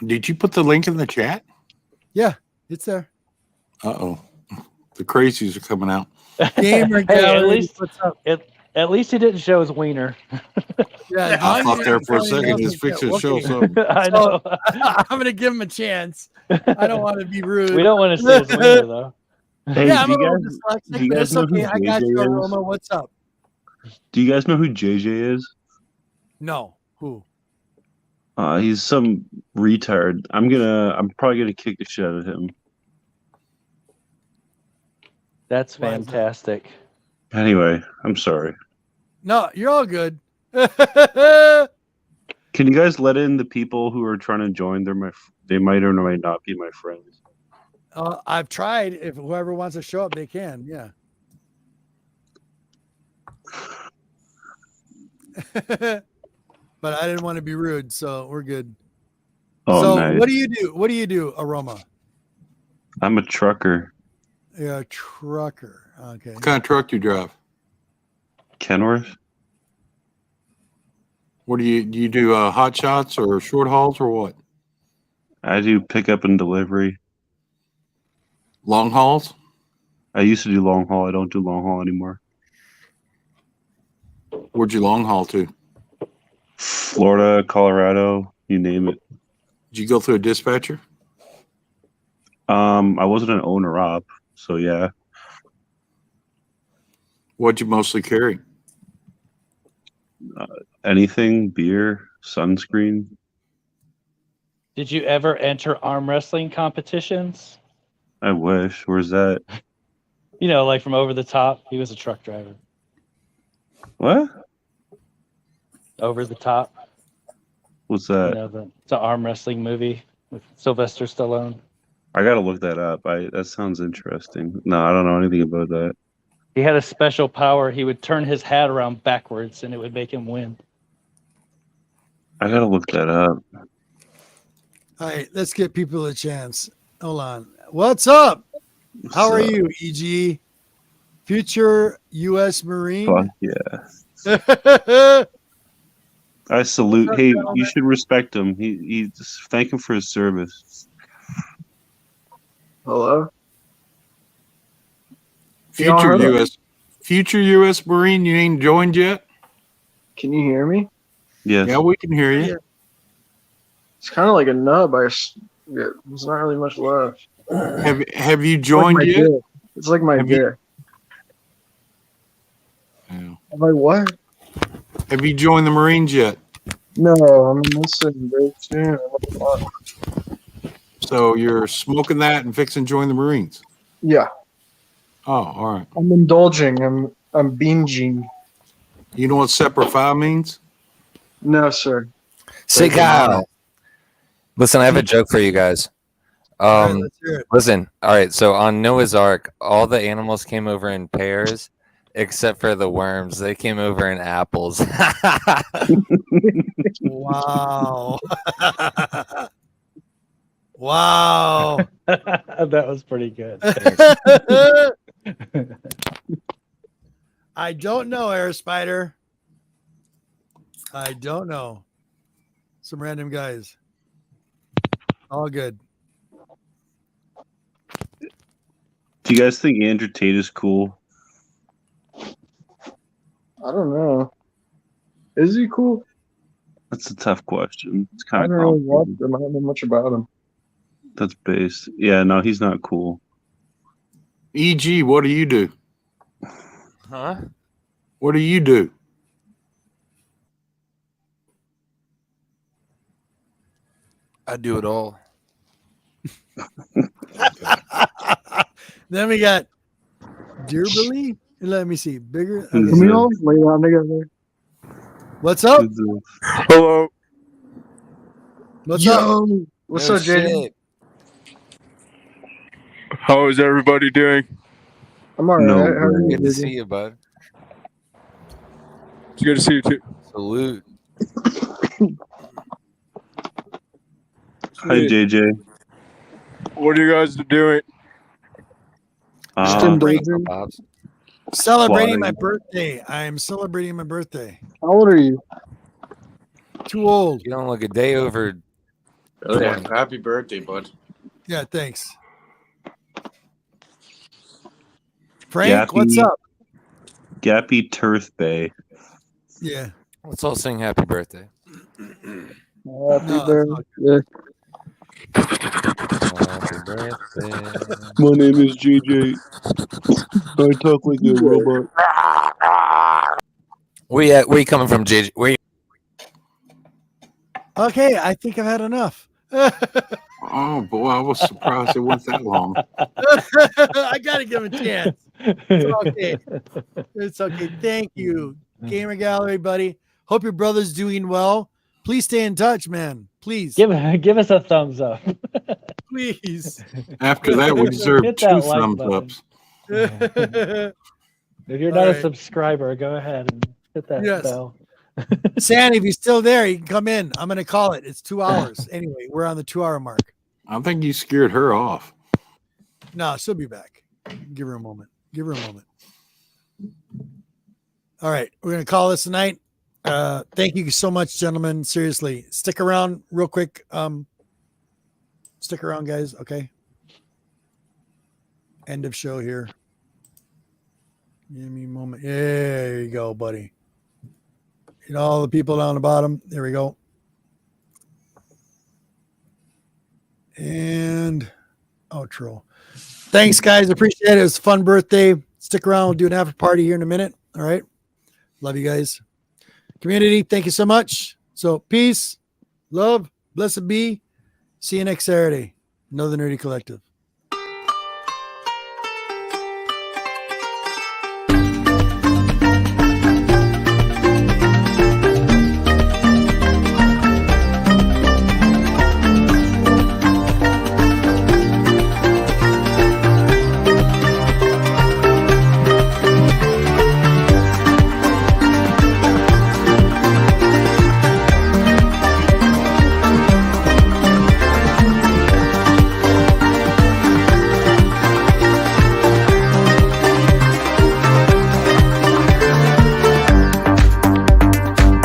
Did you put the link in the chat? Yeah, it's there. Uh-oh. The crazies are coming out. Gamer Hey, Gallery, what's up? At least he didn't show his wiener. Yeah, I thought there for a second he's fixing to show something. I know. I'm gonna give him a chance. I don't want to be rude. We don't want to see his wiener though. Hey, Yeah, I'm do a you little guys, dyslexic, do you but guys it's know who okay. I got you, JJ is? Aroma. What's up? Do you guys know who JJ is? No. Who? He's some retard. I'm probably gonna kick the shit out of him. That's fantastic. Anyway, I'm sorry. No, you're all good. Can you guys let in the people who are trying to join? They might or might not be my friends. I've tried. If whoever wants to show up, they can. Yeah. But I didn't want to be rude, so we're good. Oh, so nice. what do you do? What do you do, Aroma? I'm a trucker. You're a trucker. Okay. What kind of truck you drive? Kenworth. What do you do? Hot shots or short hauls or what? I do pickup and delivery. Long hauls? I used to do long haul. I don't do long haul anymore. Where'd you long haul to? Florida, Colorado, you name it. Did you go through a dispatcher? I wasn't an owner op, so yeah. What'd you mostly carry? Anything, beer, sunscreen. Did you ever enter arm wrestling competitions? I wish. Where's that? You know, like from Over the Top. He was a truck driver. What? Over the Top. What's that? You know, it's an arm wrestling movie with Sylvester Stallone. I gotta look that up. That sounds interesting. No, I don't know anything about that. He had a special power. He would turn his hat around backwards, and it would make him win. I gotta look that up. All right, let's give people a chance. Hold on. What's up? How are you, EG? Future U.S. Marine? Fuck yeah. I salute. Hey, you should respect him. He just thank him for his service. Hello? Future U.S. Marine, you ain't joined yet? Can you hear me? Yes. Yeah, we can hear you. It's kind of like a nub. There's not really much left. Have you joined yet? It's like my dick. Yeah. I'm like, what? Have you joined the Marines yet? No, I'm listening very soon. So you're smoking that and fixing to join the Marines? Yeah. Oh, all right. I'm indulging. I'm binging. You know what Semper Fi means? No, sir. Say, Kyle. Listen, I have a joke for you guys. Listen, all right. So on Noah's Ark, all the animals came over in pairs, except for the worms. They came over in apples. Wow. Wow. That was pretty good. I don't know, Air Spider. I don't know. Some random guys. All good. Do you guys think Andrew Tate is cool? I don't know. Is he cool? That's a tough question. It's I kind don't of really watch him. I don't know much about him. That's based. Yeah, no, he's not cool. EG, what do you do? Huh? What do you do? I do it all. Then we got Dearbilly. Let me see. Bigger. Can we all lay down together? What's up? Hello. What's up? What's No up, JD? shit. How is everybody doing? I'm all No right. How are you, Good to JD? see you, bud. It's good to see you too. Salute. Hi, JJ. What are you guys doing? Indulging. Pops. Celebrating my Flying. birthday. I am celebrating my birthday. How old are you? Too old. You don't look a day over. Really, 20. happy birthday, bud. Yeah, thanks. Frank, what's up? Gappy Turth Bay. Yeah. Let's all sing happy birthday. Happy No, birthday. Happy birthday. My name is JJ. I talk like a robot. Where you coming from, JJ? Where you? Okay, I think I've had enough. Oh boy, I was surprised it went that long. I gotta give him a chance. It's okay. It's okay. Thank you, Gamer Gallery, buddy. Hope your brother's doing well. Please stay in touch, man. Please. Give us a thumbs up. Please. After that, we deserve Hit 2 that like thumbs button. ups. If you're All not a right. subscriber, go ahead and hit that Yes. bell. Sandy, if you're still there, you can come in. I'm gonna call it. It's 2 hours. Anyway, we're on the 2-hour mark. I think you scared her off. No, she'll be back. Give her a moment. Give her a moment. All right, we're gonna call this a night. Thank you so much, gentlemen. Seriously, stick around real quick. Stick around, guys. Okay. End of show here. Give me a moment. There you go, buddy. You know, all the people down the bottom. There we go. And outro. Thanks, guys. Appreciate it. It was a fun birthday. Stick around. We'll do an after party here in a minute. All right. Love you guys. Community, thank you so much. So, peace, love, blessed be. See you next Saturday. Another Nerdy Collective.